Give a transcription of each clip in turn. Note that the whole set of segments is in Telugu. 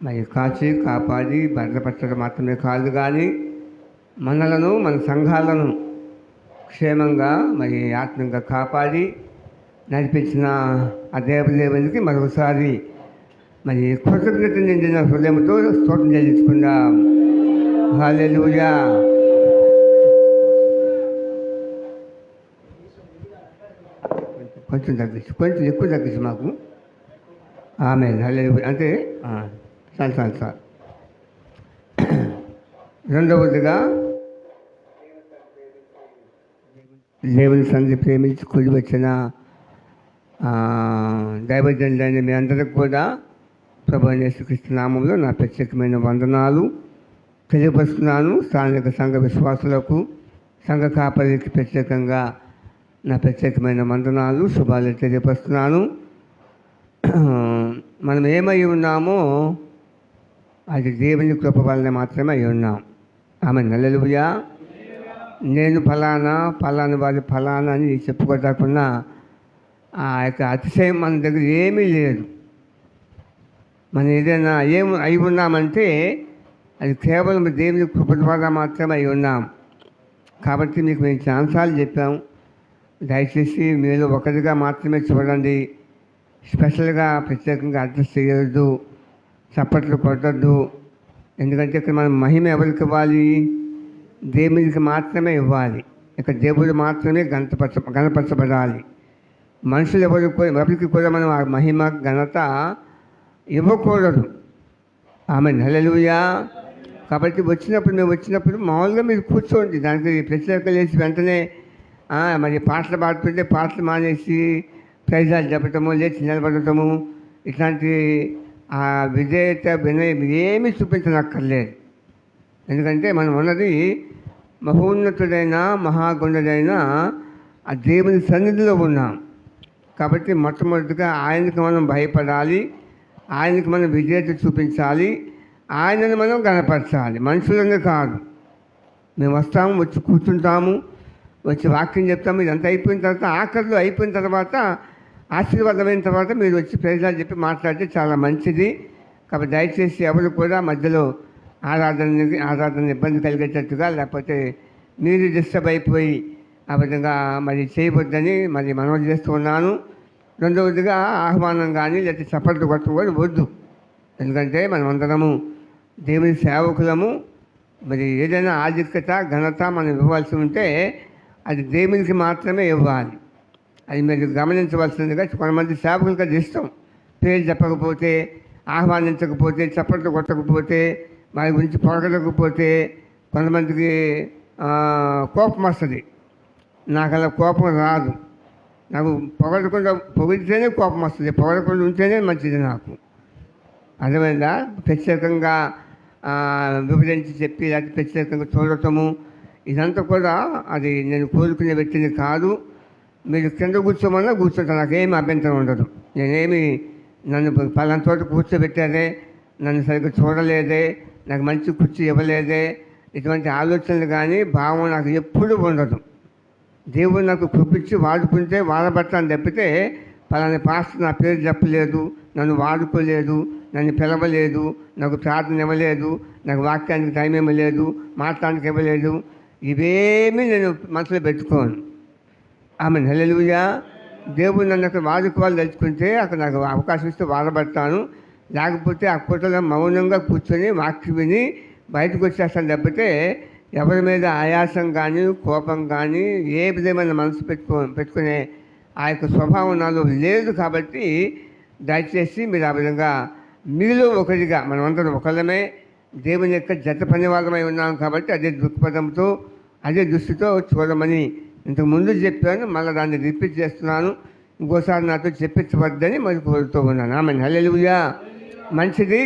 మరి కాచి కాపాడి భద్రపరచడం మాత్రమే కాదు కానీ మనలను మన సంఘాలను క్షేమంగా మరి ఆత్మీయంగా కాపాడి నడిపించిన ఆ దేవదేవునికి మరొకసారి మరి కృతజ్ఞత నిండిన హృదయంతో స్తోత్రం చెల్లించుకుందాం. హల్లెలూయా. కొంచెం ఎక్కువ తగ్గించి మాకు ఆమె హల్లెలూయా అంటే చాలు. రెండవదిగా దేవుని సన్నిధి ప్రేమించి కూలి వచ్చిన దైవజనులైన మీ అందరికి కూడా ప్రభువైన యేసుక్రీస్తు నామములో నా ప్రత్యేకమైన వందనాలు తెలియపరుస్తున్నాను. స్థానిక సంఘ విశ్వాసులకు, సంఘ కాపరికి ప్రత్యేకంగా నా ప్రత్యేకమైన వందనాలు, శుభాలు తెలియపరుస్తున్నాను. మనం ఏమై ఉన్నామో అది దేవుని కృప వలన మాత్రమే అయి ఉన్నాం. ఆమె హల్లెలూయా. నేను ఫలానా వారి ఫలానా అని చెప్పుకోకుండా ఆ యొక్క అతిశయం మన దగ్గర ఏమీ లేదు. మనం ఏదైనా అయి ఉన్నామంటే అది కేవలం దేవుని కృప ద్వారా మాత్రమే అయి ఉన్నాం. కాబట్టి మీకు మేము చాలాసార్లు చెప్పాం, దయచేసి మీరు ఒకరిగా మాత్రమే చూడండి. స్పెషల్గా ప్రత్యేకంగా అడ్రస్ చేయొద్దు, చప్పట్లు కొట్టద్దు. ఎందుకంటే ఇక్కడ మనం మహిమ ఎవరికి ఇవ్వాలి? దేవునికి మాత్రమే ఇవ్వాలి. ఇక్కడ దేవుడు మాత్రమే గణపరచబడాలి. మనుషులు ఎవరికి కూడా మనం ఆ మహిమ ఘనత ఇవ్వకూడదు. ఆమె హల్లెలూయా. కాబట్టి మేము వచ్చినప్పుడు మామూలుగా మీరు కూర్చోండి. దానికి ప్రత్యేక లేచి వెంటనే మరి పాటలు పాడుతుంటే పాటలు మానేసి ప్రైజాలు చెప్పటము, లేచి నిలబడటము, ఇట్లాంటి ఆ విధేయత వినయం ఏమీ చూపించనక్కర్లేదు. ఎందుకంటే మనం ఉన్నది మహోన్నతుడైన మహాగుణుడైన ఆ దేవుని సన్నిధిలో ఉన్నాం. కాబట్టి మొట్టమొదటిగా ఆయనకు మనం భయపడాలి, ఆయనకు మనం విధేయత చూపించాలి, ఆయనను మనం గణపరచాలి, మనుషులను కాదు. మేము వస్తాము, వచ్చి కూర్చుంటాము, వచ్చి వాక్యం చెప్తాము. ఇదంతా అయిపోయిన తర్వాత, ఆఖరిలో అయిపోయిన తర్వాత, ఆశీర్వాదమైన తర్వాత మీరు వచ్చి ప్రజలు చెప్పి మాట్లాడితే చాలా మంచిది. కాబట్టి దయచేసి ఎవరు కూడా మధ్యలో ఆరాధన ఇబ్బంది కలిగేటట్టుగా, లేకపోతే మీరు డిస్టర్బ్ అయిపోయి ఆ విధంగా మరి చేయవద్దని మరి మనవి చేస్తూ ఉన్నాను. రెండవదిగా ఆహ్వానం కానీ లేకపోతే చప్పట్లు కొట్టడం కూడా వద్దు. ఎందుకంటే మనమందరము దేవుని సేవకులము. మరి ఏదైనా ఆధిక్యత ఘనత మనం ఇవ్వాల్సి ఉంటే అది దేవునికి మాత్రమే ఇవ్వాలి. అది మీరు గమనించవలసిందిగా కొంతమంది సేవకులకు అది ఇష్టం. పేరు చెప్పకపోతే, ఆహ్వానించకపోతే, చప్పట్లు కొట్టకపోతే, వారి గురించి పొగడకపోతే కొంతమందికి కోపం వస్తుంది. నాకు అలా కోపం రాదు. నాకు పొగిడితేనే కోపం వస్తుంది, పొగడకుండా ఉంటేనే మంచిది నాకు. అర్థమైందా? ప్రత్యేకంగా విభజించి చెప్పి లేకపోతే ప్రత్యేకంగా చూడటము ఇదంతా కూడా అది నేను కోరుకునే వ్యక్తిని కాదు. మీరు కింద కూర్చోమన్నా కూర్చుంటాను, నాకేమి అభ్యంతరం ఉండదు. నన్ను పలానా చోట కూర్చోబెట్టారే, నన్ను సరిగ్గా చూడలేదే, నాకు మంచి కుర్చీ ఇవ్వలేదే, ఇటువంటి ఆలోచనలు కానీ భావం నాకు ఎప్పుడూ ఉండదు. దేవుడు నాకు కృపించి వాడుకుంటే వాడబట్టాలని తప్పితే పలానా పాస్టర్ నా పేరు చెప్పలేదు, నన్ను వాడుకోలేదు, నన్ను పిలవలేదు, నాకు ప్రార్థన ఇవ్వలేదు, నాకు వాక్యానికి టైం ఇవ్వలేదు, మాట్లాడడానికి ఇవ్వలేదు, ఇవేమీ నేను మనసులో పెట్టుకోను. ఆమె హల్లెలూయా. దేవుడు నన్ను అక్కడ వాడుకోవాలి తెలుసుకుంటే అక్కడ నాకు అవకాశం ఇస్తే వాడబడతాను. లేకపోతే ఆ పూటలో మౌనంగా కూర్చొని వాక్యం విని బయటకు వచ్చేస్తాను తప్పితే ఎవరి మీద ఆయాసం కానీ కోపం కానీ ఏ విధమైన మనసు పెట్టుకునే ఆ యొక్క స్వభావం నాలో లేదు. కాబట్టి దయచేసి మీరు ఆ విధంగా మీలో ఒకరిగా, మనమందరం ఒకళ్ళమే దేవుని యొక్క జత పనివాళ్ళమై ఉన్నాం. కాబట్టి అదే దృక్పథంతో అదే దృష్టితో చూడమని ఇంతకు ముందు చెప్పాను, మళ్ళీ దాన్ని రిపీట్ చేస్తున్నాను. ఇంకోసారి నాతో చెప్పించవద్దని మరి కోరుతూ ఉన్నాను. ఆమె హల్లెలూయా. మంచిది.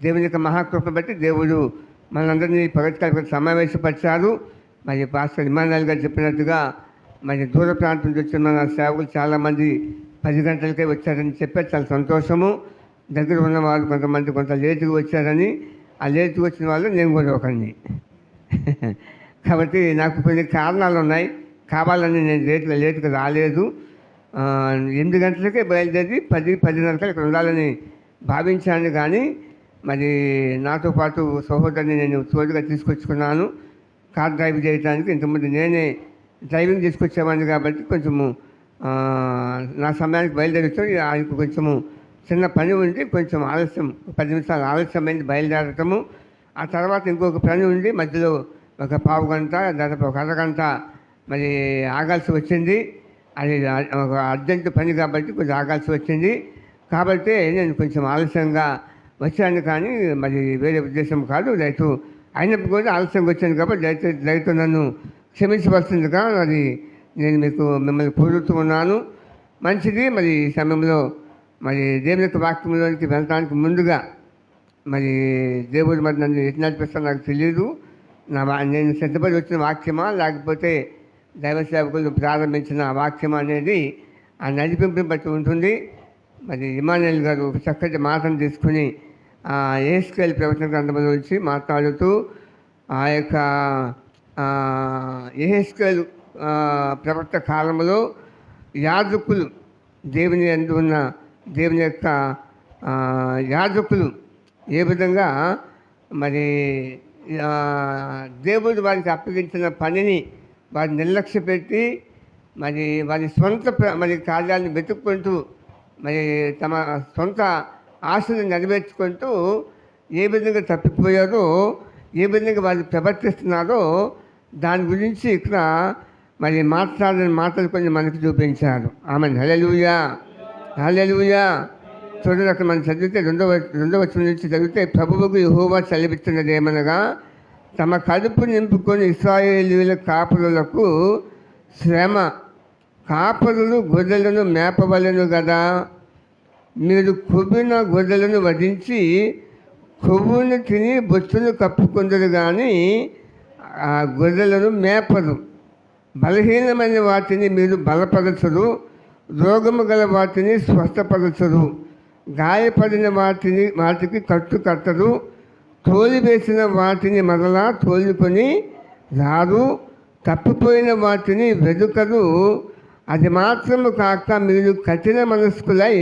దేవుని యొక్క మహాకృప బట్టి దేవుడు మనందరినీ పగటికాల సమావేశపరిచారు. మరి పాస్టర్ ఇమానుయేల్ గారు చెప్పినట్టుగా మరి దూర ప్రాంతం నుంచి వచ్చిన మన సేవకులు చాలామంది 10 గంటలకే వచ్చారని చెప్పారు. చాలా సంతోషము. దగ్గర ఉన్న వాళ్ళు కొంతమంది కొంత లేటుగా వచ్చారని, ఆ లేటుగా వచ్చిన వాళ్ళు నేను కూడా ఒకరిని. కాబట్టి నాకు కొన్ని కారణాలు ఉన్నాయి, కావాలని నేను లేటుగా రాలేదు. 8 గంటలకే బయలుదేరి 10-10:30 ఇక్కడ ఉండాలని భావించాను. కానీ మరి నాతో పాటు సహోదరిని నేను తోడుగా తీసుకొచ్చుకున్నాను కార్ డ్రైవ్ చేయడానికి. ఇంతకుముందు నేనే డ్రైవింగ్ తీసుకొచ్చేవాడిని కాబట్టి కొంచెము నా సమయానికి బయలుదేరుతాం. ఆయనకు కొంచెము చిన్న పని ఉండి కొంచెం ఆలస్యం 10 నిమిషాలు ఆలస్యమైంది బయలుదేరటము. ఆ తర్వాత ఇంకొక పని ఉండి మధ్యలో ఒక పావు గంట దాదాపు ఒక అరగంట మరి ఆగాల్సి వచ్చింది. అది ఒక అర్జెంటు పని కాబట్టి కొంచెం ఆగాల్సి వచ్చింది. కాబట్టి నేను కొంచెం ఆలస్యంగా వచ్చాను, కానీ మరి వేరే ఉద్దేశం కాదు. రైతు అయినప్పుడు కూడా ఆలస్యంగా వచ్చాను కాబట్టి రైతు నన్ను క్షమించవలసిందిగా అది నేను మిమ్మల్ని కోరుతూ ఉన్నాను. మంచిది. మరి ఈ సమయంలో మరి దేవుని యొక్క వాక్యంలోనికి వెళ్ళడానికి ముందుగా మరి దేవుడు మరి నన్ను ఎటు నడిపిస్తాను నాకు తెలియదు. నేను సిద్ధపడి వచ్చిన వాక్యమా లేకపోతే దైవ సేవకులు ప్రారంభించిన వాక్యమా అనేది ఆ నడిపింపుని బట్టి ఉంటుంది. మరి ఇమానుయేల్ గారు చక్కటి మాటను తీసుకుని యెహెజ్కేలు ప్రవచన గ్రంథంలో నుంచి మాట్లాడుతూ ఆ యొక్క యెహెజ్కేలు ప్రవక్త కాలంలో యాజకులు దేవుని యందు ఉన్న దేవుని యొక్క యాజకులు ఏ విధంగా మరి దేవుడు వారికి అప్పగించిన పనిని వారిని నిర్లక్ష్య పెట్టి మరి వారి సొంత మరి కార్యాలను వెతుక్కుంటూ మరి తమ సొంత ఆశను నెరవేర్చుకుంటూ ఏ విధంగా తప్పిపోయారో, ఏ విధంగా వారు ప్రవర్తిస్తున్నారో దాని గురించి ఇక్కడ మరి మాట్లాడిన మాటలు కొన్ని మనకు చూపించారు. ఆమెన్. హల్లెలూయా, హల్లెలూయా. చూడండి, అక్కడ మనం చదివితే రెండవ వచనం నుంచి చదివితే, ప్రభువుకు యెహోవా సెలవిస్తున్నది ఏమనగా, తమ కడుపు నింపుకొని ఇశ్రాయేలీయుల కాపురులకు శ్రమ, కాపరులు గొర్రెలను మేపవలెను కదా. మీరు కొవ్విన గొర్రెలను వధించి కొవ్వును తిని బొచ్చును కప్పుకుందరు, కానీ ఆ గొర్రెలను మేపరు. బలహీనమైన వాటిని మీరు బలపరచరు, రోగము గల వాటిని స్వస్థపరచరు, గాయపడిన వాటికి కట్టు కట్టరు, తోలివేసిన వాటిని మరలా తోలుకొని రారు, తప్పిపోయిన వాటిని వెదుకరు. అది మాత్రము కాక మీరు కఠిన మనస్కులై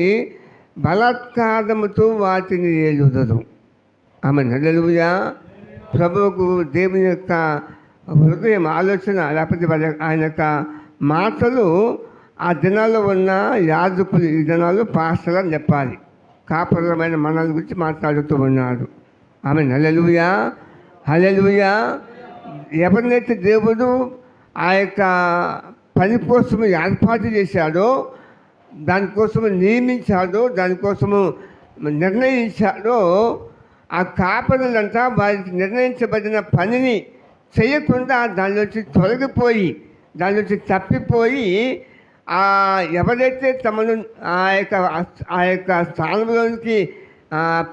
బలాత్కారముతో వాటిని ఏలుదరు. ఆమె. హల్లెలూయా. ప్రభువుకు దేవుని యొక్క హృదయం ఆలోచన లేకపోతే ఆయన యొక్క మాటలు ఆ దినాల్లో ఉన్న యాజకులు, ఈ దినాల్లో పాస్టర్లు అని చెప్పాలి, కాపురమైన మనల గురించి మాట్లాడుతూ ఉన్నాడు. ఆమె. హల్లెలూయా, హల్లెలూయా. ఎవరినైతే దేవుడు ఆ యొక్క పని కోసము ఏర్పాటు చేశాడో, దానికోసము నియమించాడో, దానికోసము నిర్ణయించాడో, ఆ కాపరులంతా వారికి నిర్ణయించబడిన పనిని చేయకుండా దానిలోంచి తొలగిపోయి, దానిలోంచి తప్పిపోయి, ఎవరైతే తమను ఆ యొక్క స్థానంలోనికి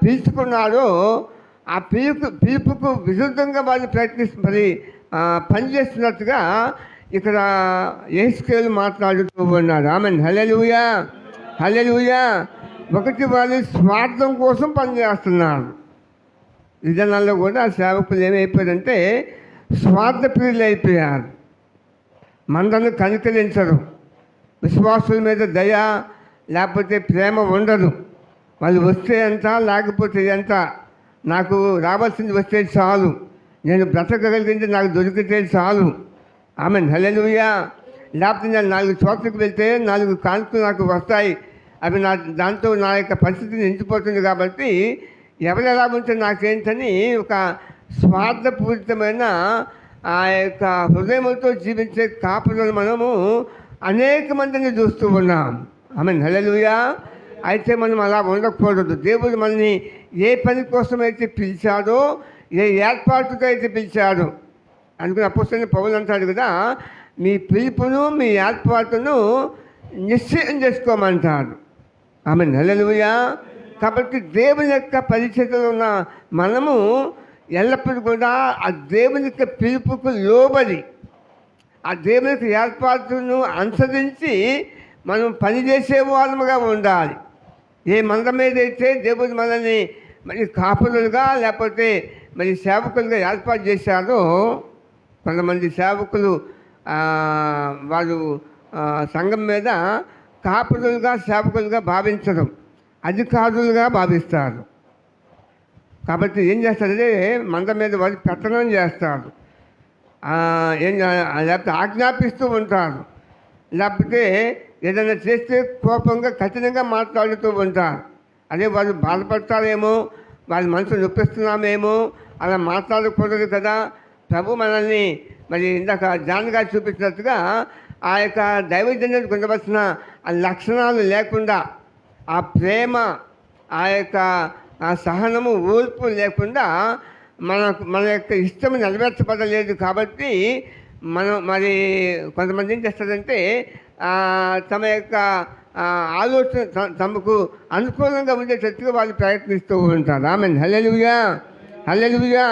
పిలుచుకున్నారో ఆ పిలుపుకు విరుద్ధంగా వాళ్ళు పనిచేస్తున్నట్టుగా ఇక్కడ యెహెజ్కేలు మాట్లాడుతూ ఉన్నారు. ఆమెన్. హల్లెలూయా, హల్లెలూయా. ఒకటి, వాళ్ళు స్వార్థం కోసం పనిచేస్తున్నారు. ఈ దినాల్లో కూడా సేవకులు ఏమైపోయారంటే స్వార్థ ప్రియులు అయిపోయారు. మందను కనికరించరు, విశ్వాసుల మీద దయ లేకపోతే ప్రేమ ఉండదు. వాళ్ళు వస్తే ఎంత లేకపోతే ఎంత, నాకు రావాల్సింది వస్తే చాలు, నేను బ్రతకగలిగింది నాకు దొరికితే చాలు. ఆమెన్. హల్లెలూయా. లేకపోతే నేను 4 చోట్లకు వెళ్తే 4 కానుకలు నాకు వస్తాయి, అవి దాంతో నా యొక్క పరిస్థితిని నించిపోతుంది. కాబట్టి ఎవరు ఎలా ఉంటే నాకేంటని ఒక స్వార్థపూరితమైన ఆ యొక్క హృదయంతో జీవించే కాపులను మనము అనేక మందిని చూస్తూ ఉన్నాం. ఆమెన్. హల్లెలూయా. అయితే మనం అలా ఉండకూడదు. దేవుడు మనల్ని ఏ పని కోసం అయితే పిలిచాడో, ఏ ఏర్పాటుతో అయితే పిలిచాడో, అందుకని అపోస్తలుడైన పౌలు అంటాడు కదా, మీ పిలుపును మీ ఏర్పాటును నిశ్చయం చేసుకోమంటాడు. ఆమెన్. హల్లెలూయా. కాబట్టి దేవుని యొక్క పరిచయలో ఉన్న మనము ఎల్లప్పుడూ కూడా ఆ దేవుని యొక్క పిలుపుకు లోబడి, ఆ దేవుని యొక్క ఏర్పాటును అనుసరించి మనం పనిచేసే వాళ్ళముగా ఉండాలి. ఏ మంద మీద అయితే దేవుడు మనల్ని మరి కాపులుగా లేకపోతే మరి సేవకులుగా ఏర్పాటు చేశారో, కొంతమంది సేవకులు వాళ్ళు సంఘం మీద కాపులుగా సేవకులుగా భావించడం, అధికారులుగా భావిస్తారు. కాబట్టి ఏం చేస్తారంటే మంద మీద వాళ్ళు పెత్తనం చేస్తారు, లేకపోతే ఆజ్ఞాపిస్తూ ఉంటారు, లేకపోతే ఏదైనా చేస్తే కోపంగా కఠినంగా మాట్లాడుతూ ఉంటారు. అదే వాళ్ళు బాధపడతారేమో, వాళ్ళ మనసు నొప్పిస్తున్నామేమో, అలా మాట్లాడకూడదు కదా. ప్రభు మనల్ని మరి ఇందాక జాన్ గారు చూపించినట్టుగా ఆ యొక్క దైవజన్యానికి ఉండవలసిన ఆ లక్షణాలు లేకుండా, ఆ ప్రేమ, ఆ యొక్క ఆ సహనము, ఓర్పు లేకుండా మన యొక్క ఇష్టం నెరవేర్చబడలేదు. కాబట్టి మరి కొంతమంది ఏం చేస్తారంటే తమ యొక్క ఆలోచన తమకు అనుకూలంగా ఉండేటట్టుగా వాళ్ళు ప్రయత్నిస్తూ ఉంటారు. ఆమెన్. హల్లెలూయా, హల్లెలూయా.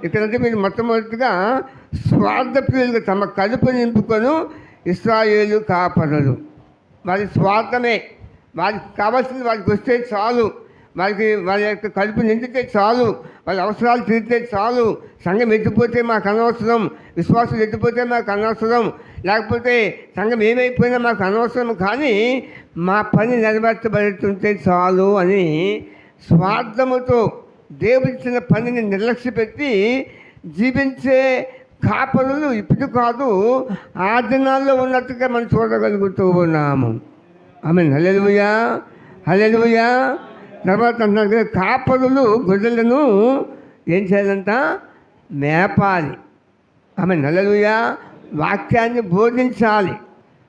ఇక్కడంటే మీరు మొట్టమొదటిగా స్వార్థప్రియులుగా తమ కడుపు నింపుకొని ఇశ్రాయేలు కాపరులు. వారి స్వార్థమే, వారికి కావాల్సింది వారికి వస్తే చాలు, వాళ్ళ యొక్క కడుపు నిండితే చాలు, వాళ్ళ అవసరాలు తీరితే చాలు. సంఘం ఎత్తిపోతే మాకు అనవసరం, విశ్వాసం ఎత్తిపోతే మాకు అనవసరం, లేకపోతే సంఘం ఏమైపోయినా మాకు అనవసరం, కానీ మా పని నెరవేర్చబడుతుంటే చాలు అని స్వార్థముతో దేవుడిచ్చిన పనిని నిర్లక్ష్యపెట్టి జీవించే కాపరులు ఇప్పుడు కాదు, ఆ దినాల్లో ఉన్నట్టుగా మనం చూడగలుగుతూ ఉన్నాము. ఆమేన్. హల్లెలూయా, హల్లెలూయా. తర్వాత అంటున్నారు కదా, కాపరులు గొర్రెలను ఏం చేయాలంట? మేపాలి. ఆమేన్. హల్లెలూయా. వాక్యాన్ని బోధించాలి,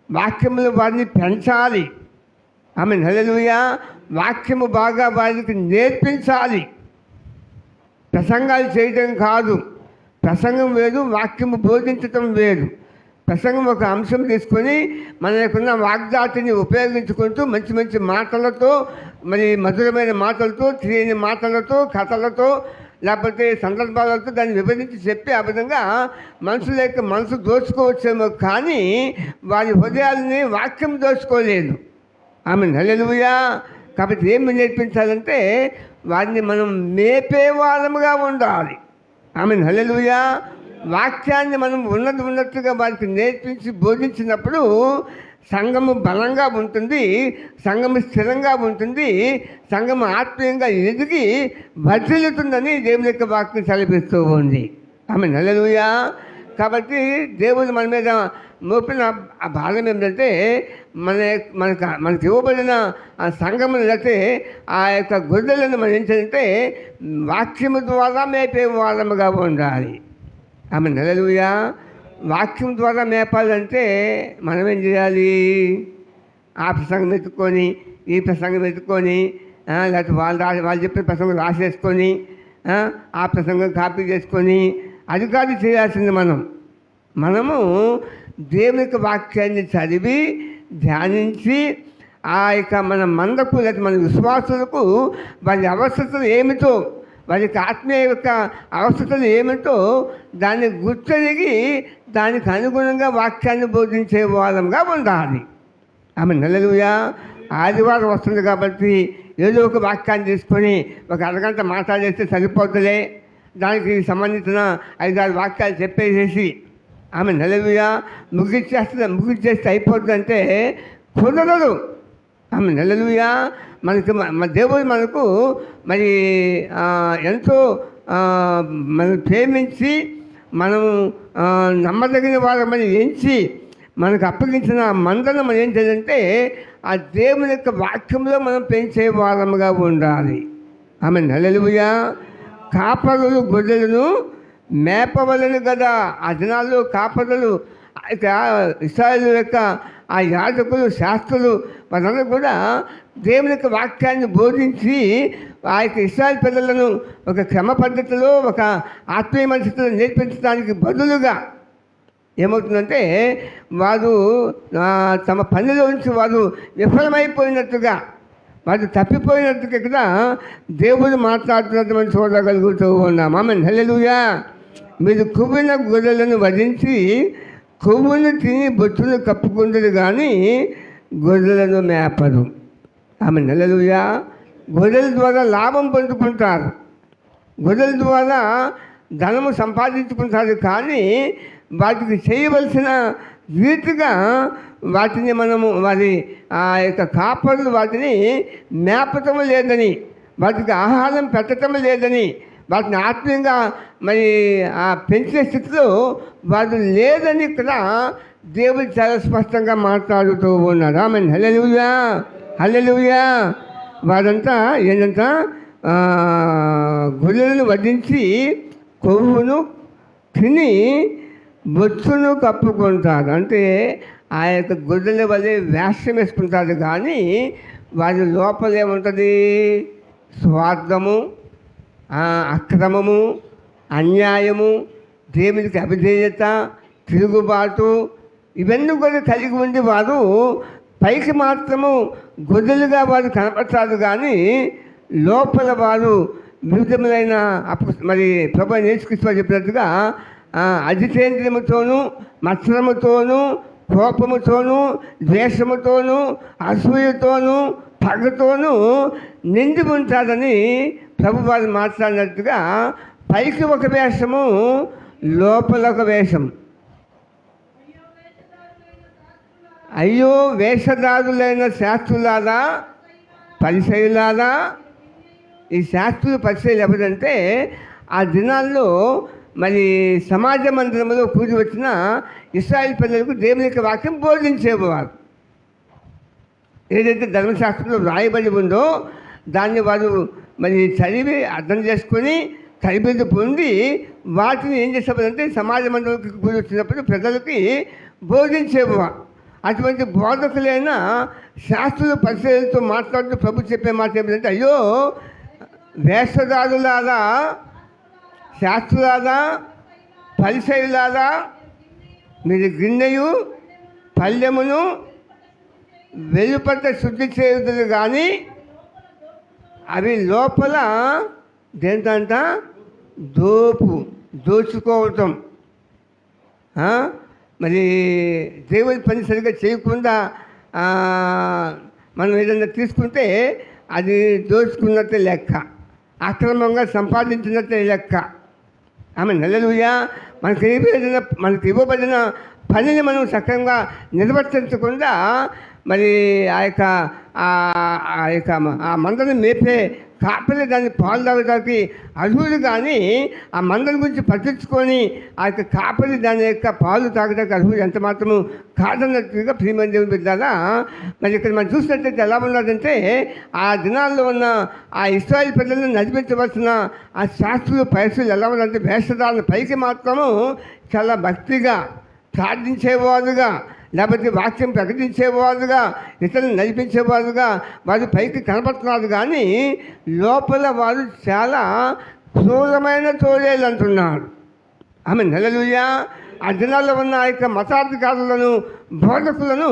వాక్యములు వారిని పెంచాలి. ఆమేన్. హల్లెలూయా. వాక్యము బాగా వారికి నేర్పించాలి. ప్రసంగాలు చేయడం కాదు, ప్రసంగం వేరు, వాక్యము బోధించటం వేరు. ప్రసంగం ఒక అంశం తీసుకొని మనకున్న వాగ్దాటిని ఉపయోగించుకుంటూ మంచి మంచి మాటలతో, మరి మధురమైన మాటలతో, తీయని మాటలతో, కథలతో, లేకపోతే సందర్భాలతో దాన్ని విభజించి చెప్పి ఆ విధంగా మనుషుల యొక్క మనసు దోచుకోవచ్చేమో, కానీ వారి హృదయాలని వాక్యం దోచుకోలేదు. ఆమేన్. హల్లెలూయా. కాబట్టి ఏమి నేర్పించాలంటే వారిని మనం మేపే వాళ్ళముగా ఉండాలి. ఆమేన్. హల్లెలూయా. వాక్యాన్ని మనం ఉన్నట్టుగా వారికి నేర్పించి బోధించినప్పుడు సంఘము బలంగా ఉంటుంది, సంఘము స్థిరంగా ఉంటుంది, సంఘము ఆత్మీయంగా ఎదిగి వర్ధిల్లుతుందని దేవుని యొక్క వాక్యం సెలవిస్తూ ఉంది. ఆమేన్. హల్లెలూయా. కాబట్టి దేవుడు మన మీద మోపిన ఆ భాగం ఏంటంటే మనకు ఇవ్వబడిన ఆ సంఘమును, లేకపోతే ఆ యొక్క గొర్రెలను మనం ఏం చేయాలంటే వాక్యము ద్వారా మేపే వాళ్ళముగా ఉండాలి. ఆమేన్. హల్లెలూయా. వాక్యం ద్వారా మేపాలంటే మనం ఏం చేయాలి? ఆ ప్రసంగం ఎత్తుకొని, ఈ ప్రసంగం ఎత్తుకొని, లేకపోతే వాళ్ళు చెప్పిన ప్రసంగం రాసేసుకొని, ఆ ప్రసంగం కాపీ చేసుకొని అది కాదు చేయాల్సింది. మనము దేవుని యొక్క వాక్యాన్ని చదివి ధ్యానించి ఆ యొక్క మన మందకు, లేకపోతే మన విశ్వాసులకు వారి అవసరతలు ఏమిటో, వారికి ఆత్మీయ యొక్క అవసరతలు ఏమిటో దాన్ని గుర్తెరిగి దానికి అనుగుణంగా వాక్యాన్ని బోధించే వాళ్ళంగా ఉండాలి. ఆమె. హల్లెలూయా. ఆదివారం వస్తుంది కాబట్టి ఏదో ఒక వాక్యాన్ని తీసుకొని ఒక అరగంట మాట్లాడేస్తే సరిపోతుందిలే, దానికి సంబంధించిన 5-6 వాక్యాలు చెప్పేసేసి ఆమె. హల్లెలూయా. ముగిచ్చేస్తే అయిపోతుందంటే కుదరదు. ఆమె. హల్లెలూయా. మన దేవుడు మనకు మరి ఎంతో మనం ప్రేమించి, మనం నమ్మదగిన వాళ్ళమని ఎంచి మనకు అప్పగించిన మందను మనం ఏం చేయాలంటే ఆ దేవుని యొక్క వాక్యంలో మనం పెంచే వాళ్ళముగా ఉండాలి. ఆమె. హల్లెలూయా. కాపరులు గొర్రెలను మేపవలను కదా. ఆ దినాల్లో కాపరులు ఇశ్రాయేలు యొక్క ఆ యాజకులు, శాస్త్రులు, వాళ్ళందరూ కూడా దేవుని యొక్క వాక్యాన్ని బోధించి ఆ యొక్క ఇశ్రాయేలు పిల్లలను ఒక క్రమ పద్ధతిలో, ఒక ఆత్మీయ మనసులో నేర్పించడానికి బదులుగా ఏమవుతుందంటే వారు తమ పనిలోంచి వారు విఫలమైపోయినట్టుగా, వారు తప్పిపోయినట్టుగా ఇక్కడ దేవుడు మాట్లాడుతున్నట్టు మనం చూడగలుగుతూ ఉన్నాం. ఆమేన్. హల్లెలూయా. మీరు కొవ్విన గొర్రెలను వధించి కొవ్వును తిని బొచ్చును కప్పుకుంటారు, కానీ గొర్రెలను మేపరు. ఆమేన్. హల్లెలూయా. గొర్రెల ద్వారా లాభం పొందుకుంటారు, గొర్రెల ద్వారా ధనము సంపాదించుకుంటారు, కానీ వాటికి చేయవలసిన రీతిగా వాటిని వారి ఆ యొక్క కాపరులు వాటిని మేపటం లేదని, వాటికి ఆహారం పెట్టడం లేదని, వాటిని ఆత్మీయంగా మరి పెంచే స్థితిలో వారు లేదని ఇక్కడ దేవుడు చాలా స్పష్టంగా మాట్లాడుతూ ఉన్నాడు. ఆమేన్. హల్లెలూయా, హల్లెలూయా. వారంతా ఏంటంట, గొర్రెలను వధించి కొవ్వును తిని బొచ్చును కప్పుకుంటారు. అంటే ఆ యొక్క గొర్రెల వలె వేషం వేసుకుంటారు, కానీ వారి లోపల ఏముంటుంది? స్వార్థము, అక్రమము, అన్యాయము, దేవునికి అవిధేయత, తిరుగుబాటు, ఇవన్నీ కూడా కలిగి ఉండి వారు పైకి మాత్రము గొర్రెలుగా వారు కనపడతారు, కానీ లోపల వారు వివిధములైన మరి ప్రభు యేసుక్రీస్తు చెప్పినట్టుగా అజితేంద్రియముతోనూ, మత్సరముతోనూ, కోపముతోనూ, ద్వేషముతోనూ, అసూయతోనూ, పగతోనూ నిండి ఉంటారని ప్రభు వారు మాట్లాడినట్టుగా పైకి ఒక వేషము, లోపల ఒక వేషం. అయ్యో వేషధారులైన శాస్త్రులారా, పరిసయ్యులారా. ఈ శాస్త్రులు పరిచయం ఎవరంటే ఆ దినాల్లో మరి సమాజ మందిరంలో కూడి వచ్చిన ఇశ్రాయేలు పిల్లలకు దేవుని యొక్క వాక్యం బోధించేవారు. ఏదైతే ధర్మశాస్త్రంలో రాయబడి ఉందో దాన్ని వారు మరి చదివి అర్థం చేసుకొని తరబేదు పొంది వాటిని ఏం చేసేవారంటే సమాజ మందిరంకి కూడి వచ్చినప్పుడు ప్రజలకి బోధించేవారు. అటువంటి బోధకులైన శాస్త్రుల పరిచయాలతో మాట్లాడుతూ ప్రభు చెప్పే మాట ఏమిటంటే, అయ్యో వేషధారులారా, శాస్త్రులారా, పరిసయ్యులారా, మీరు గిన్నెయు పళ్ళెమును వెలుపట శుద్ధి చేయుదురు, కానీ అవి లోపల దేంతంట దోచుకోవటం. మరి దేవుని పని సరిగ్గా చేయకుండా మనం ఏదైనా తీసుకుంటే అది దోచుకున్నట్టే లెక్క, అక్రమంగా సంపాదించినట్టే లెక్క. ఆమె హల్లెలూయా. మనకి ఇవ్వబడిన పనిని మనం సక్రమంగా నిర్వర్తించకుండా మరి ఆ మందను మేపే కాపరి దాన్ని పాలు తాగడానికి అర్హుడు, కానీ ఆ మందల గురించి పట్టించుకొని ఆ యొక్క కాపరి దాని యొక్క పాలు తాగడానికి అర్హుడు ఎంత మాత్రము కాదన్నట్టుగా ప్రియమైన దేవుని బిడ్డలారా. మరి ఇక్కడ మనం చూసినట్లయితే ఎలా ఉన్నదంటే, ఆ దినాల్లో ఉన్న ఆ ఇశ్రాయేలు పిల్లలను నడిపించవలసిన ఆ శాస్త్రులు పరిస్థితులు ఎలా ఉన్నదంటే, వేషధారులు పైకి మాత్రము చాలా భక్తిగా ప్రార్థించేవారుగా, లేకపోతే వాక్యం ప్రకటించేవారుగా, ఇతరులను నడిపించేవారుగా వారు పైకి కనపడుతున్నారు, కానీ లోపల వారు చాలా క్రూరమైన తోడేలు అంటున్నారు. ఆమె హల్లెలూయా. ఆ దినాల్లో ఉన్న ఆ యొక్క మతాధికారులను, బోధకులను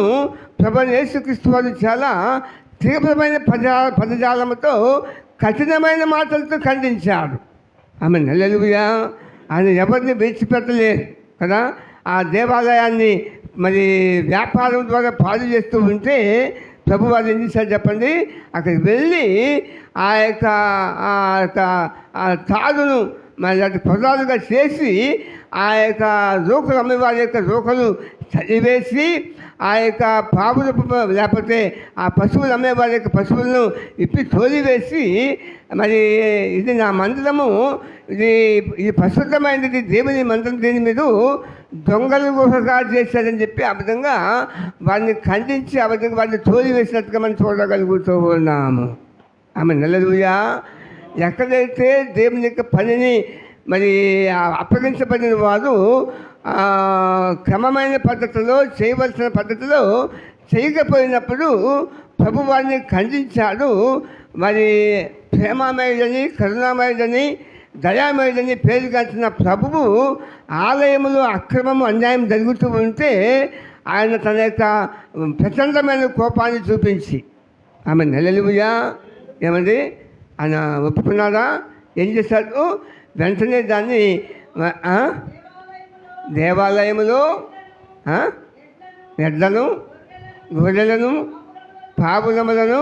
ప్రభు యేసుక్రీస్తు వారు చాలా తీవ్రమైన పదజాలముతో, కఠినమైన మాటలతో ఖండించాడు. ఆమె హల్లెలూయా. ఆయన ఎవరిని విడిచిపెట్టలేదు కదా. ఆ దేవాలయాన్ని మరి వ్యాపారం ద్వారా పాడు చేస్తూ ఉంటే ప్రభు వారు ఏం చేశారు చెప్పండి, అక్కడికి వెళ్ళి ఆ యొక్క తాడును మరి అది పొలాలుగా చేసి ఆ యొక్క రోకలు అమ్మేవారి యొక్క రోకలు చదివేసి ఆ యొక్క పావుల లేకపోతే ఆ పశువులు అమ్మేవారి యొక్క పశువులను ఇప్పి తోలివేసి, మరి ఇది నా మందిరము, ఇది ప్రసిద్ధమైనది దేవుని మందిరం, దీని మీద దొంగలు గుహగా చేశారని చెప్పి ఆ విధంగా వారిని ఖండించి ఆ విధంగా వారిని తోలివేసినట్టుగా మనం చూడగలుగుతూ ఉన్నాము. ఆమె హల్లెలూయా. ఎక్కడైతే దేవుని యొక్క పనిని మరి అప్పగించబడిన వారు క్రమమైన పద్ధతిలో చేయవలసిన పద్ధతిలో చేయకపోయినప్పుడు ప్రభు వారిని ఖండించాడు. మరి ప్రేమామయుడని, కరుణామయుడని, దయామయుడని పేరుగాంచిన ప్రభువు ఆలయములో అక్రమము, అన్యాయం జరుగుతూ ఉంటే ఆయన తన యొక్క ప్రచండమైన కోపాన్ని చూపించి, ఆమె హల్లెలూయా, ఏమండి ఆయన ఒప్పుకున్నారా? ఏం చేశాడు? వెంటనే దాన్ని దేవాలయములో ఎడ్లను, గొర్రెలను, పావులములను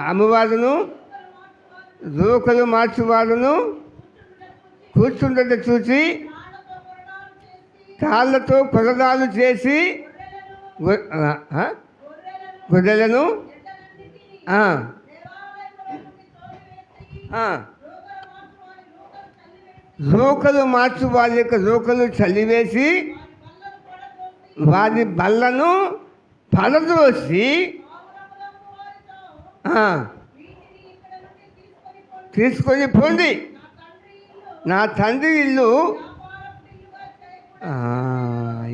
అమ్మవారును, రూకలు మార్చువారును కూర్చుండట చూసి కాళ్ళతో కొరదాలు చేసి గొర్రెలను రోకలు మార్చు వారి యొక్క రోకలు చలివేసి వారి బల్లను పడద్రోసి తీసుకొని పోండి, నా తండ్రి ఇల్లు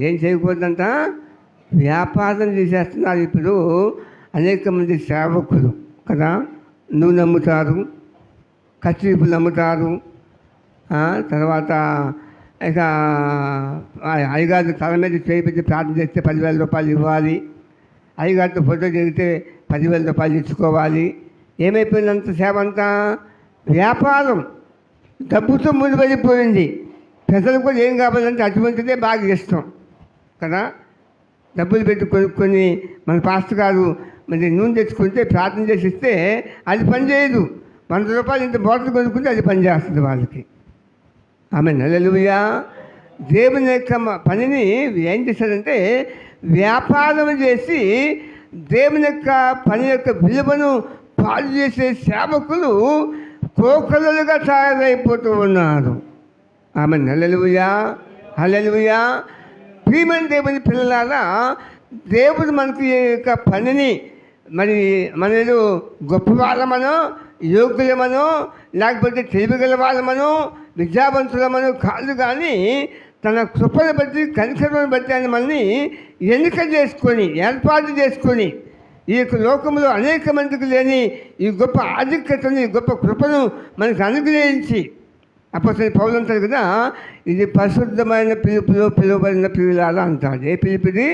ఏం చేయకూడదంట, వ్యాపారం చేసేస్తున్నారు ఇప్పుడు అనేక మంది సేవకులు కదా. నూనె అమ్ముతారు, కచ్చిపులు అమ్ముతారు, తర్వాత ఇక అయ్యగారు తల మీద చేయిపెట్టి ప్రార్థన చేస్తే 10,000 రూపాయలు ఇవ్వాలి, అయ్యగారితో ఫోటో జరిగితే 10,000 రూపాయలు ఇచ్చుకోవాలి. ఏమైపోయిందంత సేవ అంతా వ్యాపారం, డబ్బుతో ముడిపడిపోయింది. ప్రజలకు కూడా ఏం కావాలంటే అటువంటిదే బాగా ఇష్టం కదా. డబ్బులు పెట్టి కొనుక్కొని మన పాస్టర్ గారు మరి నూనె తెచ్చుకుంటే ప్రార్థన చేసి ఇస్తే అది పని చేయదు. 100 రూపాయలు ఇంత బాటిల్ కొనుక్కుంటే అది పని చేస్తుంది వాళ్ళకి. ఆమెన్, హల్లెలూయా. దేవుని యొక్క పనిని ఏం చేశారంటే వ్యాపారం చేసి దేవుని యొక్క పని యొక్క విలువను పాడు చేసే సేవకులు కోకలుగా తయారైపోతూ ఉన్నారు. ఆమెన్, హల్లెలూయా, హల్లెలూయా. ప్రియమైన దేవుని పిల్లలారా, దేవుడు మనకి యొక్క పనిని మరి మన ఏదో గొప్ప వాళ్ళమనో యోగ్యులమనో లేకపోతే తెలివిగల వాళ్ళమనో విద్యావంతులమనో కాదు, కానీ తన కృపను బట్టి కనికరమని బట్టి ఆయన మనల్ని ఎన్నిక చేసుకొని ఏర్పాటు చేసుకొని ఈ యొక్క లోకంలో అనేక మందికి లేని ఈ గొప్ప ఆధిక్యతను ఈ గొప్ప కృపను మనకు అనుగ్రహించి అపోస్తలుడైన పౌలు అంటారు కదా, ఇది పరిశుద్ధమైన పిలుపులో పిలువబడిన పిలులారా అంటాడు. ఏ పిలుపు ఇది?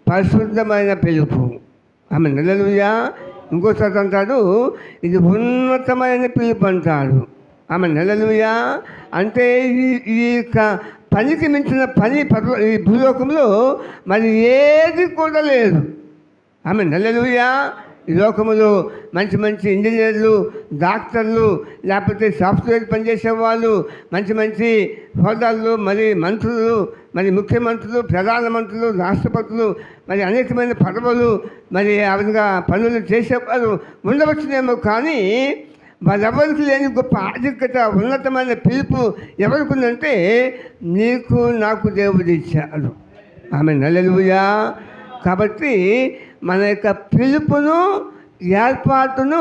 పరిశుద్ధమైన పిలుపు. ఆమె హల్లెలూయా. ఇంకోసారి అంటాడు ఇది ఉన్నతమైన పిలుపు అంటాడు. ఆమె హల్లెలూయా. అంటే ఈ యొక్క పనికి మించిన పని ఈ భూలోకంలో మరి ఏది కూడా లేదు. ఆమె హల్లెలూయా. ఈ లోకములో మంచి మంచి ఇంజనీర్లు, డాక్టర్లు, లేకపోతే సాఫ్ట్వేర్ పనిచేసేవాళ్ళు, మంచి మంచి హోదాలు, మరి మంత్రులు, మరి ముఖ్యమంత్రులు, ప్రధానమంత్రులు, రాష్ట్రపతులు, మరి అనేకమైన పదవులు, మరి ఆ విధంగా పనులు చేసేవారు ఉండవచ్చునేమో, కానీ వాళ్ళెవరికి లేని గొప్ప ఆధిక్యత, ఉన్నతమైన పిలుపు ఎవరికి ఉందంటే నీకు నాకు దేవుడు ఇచ్చాడు. ఆమె హల్లెలూయా. కాబట్టి మన యొక్క పిలుపును ఏర్పాటును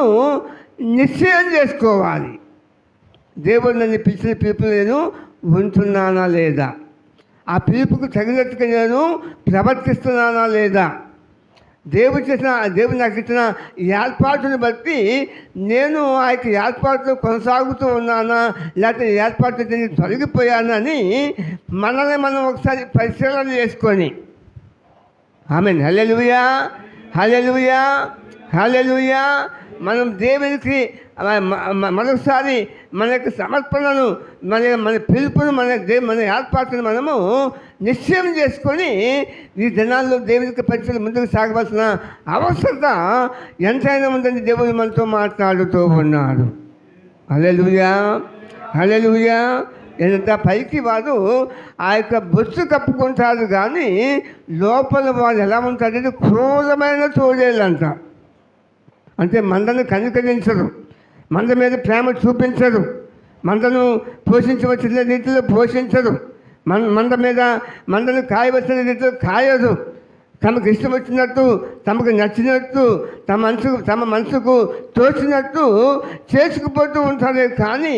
నిశ్చయం చేసుకోవాలి. దేవుడు నన్ను పిలిచిన పిలుపు నేను ఉంటున్నానా లేదా, ఆ పిలుపుకు తగినట్టుగా నేను ప్రవర్తిస్తున్నానా లేదా, దేవుడు నాకు ఇచ్చిన ఏర్పాటును బట్టి నేను ఆ యొక్క ఏర్పాటులో కొనసాగుతూ ఉన్నానా, లేకపోతే ఏర్పాటు తొలగిపోయానా అని మనల్ని మనం ఒకసారి పరిశీలన చేసుకొని. ఆమెన్, హల్లెలూయా, హల్లెలూయా, హల్లెలూయా. మనం దేవునికి మరొకసారి మన యొక్క సమర్పణను, మన పిలుపును, మన ఏర్పాటును మనము నిశ్చయం చేసుకొని ఈ దినాల్లో దేవునికి పరిచయం ముందుకు సాగవలసిన అవసరత ఎంతైనా ఉందని దేవుడు మనతో మాట్లాడుతూ ఉన్నాడు. హల్లెలూయా, హల్లెలూయా. ఎంత పైకి వారు ఆ యొక్క బొచ్చు కప్పుకుంటారు, కానీ లోపల వారు ఎలా ఉంటారంటే క్రూరమైన తోడేళ్ళంట. అంటే మందను కనికరించరు, మంద మీద ప్రేమ చూపించరు, మందను పోషించవలసిన రీతిలో పోషించరు, మందను కాయవలసిన రీతిలో కాయదు. తమకు ఇష్టం వచ్చినట్టు, తమకు నచ్చినట్టు, తమ మనసుకు తోచినట్టు చేసుకుపోతూ ఉంటారే, కానీ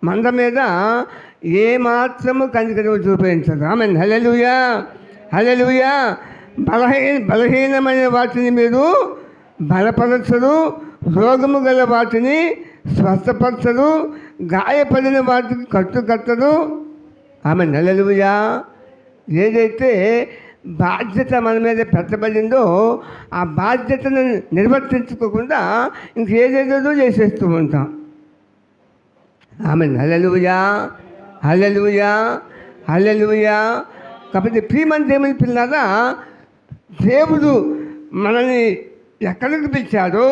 మంద మీద ఏమాత్రము కనికరము చూపించదు. ఆమెన్, హల్లెలూయా, హల్లెలూయా. బలహీనమైన వాటిని మీరు బలపరచరు, రోగము గల వాటిని స్వస్థపరచరు, గాయపడిన వాటికి కట్టుకట్టరు. ఆమెన్, హల్లెలూయా. ఏదైతే బాధ్యత మన మీద పెట్టబడిందో ఆ బాధ్యతను నిర్వర్తించుకోకుండా ఇంకేదేదో చేసేస్తూ ఉంటాం. ఆమెన్, హల్లెలూయా, హల్లెలూయా, హల్లెలూయా. కాబట్టి ప్రియమైన దేవుని పిల్లలారా, దేవుడు మనల్ని ఎక్కడికి పిలిచాడో,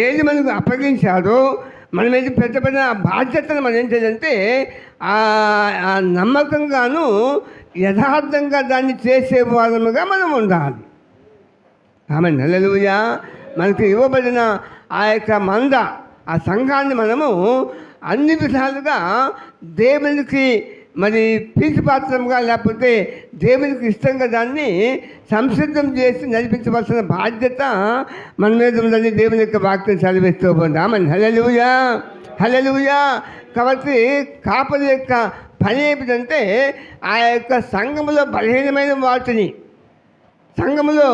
ఏది మనకు అప్పగించాడో, మన మీద పెద్ద పెద్ద బాధ్యతను మనం ఏం చేయాలంటే ఆ నమ్మకంగాను యథార్థంగా దాన్ని చేసే వాళ్ళముగా మనం ఉండాలి. ఆమెన్, హల్లెలూయా. మనకు ఇవ్వబడిన ఆ యొక్క మంద, ఆ సంఘాన్ని మనము అన్ని విధాలుగా దేవునికి మరి ప్రీతిపాత్రంగా లేకపోతే దేవునికి ఇష్టంగా దాన్ని సంసిద్ధం చేసి నడిపించవలసిన బాధ్యత మన మీద ఉందని దేవుని యొక్క వాక్యం చదివిస్తూ ఉంటాం. హల్లెలూయా, హల్లెలూయా. కాబట్టి కాపరి యొక్క పని ఏమిటంటే ఆ యొక్క సంఘములో బలహీనమైన వాటిని, సంఘములో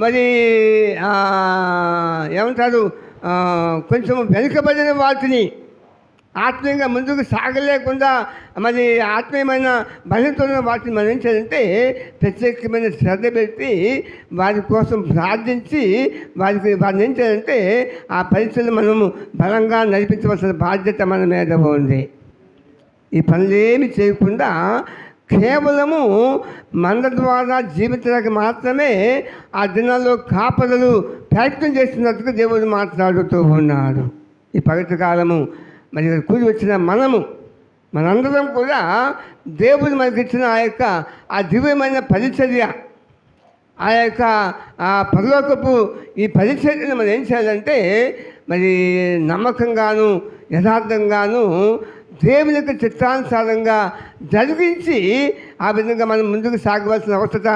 మరి ఏమంటారు కొంచెం వెనుకబడిన వాటిని, ఆత్మీయంగా ముందుకు సాగలేకుండా మరి ఆత్మీయమైన బలహీనమైన వాటిని మనం ఏం చేయాలంటే ప్రత్యేకమైన శ్రద్ధ పెట్టి వారి కోసం ప్రార్థించి వారిని ఏం చేయాలంటే ఆ పరిస్థితులు మనము బలంగా నడిపించవలసిన బాధ్యత మన మీద ఉంది. ఈ పనులేమి చేయకుండా కేవలము మంద ద్వారా జీవించడానికి మాత్రమే ఆ దినాల్లో కాపరులు ప్రయత్నం చేస్తున్నట్టుగా దేవుడు మాట్లాడుతూ ఉన్నాడు. ఈ పవిత్ర కాలము మరి కూడి వచ్చిన మనందరం కూడా దేవుడు మనకి ఇచ్చిన ఆ దివ్యమైన పరిచర్య, ఆ యొక్క పరలోకపు ఈ పరిచర్యను మనం ఏం చేయాలంటే మరి నమ్మకంగాను యథార్థంగాను దేవుని యొక్క చిత్తానుసారంగా జరిగించి ఆ విధంగా మనం ముందుకు సాగవలసిన అవసరత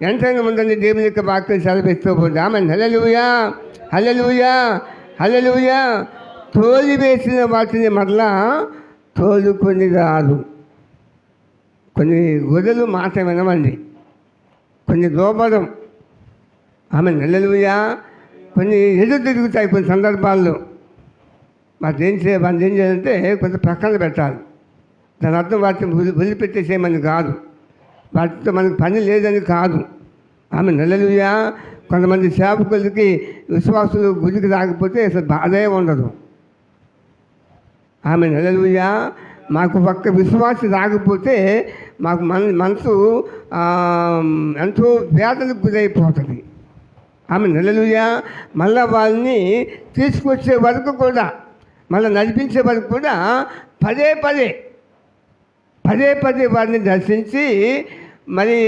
ఎంతైనా ఉందని దేవుని యొక్క వాక్యం సెలవిస్తూ పోతాం. హల్లెలూయా, హల్లెలూయా, హల్లెలూయా. తోలి వేసిన వాటిని మరలా తోలుకొని రాదు. కొన్ని గొర్రెలు మాట వినవండి, కొన్ని లోబడం. హల్లెలూయా. కొన్ని ఎదురు తిరుగుతాయి కొన్ని సందర్భాల్లో. వాటిని ఏం చేయాలంటే కొంచెం ప్రక్కన పెట్టాలి. దాని అర్థం వాటిని వదిలిపెట్టేసేయమని కాదు, వాటితో మనకు పని లేదని కాదు. హల్లెలూయా. కొంతమంది సేవకులకి విశ్వాసులు గుడికి రాకపోతే అసలు బాధే ఉండదు. హల్లెలూయా. మాకు ఒక్క విశ్వాసం రాకపోతే మాకు మనసు ఎంతో వేదనకు గురైపోతుంది. హల్లెలూయా. మళ్ళీ వాళ్ళని తీసుకొచ్చే వరకు కూడా, మళ్ళీ నడిపించే వరకు కూడా పదే పదే వారిని దర్శించి మరి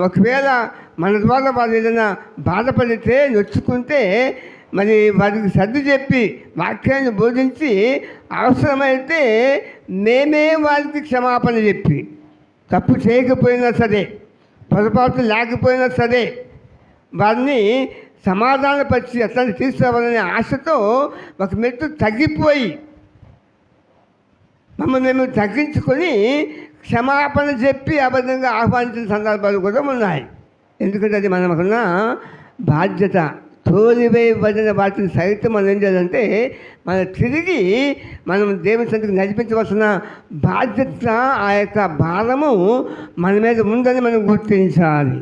ఒకవేళ మన ద్వారా వాళ్ళు ఏదైనా బాధపడితే నొచ్చుకుంటే మరి వారికి సర్ది చెప్పి వాక్యాన్ని బోధించి అవసరమైతే మేమే వారికి క్షమాపణ చెప్పి, తప్పు చేయకపోయినా సరే పొరపాటు లేకపోయినా సరే వారిని సమాధానపరిచి అట్లా తీసుకురావాలనే ఆశతో ఒక మెట్టు తగ్గిపోయి మమ్మల్ని మేము తగ్గించుకొని క్షమాపణ చెప్పి అబద్ధంగా ఆహ్వానించిన సందర్భాలు కూడా ఉన్నాయి. ఎందుకంటే అది మనకున్న బాధ్యత. తోలివేయబడిన వాటిని సైతం మనం ఏం చేయాలంటే మనం తిరిగి మనం దేవుని సన్నిధికి నడిపించవలసిన బాధ్యత, ఆ యొక్క భారము మన మీద ఉందని మనం గుర్తించాలి.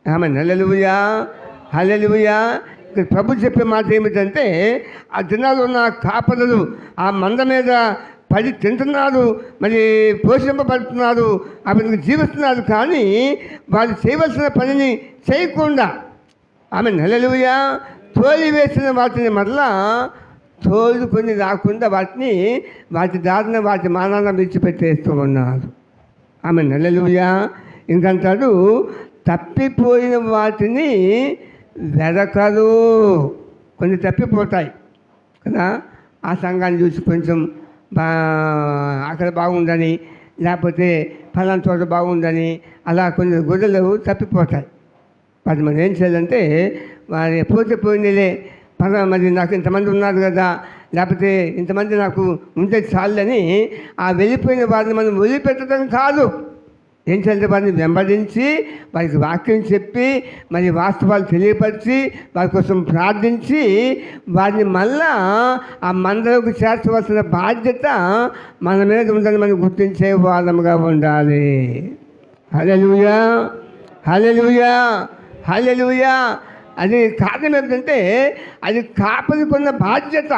హల్లెలూయా, హల్లెలూయా. ఇక్కడ ప్రభు చెప్పే మాట ఏమిటంటే ఆ దినాల్లో ఉన్న కాపరులు ఆ మంద మీద పడి తింటున్నారు, మరి పోషింపబడుతున్నారు, ఆ విధంగా జీవిస్తున్నారు. కానీ వాళ్ళు చేయవలసిన పనిని చేయకుండా హల్లెలూయా తోలి వేసిన వాటిని మరలా తోలుకొని రాకుండా వాటి దారిన వాటి మానాన్ని విడిచిపెట్టేస్తూ ఉన్నారు. హల్లెలూయా. ఇంకంటాడు తప్పిపోయిన వాటిని వెదకలు. కొన్ని తప్పిపోతాయి కదా, ఆ సంఘాన్ని చూసి కొంచెం అక్కడ బాగుందని, లేకపోతే ఫలానా చోట బాగుందని అలా కొన్ని గొర్రెలు తప్పిపోతాయి. వాటి మనం ఏం చేయాలంటే వారి పోతే పోయినలే మరి నాకు ఇంతమంది ఉన్నారు కదా, లేకపోతే ఇంతమంది నాకు ఉంటే చాలని ఆ వెళ్ళిపోయిన వారిని మనం వదిలిపెట్టడం కాదు. ఏం చేయాలంటే వారిని వెంబడించి వారికి వాక్యం చెప్పి మరి వాస్తవాలు తెలియపరిచి వారి కోసం ప్రార్థించి వారిని మళ్ళా ఆ మందలకు చేర్చవలసిన బాధ్యత మన మీద ఉందని మనం గుర్తించే వాళ్ళముగా ఉండాలి. హల్లెలూయా, హల్లెలూయా, హల్లెలూయా. అది కారణం ఏంటంటే అది కాపరికున్న బాధ్యత.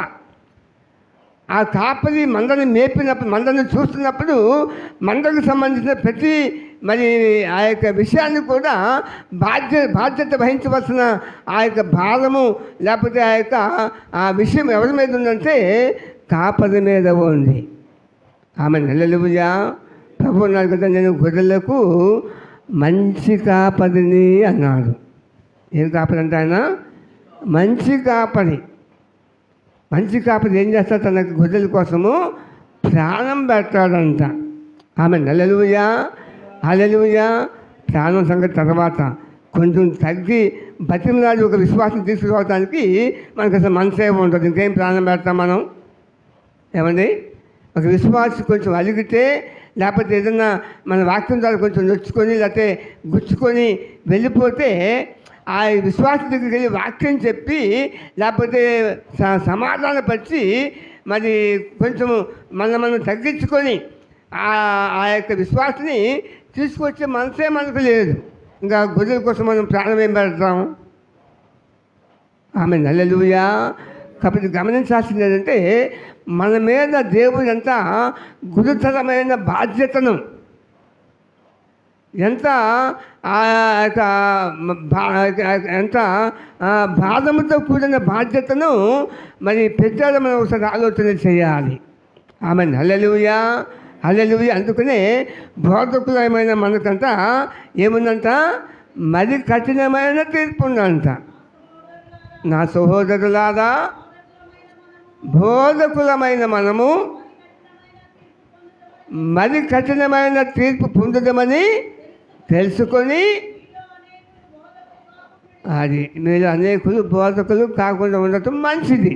ఆ కాపరి మందని మేపినప్పుడు, మందని చూస్తున్నప్పుడు మందకు సంబంధించిన ప్రతి మరి ఆ యొక్క విషయాన్ని కూడా బాధ్యత వహించవలసిన ఆ యొక్క భారము, లేకపోతే ఆ విషయం ఎవరి మీద ఉందంటే కాపరి మీద ఉంది. హల్లెలూయా. ప్రభు అన్నాడు కదా, నేను గొర్రెలకు మంచి కాపరిని అన్నాడు. ఏం కాపరి అంటే ఆయన మంచి కాపరి. మంచి కాపరి ఏం చేస్తాడు? తన గొర్రెల కోసము ప్రాణం పెడతాడంట. ఆమె హల్లెలూయా, హల్లెలూయా. ప్రాణం సంగతి తర్వాత కొంచెం తగ్గి బతిమలాడి ఒక విశ్వాసం తీసుకురావడానికి మనకు అసలు మనసే ఉంటుంది. ఇంకేం ప్రాణం పెడతాం మనం? ఏమండి, ఒక విశ్వాసం కొంచెం అలిగితే, లేకపోతే ఏదన్నా మన వాక్యం ద్వారా కొంచెం నొచ్చుకొని లేకపోతే గుచ్చుకొని వెళ్ళిపోతే ఆ విశ్వాసం దగ్గరికి వెళ్ళి వాక్యం చెప్పి లేకపోతే సమాధానపరిచి మరి కొంచెం మనం తగ్గించుకొని ఆ యొక్క విశ్వాసాన్ని తీసుకొచ్చే మనసే మనకు లేదు. ఇంకా గొర్రెల కోసం మనం ప్రాణం ఏం పెడతాం? ఆమె హల్లెలూయా. కాబట్టి గమనించాల్సింది ఏంటంటే, మన మీద దేవుడు ఎంత గురుతరమైన బాధ్యతను, ఎంత ఎంత బాధముతో కూడిన బాధ్యతను మరి పెట్టాలో మనం ఒకసారి ఆలోచన చేయాలి. ఆమె హల్లెలూయా, హల్లెలూయా. అందుకనే బోధకులమైన మనకంట ఏముందంట? మరి కఠినమైన తీర్పు ఉందంట. నా సహోదరులారా, బోధకులమైన మనము మరి కఠినమైన తీర్పు పొందుదామని తెలుసుకొని, అది మీరు అనేకులు బోధకులు కాకుండా ఉండటం మంచిది.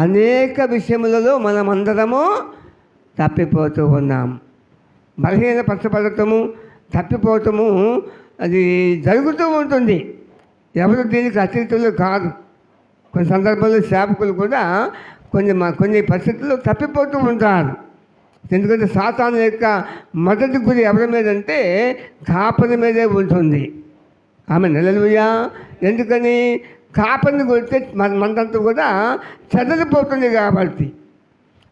అనేక విషయములలో మనమందరము తప్పిపోతూ ఉన్నాం. బలహీనపరచబడటము, తప్పిపోవటము అది జరుగుతూ ఉంటుంది. ఎవరు దీనికి అతిథులు కాదు. కొన్ని సందర్భాల్లో సేవకులు కూడా కొన్ని పరిస్థితుల్లో తప్పిపోతూ ఉంటారు. ఎందుకంటే సాతాను యొక్క మొదటి గురి ఎవరి మీద అంటే కాపరి మీదే ఉంటుంది. ఆమె హల్లెలూయా. ఎందుకని? కాపరిని కొడితే మనదంతా కూడా చెదరిపోతుంది కాబట్టి.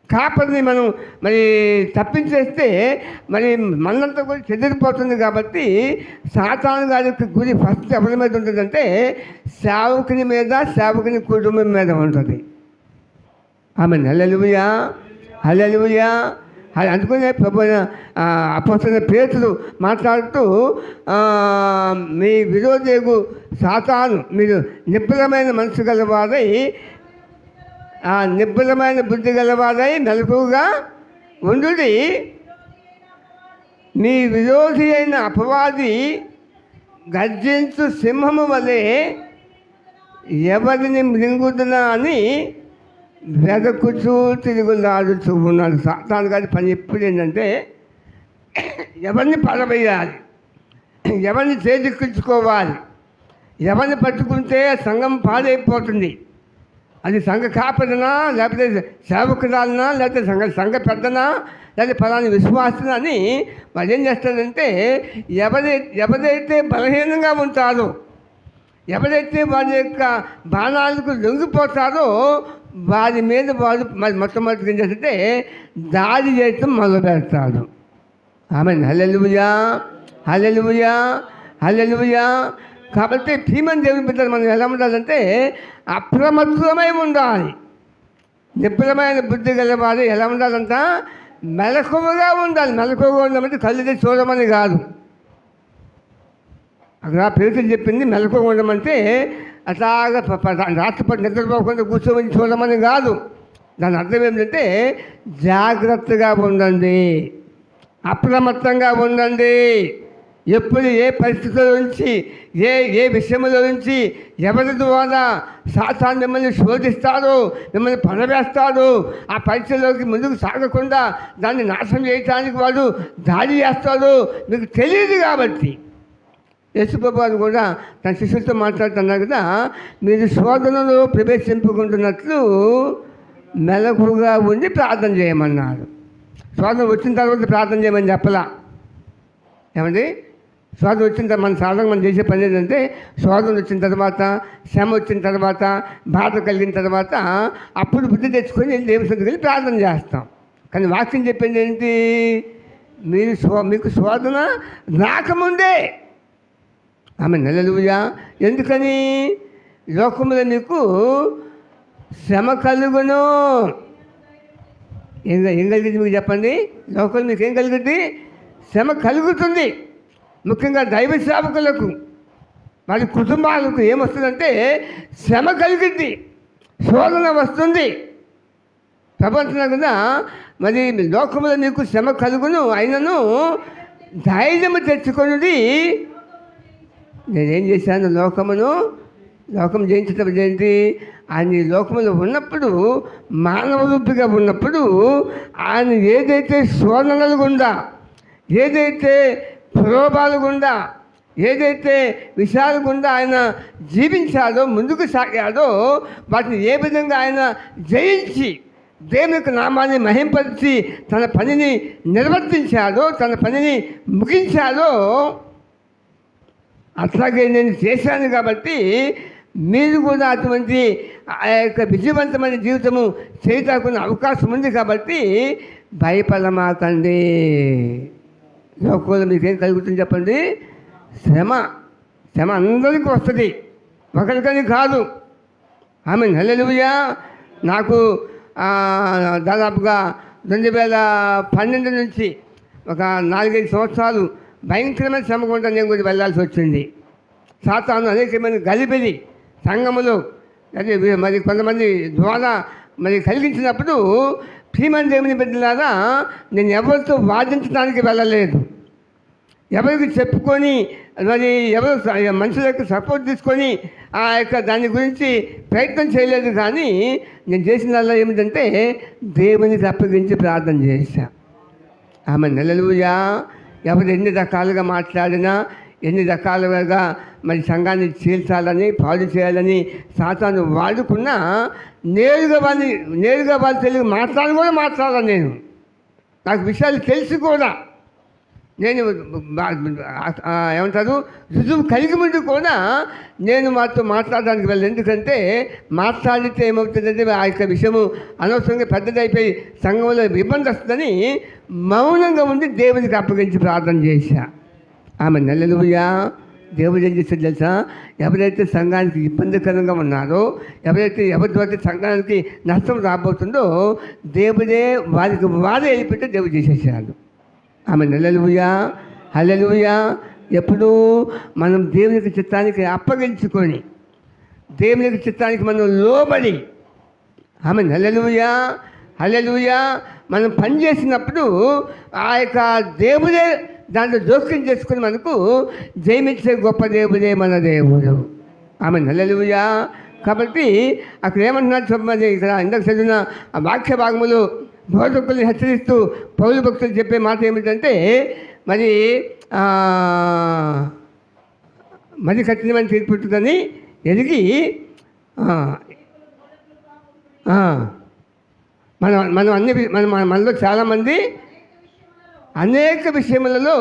కాపరిని మనం మరి తప్పించేస్తే మరి మనంతా కూడా చెదిరిపోతుంది కాబట్టి సాతాను గారి యొక్క గురి ఫస్ట్ ఎవరి మీద ఉంటుందంటే సేవకుని మీద, సేవకుని కుటుంబం మీద ఉంటుంది. ఆమె హల్లెలూయా, హల్లెలూయా. అందుకనే ప్రభు అపోస్తలుడైన పేతురు మాట్లాడుతూ మీ విరోధేగు సాతాను మీరు నిబ్బరమైన మనసు గలవారై, నిబ్బరమైన బుద్ధి గలవారై మెలకువగా ఉండుడి. మీ విరోధి అయిన అపవాది గర్జించు సింహము వలె ఎవరిని మృంగుదునా అని వెదకుచూ తిరుగులాడుచూ ఉన్నాడు. సాతాను గారి పని ఎప్పుడు ఏంటంటే ఎవరిని పడవేయాలి, ఎవరిని చేజిక్కించుకోవాలి, ఎవరిని పట్టుకుంటే సంఘం పాడైపోతుంది. అది సంఘ కాపరినా, లేకపోతే సేవకురాలనా, లేకపోతే సంఘ పెద్దనా, లేకపోతే ఫలాని విశ్వాసన అని వాళ్ళు ఏం చేస్తారంటే ఎవరైతే బలహీనంగా ఉంటారో, ఎవరైతే వారి యొక్క బాణాలకు లొంగిపోతారో వారి మీద వారు మొట్టమొదటిగా ఏం చేస్తుంటే దాడి చేయటం మొదలు పెడతాడు. ఆమె హల్లెలూయా, హల్లెలూయా, హల్లెలూయా. కాబట్టి భీమన్ దేవుని బిడ్డలు మనం ఎలా ఉండాలంటే అప్రమత్తమై ఉండాలి. నిబ్బరమైన బుద్ధి గలవారు ఎలా ఉండాలంట? మెలకువగా ఉండాలి. మెలకువగా ఉండమంటే కళ్ళు చూడమని కాదు. అక్కడ పేతురు చెప్పింది మెలకువగా ఉండమంటే అట్లాగా రాత్రిపూట నిద్రపోకుండా కూర్చోమని చూడమని కాదు. దాని అర్థం ఏంటంటే జాగ్రత్తగా ఉండండి, అప్రమత్తంగా ఉండండి. ఎప్పుడు ఏ పరిస్థితుల నుంచి, ఏ విషయంలో నుంచి ఎవరి ద్వారా సాతాను మిమ్మల్ని శోధిస్తాడో, మిమ్మల్ని పడవేస్తాడో, ఆ పరిస్థితుల్లోకి ముందుకు సాగకుండా దాన్ని నాశనం చేయడానికి వాడు దాడి చేస్తాడో మీకు తెలియదు. కాబట్టి యేసుప్రభువు కూడా తన శిష్యులతో మాట్లాడుతున్నారు కదా, మీరు శోధనలో ప్రవేశింపుకుంటున్నట్లు మెలకుగా ఉండి ప్రార్థన చేయమన్నారు. శోధన వచ్చిన తర్వాత ప్రార్థన చేయమని చెప్పలా. ఏమండి, శోధన వచ్చిన తర్వాత మనం చేసే పని ఏంటంటే శోధన వచ్చిన తర్వాత, శ్రమ వచ్చిన తర్వాత, బాధ కలిగిన తర్వాత అప్పుడు బుద్ధి తెచ్చుకొని దేవుని సన్నిధికి వెళ్ళి ప్రార్థన చేస్తాం. కానీ వాక్యం చెప్పింది ఏంటి? మీకు శోధన రాకముందే. ఆమె హల్లెలూయా. ఎందుకని? లోకంలో మీకు శ్రమ కలుగును. ఏం కలిగింది మీకు చెప్పండి? లోకంలో మీకు ఏం కలిగింది? శ్రమ కలుగుతుంది. ముఖ్యంగా దైవ సేవకులకు వారి కుటుంబాలకు ఏమొస్తుందంటే శ్రమ కలిగింది, శోధన వస్తుంది. ప్రపంచం కదా మరి లోకంలో మీకు శ్రమ కలుగును, అయినను ధైర్యము తెచ్చుకొనుడి. నేనేం చేశాను? లోకం జయించడం ఏంటి? ఆయన ఈ లోకంలో ఉన్నప్పుడు, మానవ రూపిగా ఉన్నప్పుడు ఆయన ఏదైతే శోధనలు గుండా, ఏదైతే ప్రలోభాలు గుండా, ఏదైతే విషయాలు గుండా ఆయన జీవించాడో, ముందుకు సాగాడో, వాటిని ఏ విధంగా ఆయన జయించి దేవుని యొక్క నామాన్ని మహింపరిచి తన పనిని నిర్వర్తించాడో, తన పనిని ముగించాడో, అట్లాగే నేను చేశాను. కాబట్టి మీరు కూడా అటువంటి ఆ యొక్క విజయవంతమైన జీవితము చేయటానికి అవకాశం ఉంది. కాబట్టి భయపడమాకండి. లోకంలో మీకేం కలుగుతుంది చెప్పండి? శ్రమ అందరికీ వస్తుంది, ఒకరికని కాదు. ఆమె హల్లెలూయా. నాకు దాదాపుగా 2012 నుంచి ఒక 4-5 సంవత్సరాలు భయంకరమైన శ్రమ గుండా నేను కూడా వెళ్ళాల్సి వచ్చింది. సాతాను అనేకమైన గలిబిలి సంఘములో అది మరి కొంతమంది ద్వారా మరి కలిగించినప్పుడు, ప్రియమైన దేవుని బిడ్డలారా, నేను ఎవరితో వాదించడానికి వెళ్ళలేదు, ఎవరికి చెప్పుకొని మరి ఎవరు మనుషులకు సపోర్ట్ తీసుకొని ఆ యొక్క దాని గురించి ప్రయత్నం చేయలేదు. కానీ నేను చేసినల్లా ఏమిటంటే దేవునికి అప్పగించి ప్రార్థన చేశా. ఆమె హల్లెలూయా. ఎవరు ఎన్ని రకాలుగా మాట్లాడినా, ఎన్ని రకాలుగా మరి సంఘాన్ని చీల్చాలని, పాడు చేయాలని సాతాను వాడుకున్నా, నేరుగా వాళ్ళు తెలుగు మాట్లాడాలి. నేను నాకు విషయాలు తెలిసి కూడా నేను ఏమంటారు రుజువు కలిగి ముందు కూడా నేను మాతో మాట్లాడడానికి వెళ్ళను. ఎందుకంటే మాట్లాడితే ఏమవుతుందంటే ఆ యొక్క విషయము అనవసరంగా పెద్దదైపోయి సంఘంలో ఇబ్బంది వస్తుందని మౌనంగా ఉండి దేవునికి అప్పగించి ప్రార్థన చేశా. ఆమె హల్లెలూయా. దేవుడు ఏం చేస్తాడు తెలుసా? ఎవరైతే సంఘానికి ఇబ్బందికరంగా ఉన్నారో, ఎవరితో సంఘానికి నష్టం రాబోతుందో, దేవుడే వారే వెళ్ళిపోతే దేవుడు చేసేసాడు. ఆమె హల్లెలూయా. ఎప్పుడూ మనం దేవునికి చిత్తానికి అప్పగించుకొని, దేవునికి చిత్తానికి మనం లోబడి, ఆమె హల్లెలూయా మనం పనిచేసినప్పుడు ఆ యొక్క దేవుడే దాంట్లో జోక్యం చేసుకుని మనకు జయమిచ్చే గొప్ప దేవుడే మన దేవుడు. ఆమె హల్లెలూయా. కాబట్టి అక్కడ ఏమంటున్నారు చెప్పమని, ఇక్కడ ఇందాక చదివిన ఆ వాక్య భాగములు బోధకుల్ని హెచ్చరిస్తూ పౌలు భక్తులు చెప్పే మాట ఏమిటంటే, మరి కఠినమైన తీర్పు పుట్టుదని ఎదిగి మనలో చాలామంది అనేక విషయములలో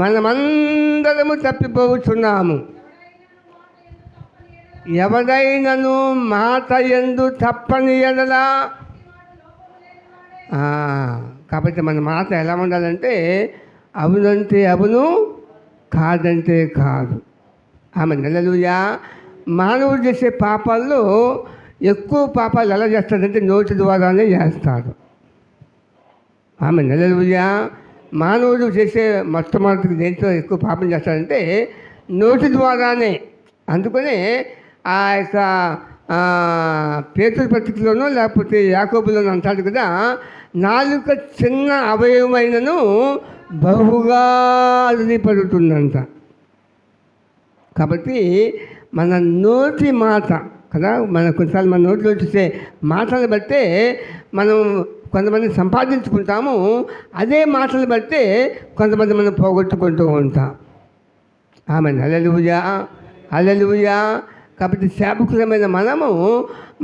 మనమందరము తప్పిపోతున్నాము. ఎవడైనను మాట యందు తప్పని ఎడలా. కాబట్టి మన మాట ఎలా ఉండాలంటే అవునంటే అవును, కాదంటే కాదు. ఆమె హల్లెలూయా. మానవుడు చేసే పాపాల్లో ఎక్కువ పాపాలు ఎలా చేస్తాడంటే నోటి ద్వారానే చేస్తాడు. ఆమె హల్లెలూయా. మానవుడు చేసే మొట్టమొదటి దేంట్లో ఎక్కువ పాపం చేస్తాడంటే నోటి ద్వారానే. అందుకనే ఆ యొక్క పేతురు పత్రికలోనో లేకపోతే యాకోబులోనో అంటాడు కదా, నాలుక చిన్న అవయవమైనను బహుగా అదిపడుతుందంట. కాబట్టి మన నోటి మాట కదా, కొన్నిసార్లు మన నోటిలో చూసే మాటలు బట్టే మనం కొంతమంది సంపాదించుకుంటాము, అదే మాటలు బట్టే కొంతమంది మనం పోగొట్టుకుంటూ ఉంటాం. ఆమె హల్లెలూయా. కాబట్టి సేవకులమైన మనము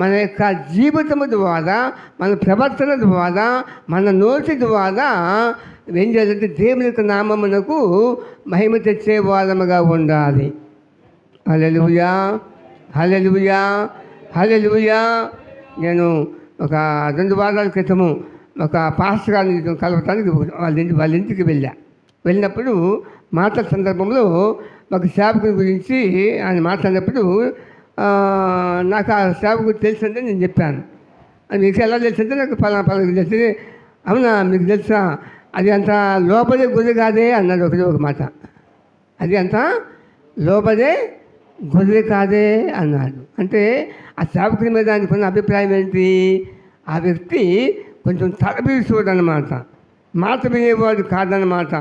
మన యొక్క జీవితము ద్వారా, మన ప్రవర్తన ద్వారా, మన నోటి ద్వారా ఏం చేయాలంటే దేవుని యొక్క నామమునకు మహిమ తెచ్చే వాళ్ళముగా ఉండాలి. హల్లెలూయా. నేను ఒక 2 వారాల క్రితము ఒక పాస్టర్ గారిని కలవటానికి వాళ్ళ ఇంటికి వెళ్ళినప్పుడు మాటల సందర్భంలో ఒక సేవకుని గురించి ఆయన మాట్లాడినప్పుడు నాకు ఆ సేవకుడు తెలుసంటే నేను చెప్పాను. మీకు ఎలా తెలుసంటే నాకు పలానా తెలిసి, అవునా మీకు తెలుసా, అది అంత లోపలే గురి కాదే అన్నాడు ఒక మాట. అది అంత లోబడే గొర్రె కాదే అన్నాడు. అంటే ఆ సేవకుని మీద ఆయనకున్న అభిప్రాయం ఏంటి? ఆ వ్యక్తి కొంచెం తలబీసోడు అన్నమాట, మాట వినేవాడు కాదన్నమాట,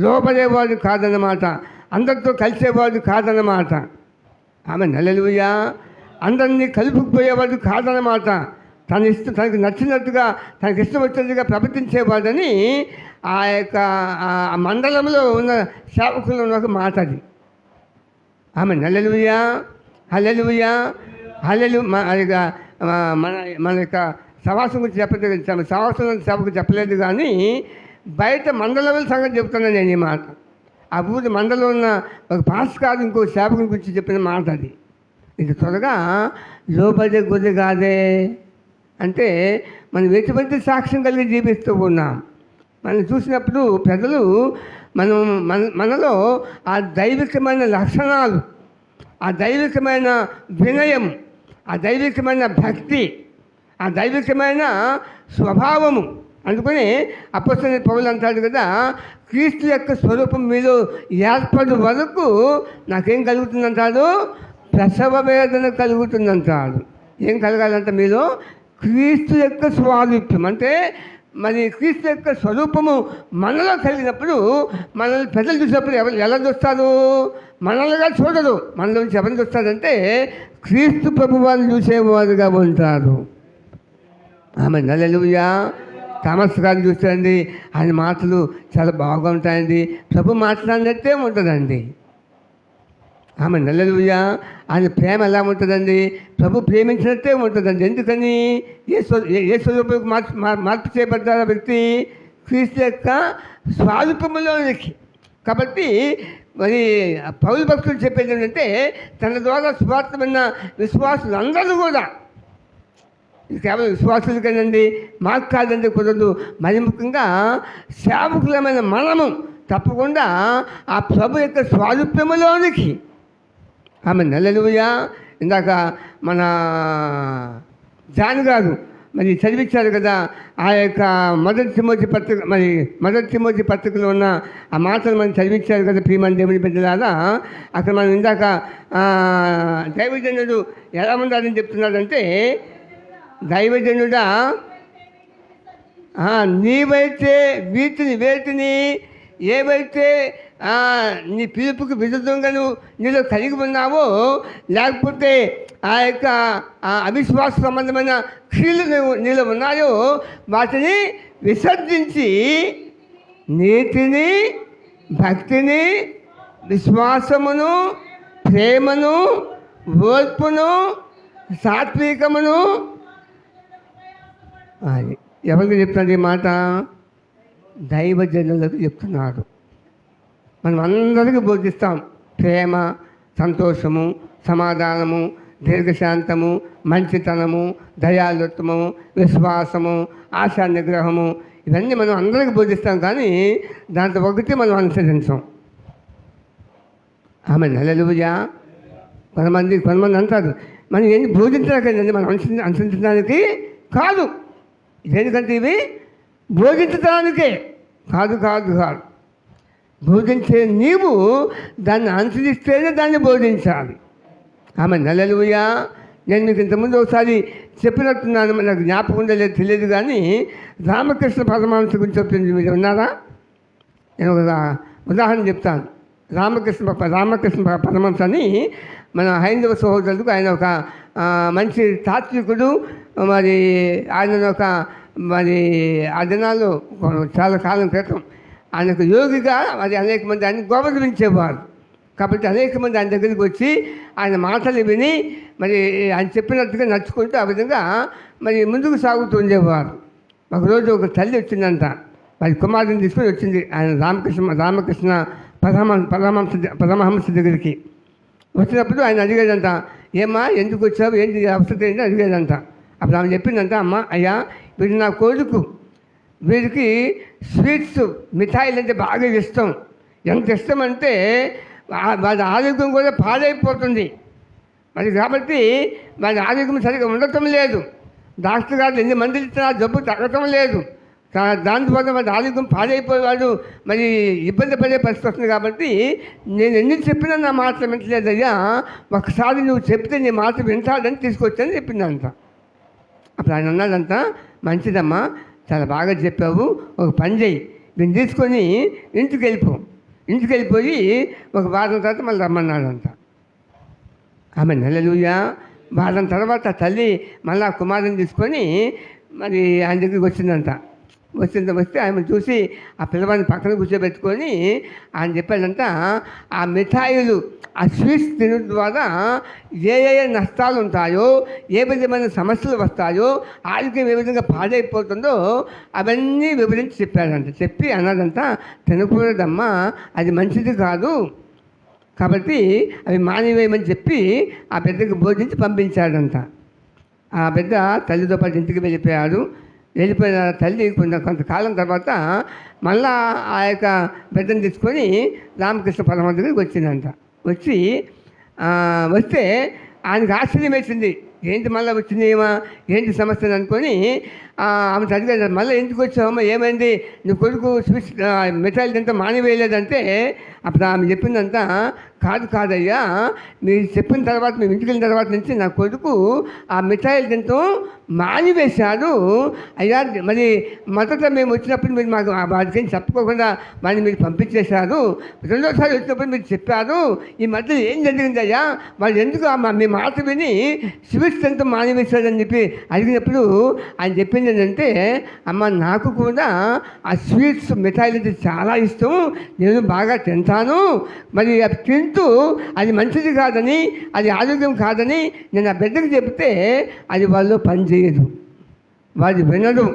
లోబడేవాడు కాదన్నమాట, అందరితో కలిసేవాడు కాదన్నమాట. ఆమె హల్లెలూయా. అందరినీ కలుపుకుపోయేవాడు కాదన్నమాట. తనకు నచ్చినట్టుగా తనకి ఇష్టం వచ్చినట్టుగా ప్రవర్తించేవాడని ఆ యొక్క మండలంలో ఉన్న సేవకుల్లో ఉన్న ఒక మాట అది. ఆమె హల్లెలూయా, హల్లెలూయా, మన యొక్క సవాసం గురించి చెప్పలేదు, సవాసం సభకు చెప్పలేదు, కానీ బయట మండలంలో సంగతి చెప్తున్నాను నేను ఈ మాట. ఆ ఊరి మండలంలో ఉన్న ఒక పాస్కారు ఇంకో సేవకుని గురించి చెప్పిన మాట అది. ఇది త్వరగా లోబడే గొర్రె కాదే అంటే మనం ఎటువంటి సాక్ష్యం కలిగి జీవిస్తూ ఉన్నాం. మనం చూసినప్పుడు ప్రజలు మనలో ఆ దైవికమైన లక్షణాలు, ఆ దైవికమైన వినయం, ఆ దైవికమైన భక్తి, ఆ దైవికమైన స్వభావము. అందుకని అపొస్తలుడైన పౌలు అంటాడు కదా, క్రీస్తు యొక్క స్వరూపం మీలో ఏర్పడు వరకు నాకేం కలుగుతుందంటాడు? ప్రసవ వేదన కలుగుతుందంటాడు. ఏం కలగాలంటే మీలో క్రీస్తు యొక్క స్వారూప్యం, అంటే మరి క్రీస్తు యొక్క స్వరూపము మనలో కలిగినప్పుడు మనల్ని ప్రజలు చూసినప్పుడు ఎలా చూస్తారు? మనల్నిగా చూడరు. మనలో నుంచి ఎవరిని చూస్తారంటే క్రీస్తు ప్రభువాన్ని చూసేవారుగా ఉంటారు. ఆమె హల్లెలూయా. థామస్ గారిని చూస్తారండి, ఆయన మాటలు చాలా బాగుంటాయండి, ప్రభు మాట్లాడినట్టే ఉంటుందండి. ఆమె హల్లెలూయా. ఆయన ప్రేమ ఎలా ఉంటుందండి? ప్రభు ప్రేమించినట్టే ఉంటుందండి. ఎందుకని? ఏ స్వరూపం మార్పు చేయబడ్డారు ఆ వ్యక్తి? క్రీస్తు యొక్క స్వరూపంలోనికి. కాబట్టి మరి పౌలు భక్తులు చెప్పేది ఏంటంటే తన ద్వారా సువార్తమైన విశ్వాసులు అందరూ కూడా, ఇది కేవలం విశ్వాసులు కదండి, మాకు కాదండి, కుదరదు. మరి ముఖ్యంగా సేవకులమైన మనము తప్పకుండా ఆ ప్రభు యొక్క స్వారూప్యములోనికి. ఆమె హల్లెలూయా. ఇందాక మన జాన్ గారు మరి చదివించారు కదా ఆ యొక్క మొదటి తిమోతి పత్రికలో ఉన్న ఆ మాటలు మనం చదివించారు కదా ప్రియమైన దేవుని బిడ్డలారా. అక్కడ మనం ఇందాక దైవజనుడు ఎలా ఉండాలని చెప్తున్నాడంటే, దైవజనుడా నీవైతే వేటిని ఏవైతే నీ పిలుపుకి విరుద్ధంగా నీలో కలిగి ఉన్నావో, లేకపోతే ఆ యొక్క అవిశ్వాస సంబంధమైన క్రియలు నీలో ఉన్నాయో వాటిని విసర్జించి నీతిని, భక్తిని, విశ్వాసమును, ప్రేమను, ఓర్పును, సాత్వికమును. అది ఎవరికి చెప్తున్నాడు ఈ మాట? దైవజనులకు చెప్తున్నాడు. మనం అందరికీ బోధిస్తాం ప్రేమ, సంతోషము, సమాధానము, దీర్ఘశాంతము, మంచితనము, దయాలుత్వము, విశ్వాసము, ఆశా నిగ్రహము, ఇవన్నీ మనం అందరికీ బోధిస్తాం. కానీ దాంట్లో ఒకటి మనం అనుసరించాం. ఆమె హల్లెలూయా. కొంతమంది అంటారు మనం ఏంటి బోధించడానికండి, మనం అనుసరించడానికి కాదు. ఎందుకంటే ఇవి బోధించడానికే కాదు. బోధించే నీవు దాన్ని అనుసరిస్తేనే దాన్ని బోధించాలి. ఆమె హల్లెలూయా. నేను మీకు ఇంతకుముందు ఒకసారి చెప్పినట్టున్నాను, నాకు జ్ఞాపకం ఉండలేదు తెలియదు, కానీ రామకృష్ణ పరమహంస గురించి చెప్పింది మీరు ఉన్నారా? నేను ఒక ఉదాహరణ చెప్తాను. రామకృష్ణ పరమహంస అని మన హైందవ సహోదరులకు ఆయన ఒక మంచి తాత్వికుడు. మరి ఆయన ఒక ఆ దినాల్లో చాలా కాలం క్రితం ఆయన ఒక యోగిగా మరి అనేక మంది ఆయన గౌరవించేవారు. కాబట్టి అనేక మంది ఆయన దగ్గరికి వచ్చి ఆయన మాటలు విని మరి ఆయన చెప్పినట్టుగా నడుచుకుంటూ ఆ విధంగా మరి ముందుకు సాగుతూ ఉండేవారు. ఒకరోజు ఒక తల్లి వచ్చిందంట, మరి కుమారుని తీసుకొని వచ్చింది ఆయన రామకృష్ణ పరమహంస దగ్గరికి. వచ్చినప్పుడు ఆయన అడిగేదంట, ఏమ్మా ఎందుకు వచ్చావు, ఏంటి అవసరం ఏంటి అడిగేదంట. అప్పుడు ఆమె చెప్పిందంట, అమ్మ అయ్యా వీడు నా కొడుకు, వీడికి స్వీట్స్ మిఠాయిలు అంటే బాగా ఇష్టం. ఎంత ఇష్టం అంటే వాడి ఆరోగ్యం కూడా పాడైపోతుంది. మరి కాబట్టి వాడి ఆరోగ్యం సరిగ్గా ఉండటం లేదు. డాక్టర్ గారు ఎన్ని మందులు ఇచ్చినా జబ్బు తగ్గటం లేదు. దాని ద్వారా వాడి ఆరోగ్యం పాడైపోయేవాడు, మరి ఇబ్బంది పడే పరిస్థితి వస్తుంది. కాబట్టి నేను ఎన్ని చెప్పినా నా మాట వింటలేదయ్యా, ఒకసారి నువ్వు చెప్తే నీ మాట వింటాడని తీసుకొచ్చాను చెప్పిందంట. అప్పుడు ఆయన అన్నాడంట, మంచిదమ్మా, చాలా బాగా చెప్పావు, ఒక పని చేయి, నేను తీసుకొని ఇంటికి వెళ్ళిపోయి ఒక వారం తర్వాత మళ్ళీ రమ్మన్నాడంట. ఆమె హల్లెలూయా. వారం తర్వాత తల్లి మళ్ళీ ఆ కుమారుని తీసుకొని మరి ఆయన దగ్గరికి వస్తే ఆమె చూసి ఆ పిల్లవాడిని పక్కన కూర్చోబెట్టుకొని ఆయన చెప్పాడంట, ఆ మిఠాయిలు, ఆ స్వీట్స్ తినడం ద్వారా ఏ నష్టాలు ఉంటాయో, ఏ విధమైన సమస్యలు వస్తాయో, ఆరోగ్యం ఏ విధంగా పాడైపోతుందో అవన్నీ వివరించి చెప్పాడంట. చెప్పి అన్నదంట, తినకూడదమ్మా, అది మంచిది కాదు, కాబట్టి అవి మానివేయమని చెప్పి ఆ బిడ్డకు బోధించి పంపించాడంట. ఆ బిడ్డ తల్లితో పాటు ఇంటికి వెళ్ళిపోయిన తల్లి కొంతకాలం తర్వాత మళ్ళా ఆ యొక్క బిడ్డను తీసుకొని రామకృష్ణ పరమహంస దగ్గరికి వచ్చిందంట. వస్తే ఆయనకు ఆశ్చర్యం వేసింది, ఏంటి మళ్ళీ వచ్చింది ఏంటి సమస్య అనుకొని ఆమె అడిగాడు, మళ్ళీ ఎందుకు వచ్చావమ్మా, ఏమైంది, నీ కొడుకు స్వీట్స్ మిఠాయిలు తింటే మానివేయలేదంటే అప్పుడు ఆమె చెప్పిందంతా, కాదయ్యా, మీరు చెప్పిన తర్వాత మేము ఇంటికి వెళ్ళిన తర్వాత నుంచి నా కొడుకు ఆ మిఠాయిలు తింటాం మానివేశాడు అయ్యా. మరి మొదట మేము వచ్చినప్పుడు మీరు మాకు వాడికి చెప్పుకోకుండా వాడిని మీరు పంపించేశారు, రెండోసారి వచ్చినప్పుడు మీరు చెప్పారు, ఈ మధ్య ఏం జరిగింది అయ్యా, వాళ్ళు ఎందుకు మీ మాట విని స్వీట్స్ తింటాం మానివేశాడని చెప్పి అడిగినప్పుడు ఆయన చెప్పింది ఏంటంటే, అమ్మ, నాకు కూడా ఆ స్వీట్స్ మిఠాయిలు అంటే చాలా ఇష్టం, నేను బాగా తింటాను, మరి అది తింటూ అది మంచిది కాదని, అది ఆరోగ్యం కాదని నేను ఆ బిడ్డకు చెప్తే అది వాళ్ళు పనిచేయదు, వాడు వినడు,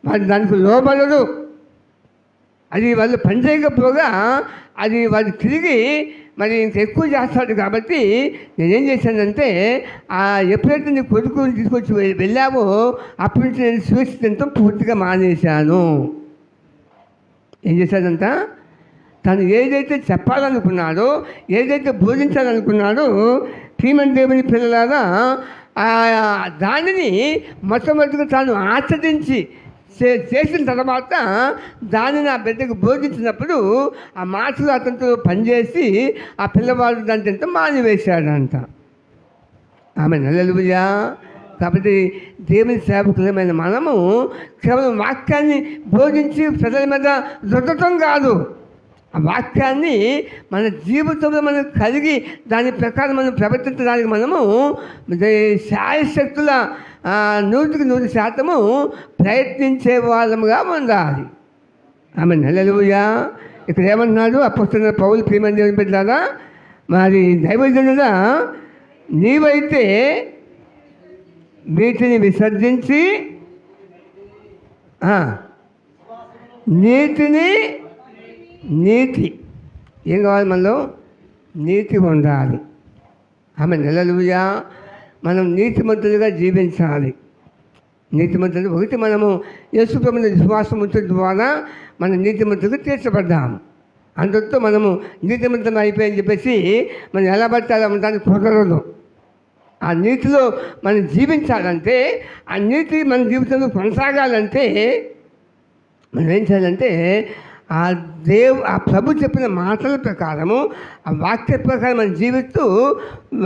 వాడు దానికి లోబడడు, అది వాళ్ళు పనిచేయకపోగా అది వాడు తిరిగి మరి ఇంకెక్కువ చేస్తాడు. కాబట్టి నేనేం చేశానంటే ఎప్పుడైతే నీ కొడుకుని తీసుకొచ్చి వెళ్ళావో అప్పటి నుంచి నేను స్వీట్స్ తింటాం పూర్తిగా మానేశాను. ఏం చేశాడంట, తను ఏదైతే చెప్పాలనుకున్నాడో, ఏదైతే బోధించాలనుకున్నాడో ప్రియమైన దేవుని పిల్లలాగా దానిని మొట్టమొదటిగా తాను ఆచరించి చేసిన తర్వాత దానిని ఆ బిడ్డకు బోధించినప్పుడు ఆ మాటలు అతనితో పనిచేసి ఆ పిల్లవాడు దాని తింటే మానివేశాడంట. ఆమె హల్లెలూయా. కాబట్టి దేవుని సేవకులమైన మనము కేవలం వాక్యాన్ని బోధించి ప్రజల మీద రుద్దటం కాదు, ఆ వాక్యాన్ని మన జీవితంలో మనం కలిగి దాని ప్రకారం మనం ప్రవర్తించడానికి మనము శాయశక్తుల 100% ప్రయత్నించే వాళ్ళముగా ఉండాలి. ఆమె హల్లెలూయా. ఇక్కడ ఏమంటున్నాడు అపోస్తలుడైన పౌలు, ప్రియమైన దేవుని బిడ్డలారా, మరి దైవజనుడా, నీవైతే వీటిని విసర్జించి నీతి ఏం కావాలి, మనలో నీతి ఉండాలి. ఆమె హల్లెలూయా. మనం నీతిమంతులుగా జీవించాలి. నీతిమంతులు ఒకటి, మనము యేసు ప్రభువుని విశ్వాసం ఉంచడం ద్వారా మనం నీతిమంతులుగా తీర్చబడ్డాము. అందరితో మనము నీతిమంతులు అయిపోయని చెప్పేసి మనం ఎలా పడితే అలా ఉండడానికి కుదరదు. ఆ నీతిలో మనం జీవించాలంటే, ఆ నీతి మన జీవితంలో కొనసాగాలంటే మనం ఏం చేయాలంటే ఆ ప్రభు చెప్పిన మాటల ప్రకారము, ఆ వాక్య ప్రకారం మనం జీవిస్తూ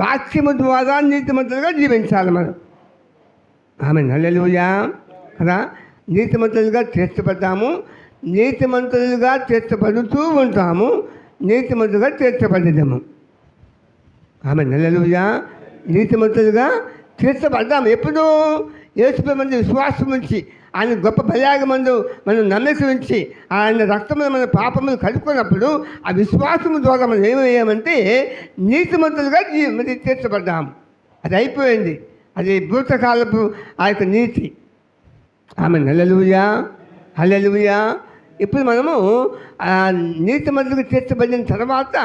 వాక్యము ద్వారా నీతిమంతులుగా జీవించాలి మనం. ఆమె హల్లెలూయా కదా. నీతిమంతులుగా తీర్చబడ్డాము, నీతిమంతులుగా తీర్చబడుతూ ఉంటాము, నీతిమంతులుగా తీర్చబడ్డాము. ఆమె హల్లెలూయా. నీతిమంతులుగా తీర్చబడ్డాము ఎప్పుడు? యేసు మంది విశ్వాసం ఉంచి, ఆయన గొప్ప బలియాగమందు మనం నమ్మకం ఉంచి, ఆయన రక్తములు మన పాపములు కలుపుకున్నప్పుడు ఆ విశ్వాసము ద్వారా మనం ఏమయ్యామంటే నీతిమంతులుగా మరి తీర్చబడ్డాము. అది అయిపోయింది, అది భూతకాలపు ఆ యొక్క నీతి. ఆమె హల్లెలూయా. హల్లెలూయా. ఇప్పుడు మనము నీతిమంతులుగా తీర్చబడిన తర్వాత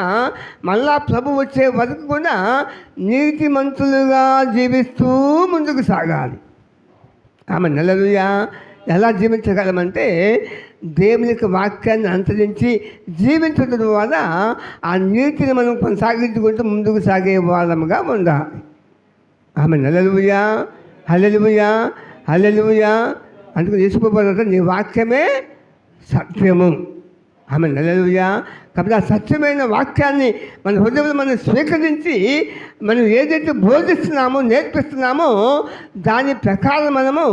మళ్ళా ప్రభు వచ్చే వరకు కూడా నీతిమంతులుగా జీవిస్తూ ముందుకు సాగాలి. ఆమె హల్లెలూయా. ఎలా జీవించగలమంటే దేవుని యొక్క వాక్యాన్ని అనుసరించి జీవించడం ద్వారా ఆ నీతిని మనం కొనసాగించుకుంటూ ముందుకు సాగే వాళ్ళముగా ఉండాలి. ఆమె హల్లెలూయా. హల్లెలూయా. హల్లెలూయా. అందుకని యేసుప్రభువు నీ వాక్యమే సత్యము. ఆమె హల్లెలూయా. కాబట్టి ఆ సత్యమైన వాక్యాన్ని మన హృదయంలో మనం స్వీకరించి మనం ఏదైతే బోధిస్తున్నామో నేర్పిస్తున్నామో దాని ప్రకారం మనము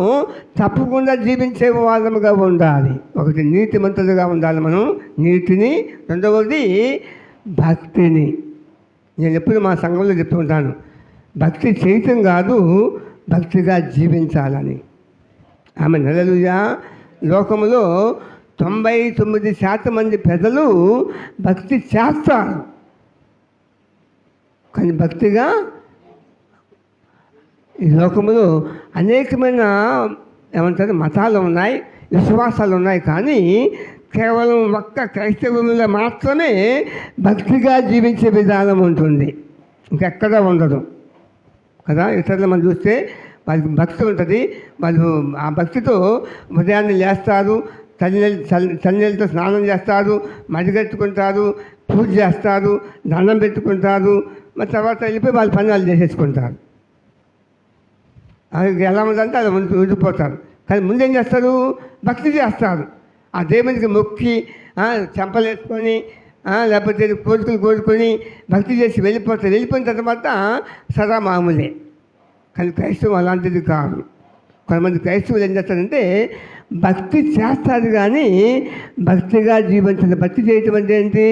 తప్పకుండా జీవించే వాళ్ళముగా ఉండాలి. ఒకటి నీతిమంతులుగా ఉండాలి మనం, నీతిని. రెండవది భక్తిని. నేను ఎప్పుడు మా సంఘంలో చెప్తూ ఉంటాను, భక్తి చేయటం కాదు, భక్తిగా జీవించాలని. ఆమె హల్లెలూయా. లోకములో 99% మంది ప్రజలు భక్తి చేస్తారు, కానీ భక్తిగా ఈ లోకంలో అనేకమైన ఏమంటారు మతాలు ఉన్నాయి, విశ్వాసాలు ఉన్నాయి, కానీ కేవలం ఒక్క క్రైస్తవులలో మాత్రమే భక్తిగా జీవించే విధానం ఉంటుంది, ఇంకెక్కడా ఉండదు కదా. ఇతరులు మనం చూస్తే వాళ్ళకి భక్తి ఉంటుంది, వాళ్ళు ఆ భక్తితో ఉదయాన్నే లేస్తారు, చన్నీళ్ళతో స్నానం చేస్తారు, మడిగట్టుకుంటారు, పూజ చేస్తారు, దండం పెట్టుకుంటారు, మరి తర్వాత వెళ్ళిపోయి వాళ్ళ పని వాళ్ళు చేసేసుకుంటారు. అది ఎలా ఉందంటే అది ఉండిపోతారు. కానీ ముందేం చేస్తారు, భక్తి చేస్తారు. ఆ దేవునికి మొక్కి చెంపలేసుకొని లేకపోతే కోరికలు కోరుకొని భక్తి చేసి వెళ్ళిపోతారు. వెళ్ళిపోయిన తర్వాత సదా మామూలే. కానీ క్రైస్తవం అలాంటిది కాదు. కొంతమంది క్రైస్తవులు ఏం చేస్తారంటే భక్తి చేస్తారు కానీ భక్తిగా జీవించాలి. భక్తి చేయటం అంటే ఏంటి,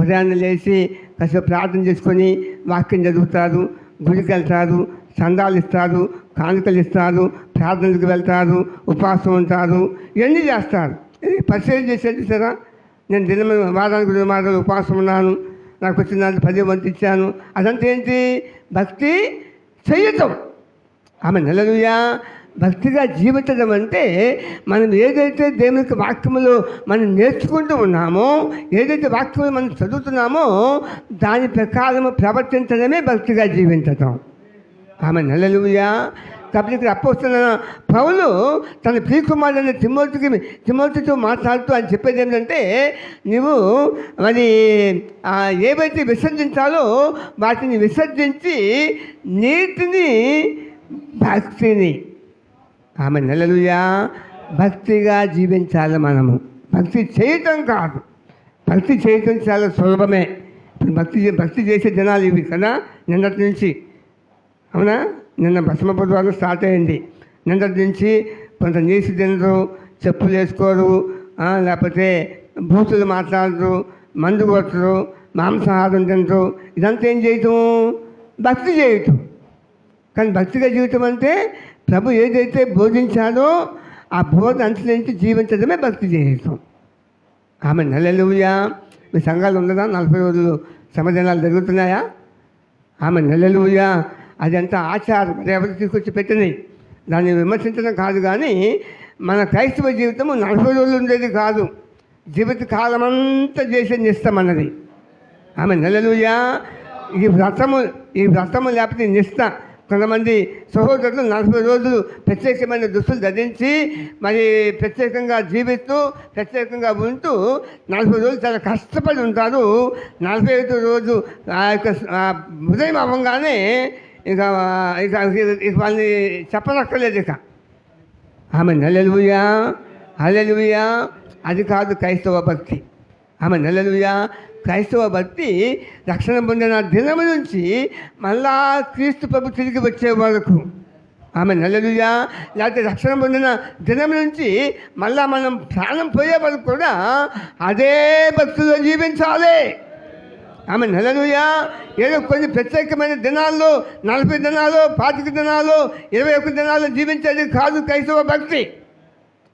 ఉదయాన్నే లేచి కాసేపు ప్రార్థన చేసుకొని వాక్యం చదువుతారు, గుడికి వెళ్తారు, చందాలు ఇస్తారు, కానుకలు ఇస్తారు, ప్రార్థనలకు వెళ్తారు, ఉపవాసం ఉంటారు, ఇవన్నీ చేస్తారు. పరిచయం చేసేది సరే, నేను వారానికి 2 వారాలు ఉపవాసం ఉన్నాను, నాకు వచ్చిన దాంట్లో 10 వంతు ఇచ్చాను. అదంతా ఏంటి, భక్తి చేయటం. ఆమె హల్లెలూయా. భక్తిగా జీవించడం అంటే మనం ఏదైతే దేవునికి వాక్యములో మనం నేర్చుకుంటూ ఉన్నామో, ఏదైతే వాక్యములు మనం చదువుతున్నామో దాని ప్రకారం ప్రవర్తించడమే భక్తిగా జీవించటం. ఆమె హల్లెలూయా. కాబట్టి ఇక్కడ అపోస్తలుడైన పౌలు తన ప్రియకుమారుడైన తిమోతితో మాట్లాడుతూ అని చెప్పేది ఏంటంటే, నువ్వు మరి ఏవైతే విసర్జించాలో వాటిని విసర్జించి నీతిని భక్తిని. ఆమె హల్లెలూయా. భక్తిగా జీవించాలి మనము, భక్తి చేయటం కాదు. భక్తి చేయటం చాలా సులభమే. భక్తి చేసే జనాలు ఇవి కదా. నిన్నటి నుంచి అవునా, నిన్న భస్మ బుధవారం స్టార్ట్ అయ్యింది. నిన్నటి నుంచి కొంత నీసి తినరు, చెప్పులు వేసుకోరు, లేకపోతే బూతులు మాట్లాడరు, మందు కొట్టరు, మాంసాహారం తినరు. ఇదంతా ఏం చేయటం, భక్తి చేయటం. కానీ భక్తిగా జీవితం అంటే ప్రభు ఏదైతే బోధించాడో ఆ బోధ అనుసరించి జీవించడమే భక్తి చేయటం. ఆమె హల్లెలూయా. మీ సంఘాలు ఉన్నదా 40 రోజులు సమదినాలు జరుగుతున్నాయా? ఆమె హల్లెలూయా. అదంతా ఆచారం, ఎవరు తీసుకొచ్చి పెట్టినాయి, దాన్ని విమర్శించడం కాదు. కానీ మన క్రైస్తవ జీవితము 40 రోజులు ఉండేది కాదు, జీవిత కాలం అంతా చేసే నిష్టం అన్నది. ఆమె హల్లెలూయా. ఈ వ్రతము లేకపోతే నిష్ట. కొంతమంది సహోదరులు 40 రోజులు ప్రత్యేకమైన దుస్తులు ధరించి మరి ప్రత్యేకంగా జీవిస్తూ ప్రత్యేకంగా ఉంటూ 40 రోజులు చాలా కష్టపడి ఉంటారు. 45వ రోజు ఆ యొక్క ఉదయం అవ్వగానే ఇక వాళ్ళని చెప్పనక్కర్లేదు ఇక. ఆమె హల్లెలూయా. హల్లెలూయా. అది కాదు క్రైస్తవ భక్తి. ఆమె హల్లెలూయా. క్రైస్తవ భక్తి రక్షణ పొందిన దినం నుంచి మళ్ళా క్రీస్తు ప్రభు తిరిగి వచ్చే వరకు. ఆమె హల్లెలూయా. లేకపోతే రక్షణ పొందిన దినం నుంచి మళ్ళా మనం ప్రాణం పోయే వరకు కూడా అదే భక్తిలో జీవించాలి. ఆమె హల్లెలూయా. ఏదో కొన్ని ప్రత్యేకమైన దినాల్లో 40 దినాలు, 25 దినాలు, 21 దినాలు జీవించేది కాదు క్రైస్తవ భక్తి.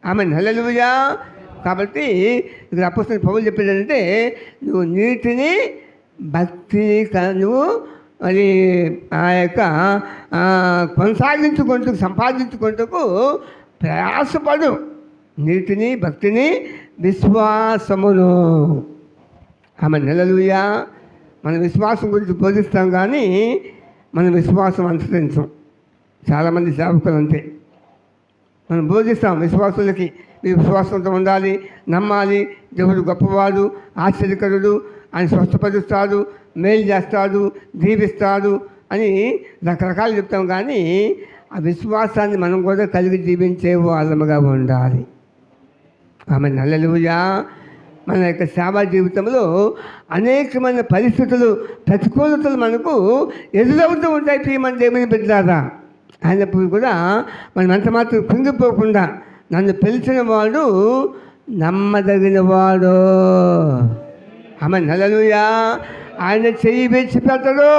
ఆమె హల్లెలూయా. కాబట్టి ఇక్కడ అపోస్తలుడైన పౌలు చెప్పేది ఏంటంటే, నువ్వు నీతిని భక్తిని నువ్వు మరి ఆ యొక్క సంపాదించుకుంటూ ప్రయాసపడు. నీతిని భక్తిని విశ్వాసమును. ఆమె హల్లెలూయా. మన విశ్వాసం గురించి బోధిస్తాం కానీ మన విశ్వాసం అనుసరించాం. చాలామంది సేవకులు అంతే, మనం బోధిస్తాం విశ్వాసులకి, మీ విశ్వాసంతో ఉండాలి, నమ్మాలి, దేవుడు గొప్పవాడు, ఆశ్చర్యకరుడు, ఆయన స్వస్థపరుస్తాడు, మేలు చేస్తాడు, దీవిస్తాడు అని రకరకాలు చెప్తాం. కానీ ఆ విశ్వాసాన్ని మనం కూడా కలిగి జీవించే వాళ్ళముగా ఉండాలి. ఆమె హల్లెలూయా. మన యొక్క సేవా జీవితంలో అనేకమైన పరిస్థితులు, ప్రతికూలతలు మనకు ఎదురవుతూ ఉంటాయి. ప్రియమైన దేవుని బిడ్డలారా, అయినప్పుడు కూడా మనం ఎంత మాత్రం కుంగిపోకుండా, నన్ను పిలిచిన వాడు నమ్మదగిన వాడు. ఆమె హల్లెలూయా. ఆయన చెయ్యి విడిచిపెట్టడు.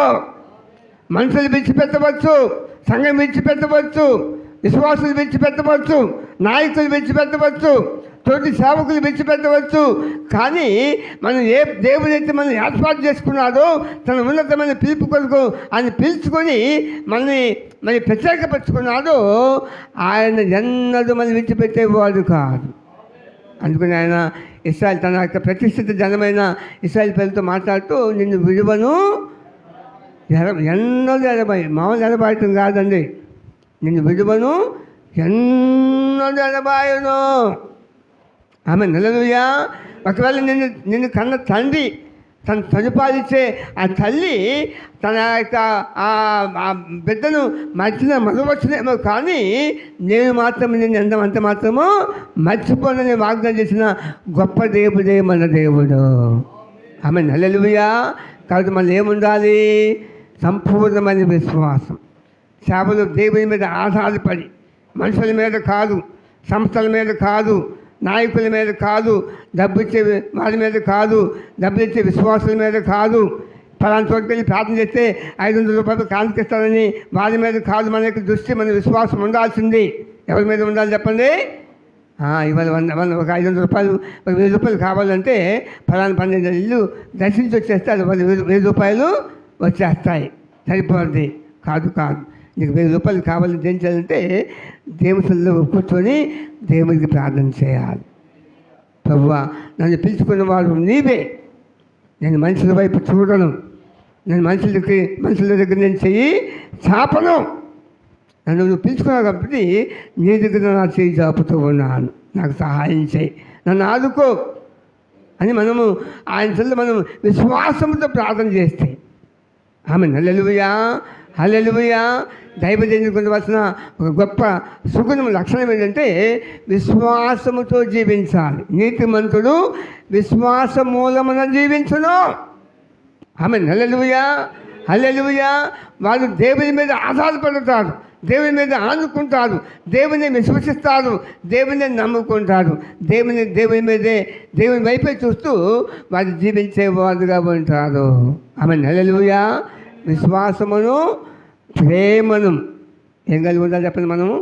మనుషులు విడిచిపెట్టవచ్చు, సంఘం విడిచిపెట్టవచ్చు, విశ్వాసులు విడిచిపెట్టవచ్చు, నాయకులు విడిచిపెట్టవచ్చు, తోటి సేవకులు విడిచిపెట్టవచ్చు. కానీ మనం ఏ దేవుడైతే మనం ఏర్పాటు చేసుకున్నాడో తన ఉన్నతమైన పిలుపు కొరకు ఆయన పిలుచుకొని మనని ప్రత్యేకపరుచుకున్నాడో ఆయన ఎన్నడూ మనం విడిచిపెట్టేవాడు కాదు. అందుకని ఆయన ఇశ్రాయేల్ తన యొక్క ప్రతిష్ఠిత జనమైన ఇశ్రాయేల్ పిల్లలతో మాట్లాడుతూ, నిన్ను విడువను, ఎన్నడూ మామూలు ఎడబాయటం కాదండి, నిన్ను విడువను, ఎన్నడూ ఎడబాయను. ఆమె హల్లెలూయా. ఒకవేళ నిన్ను కన్న తండ్రి, తను పరిపాలించే ఆ తల్లి తన యొక్క ఆ బిడ్డను మరవచ్చునేమో, కానీ నేను మాత్రం నిన్ను అంత మాత్రము మర్చిపోనని వాగ్దానం చేసిన గొప్ప దేవుడే మన దేవుడు. ఆమె హల్లెలూయా. కాబట్టి మనం ఏముండాలి? సంపూర్ణమైన విశ్వాసం. సేవలు దేవుని మీద ఆధారపడి, మనుషుల మీద కాదు, సంస్థల మీద కాదు, నాయకుల మీద కాదు, డబ్బిచ్చే వారి మీద కాదు, డబ్బులిచ్చే విశ్వాసుల మీద కాదు. పలానా చోటుకి వెళ్ళి ప్రార్థన చేస్తే 500 రూపాయలు కానుకిస్తారని వారి మీద కాదు. మన యొక్క దృష్టి, మన విశ్వాసం ఉండాల్సింది ఎవరి మీద ఉండాలి చెప్పండి? ఇవాళ 500 రూపాయలు, 1000 రూపాయలు కావాలంటే ఫలానా 12 ఇల్లు దర్శించి వచ్చేస్తే అది 1000 రూపాయలు వచ్చేస్తాయి, సరిపోద్ది. కాదు, నీకు 1000 రూపాయలు కావాలని ఏం చేయాలంటే దేవుడిలో కూర్చొని దేవుడికి ప్రార్థన చేయాలి. ప్రభువా, నన్ను పిలుచుకున్నవాడు నీవే, నేను మనుషుల వైపు చూడను, నేను మనుషుల దగ్గర నేను చెయ్యి చాపను, నన్ను నువ్వు పిలుచుకున్నావు కాబట్టి నీ దగ్గర నా చెయ్యి చాపుతూ ఉన్నాను, నాకు సహాయం చేయి, నన్ను ఆదుకో అని మనము ఆయన చెల్లి మనం విశ్వాసంతో ప్రార్థన చేస్తే ఆమె హల్లెలూయా. హల్లెలూయా. దైవజనులకు ఉండవలసిన ఒక గొప్ప సుగుణం, లక్షణం ఏంటంటే విశ్వాసముతో జీవించాలి. నీతిమంతుడు విశ్వాస మూలమున జీవించును. ఆమె హల్లెలూయా. హల్లెలూయా. వాళ్ళు దేవుని మీద ఆధారపడతారు, దేవుని మీద ఆనుకుంటారు, దేవుని విశ్వసిస్తారు, దేవుని నమ్ముకుంటారు, దేవుని వైపే చూస్తూ వాళ్ళు జీవించే వారుగా ఉంటారు. ఆమె హల్లెలూయా. విశ్వాసమును, ప్రేమను ఏం కలిగి ఉండాలి చెప్పండి? మనము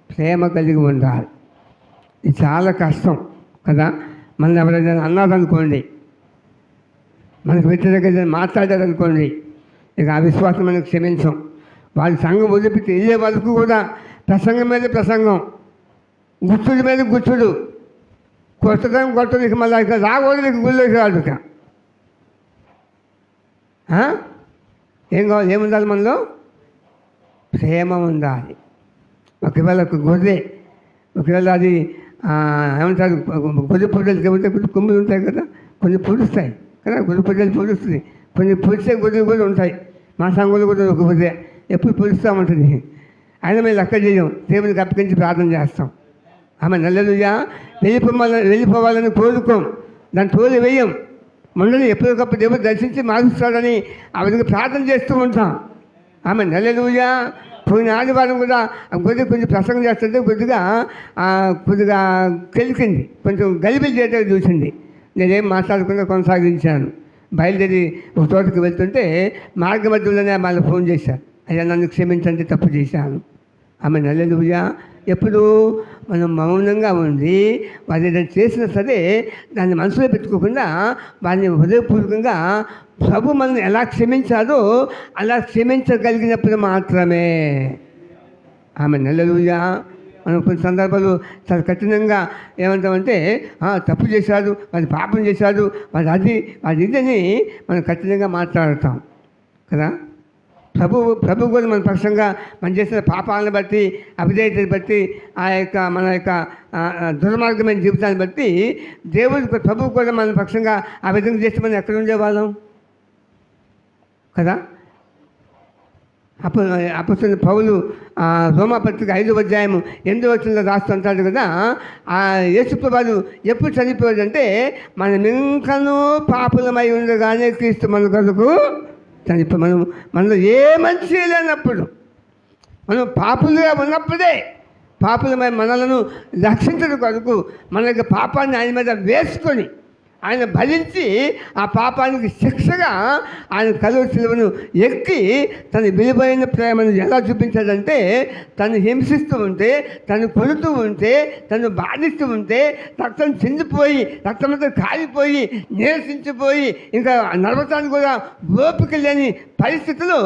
ప్రేమ కలిగి ఉండాలి. ఇది చాలా కష్టం కదా. మనం ఎవరైనా అన్నారనుకోండి, మనకు వ్యతిరేకంగా మాట్లాడారనుకోండి, ఇక ఆ విశ్వాసం మనకు క్షమించం. వాళ్ళ సంఘం వదిలిపెట్టి వెళ్ళే వరకు కూడా ప్రసంగం మీద ప్రసంగం, గుర్తుడి మీద గుర్తుడు, కొట్టడం ఇక మళ్ళీ ఇక రాకూడదు, ఇక గుళ్ళోకి రాదు. ఇక ఏం కావాలి? ఏముండాలి మనలో? ప్రేమ ఉండాలి. ఒకవేళ ఒక గొర్రె, ఒకవేళ అది ఏమంటారు, గొర్రె పొట్టలు ఉంటే కొన్ని కొమ్ములు ఉంటాయి కదా, కొన్ని పొడుస్తాయి కదా, గొర్రె పొట్టలు పొడుస్తుంది, కొన్ని పొడిచే గొర్రెలు కూడా ఉంటాయి. మా సంఘంలో కూడా ఒక గొర్రె ఎప్పుడు పొడుస్తామంటుంది. అయినా మేము లెక్క చేయం, దేవునికి అప్పగించి ప్రార్థన చేస్తాం. ఆమె హల్లెలూయా. వెళ్ళిపోవాలని కోరుకోం, దాన్ని తోలి వేయం. మొన్నని ఎప్పటికప్పుడు దేవుడు దర్శించి మారుస్తాడని ఆ విధంగా ప్రార్థన చేస్తూ ఉంటాం. ఆమె హల్లెలూయా. పోయిన ఆదివారం కూడా కొంచెం ప్రసంగం చేస్తుంటే కొద్దిగా కెలికింది, కొంచెం గలిబిలి చేయడం చూసింది. నేనేం మాట్లాడకుండా కొనసాగించాను. బయలుదేరి ఒక చోటుకు వెళ్తుంటే మార్గ మధ్యలోనే వాళ్ళు ఫోన్ చేశారు, అయ్యా నన్ను క్షమించండి, తప్పు చేశాను. ఆమె హల్లెలూయా. ఎప్పుడు మనం మౌనంగా ఉండి వాళ్ళు ఏదైనా చేసినా సరే దాన్ని మనసులో పెట్టుకోకుండా వారిని హృదయపూర్వకంగా ప్రభు మనల్ని ఎలా క్షమించాలో అలా క్షమించగలిగినప్పుడు మాత్రమే. ఆమె హల్లెలూయా. మనం కొన్ని సందర్భాలు చాలా కఠినంగా ఏమంటామంటే తప్పు చేశాడు, వాడి పాపం చేశాడు, వాడి ఇదని మనం కఠినంగా మాట్లాడతాం కదా. ప్రభు కూడా మన పక్షంగా మనం చేసిన పాపాలను బట్టి, అవిధేయతని బట్టి, మన యొక్క దుర్మార్గమైన జీవితాన్ని బట్టి ప్రభు కూడా మన పక్షంగా ఆ విధంగా చేస్తే మనం ఎక్కడ ఉండేవాళ్ళం కదా. అపొస్తలుడైన పౌలు రోమాపత్రిక 5వ అధ్యాయము 8వ వచనంలో రాస్తుంటాడు కదా, ఆ యేసుప్రభువు ఎప్పుడు చనిపోయాడంటే మనం ఇంకనూ పాపులమై ఉండగానే క్రీస్తు మన కొరకు మనలో ఏ మంచి లేనప్పుడు, మనం పాపులుగా ఉన్నప్పుడే, పాపులమై మనలను రక్షించడం కొరకు మన యొక్క పాపాన్ని ఆయన మీద వేసుకొని ఆయన భరించి ఆ పాపానికి శిక్షగా ఆయన కలువరి శిలువను ఎక్కి తన విలువైన ప్రేమను ఎలా చూపించాడంటే, తను హింసిస్తూ ఉంటే, తను కొడుతూ ఉంటే, తను బాధిస్తూ ఉంటే, రక్తం చిందిపోయి, రక్తంతో కాలిపోయి, నీరసించిపోయి, ఇంకా నడవటానికి కూడా ఓపిక లేని పరిస్థితులు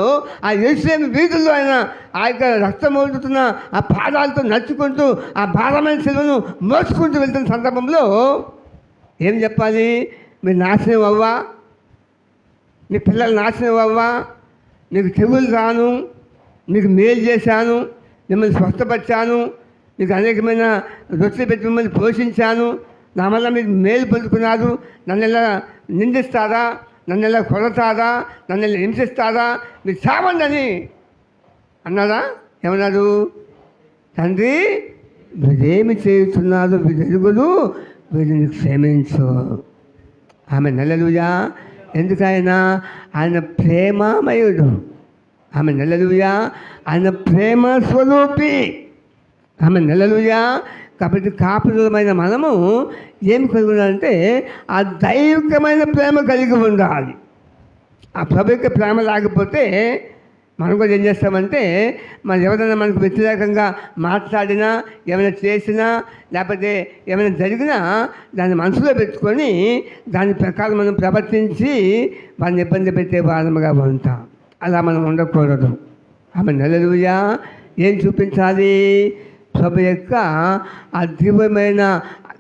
ఆ యెరూషలేము వీధుల్లో ఆయన ఆ యొక్క రక్తం ఓడుతున్న ఆ పాదాలతో నడుచుకుంటూ ఆ భారమైన శిలువను మోసుకుంటూ వెళ్తున్న సందర్భంలో ఏం చెప్పాలి? మీరు నాశనం అవ్వా, మీ పిల్లలు నాశనం అవ్వా, మీకు తెగులు రాను, మీకు మేలు చేశాను, మిమ్మల్ని స్వస్థపరిచాను, మీకు అనేకమైన రొట్టెలు పెట్టి మిమ్మల్ని పోషించాను, నా వల్ల మీకు మేలు పొందుకున్నారు, నన్ను ఎలా నిందిస్తారా, నన్ను ఎలా కొడతారా, నన్ను ఎలా హింసిస్తారా, మీరు చావండి అని అన్నారా? ఏమన్నారు? తండ్రి మీరేమి చేస్తున్నారు వీరు వీరిని క్షమించు. ఆమె హల్లెలూయా. ఎందుకైనా ఆయన ప్రేమమయుడు, ఆమె హల్లెలూయా, ఆయన ప్రేమ స్వరూపి, ఆమె హల్లెలూయా. కాబట్టి కాపురమైన మనము ఏమి కలిగి ఉండాలంటే ఆ దైవికమైన ప్రేమ కలిగి ఉండాలి. ఆ ప్రభు యొక్క ప్రేమ లేకపోతే మనం కూడా ఏం చేస్తామంటే, మనం ఎవరైనా మనకు వ్యతిరేకంగా మాట్లాడినా, ఏమైనా చేసినా, లేకపోతే ఏమైనా జరిగినా దాన్ని మనసులో పెట్టుకొని దాని ప్రకారం మనం ప్రవర్తించి వాళ్ళని ఇబ్బంది పెట్టే వారముగా ఉంటాం. అలా మనం ఉండకూడదు. ఆమె హల్లెలూయా. ఏం చూపించాలి? ప్రభు యొక్క అద్భుతమైన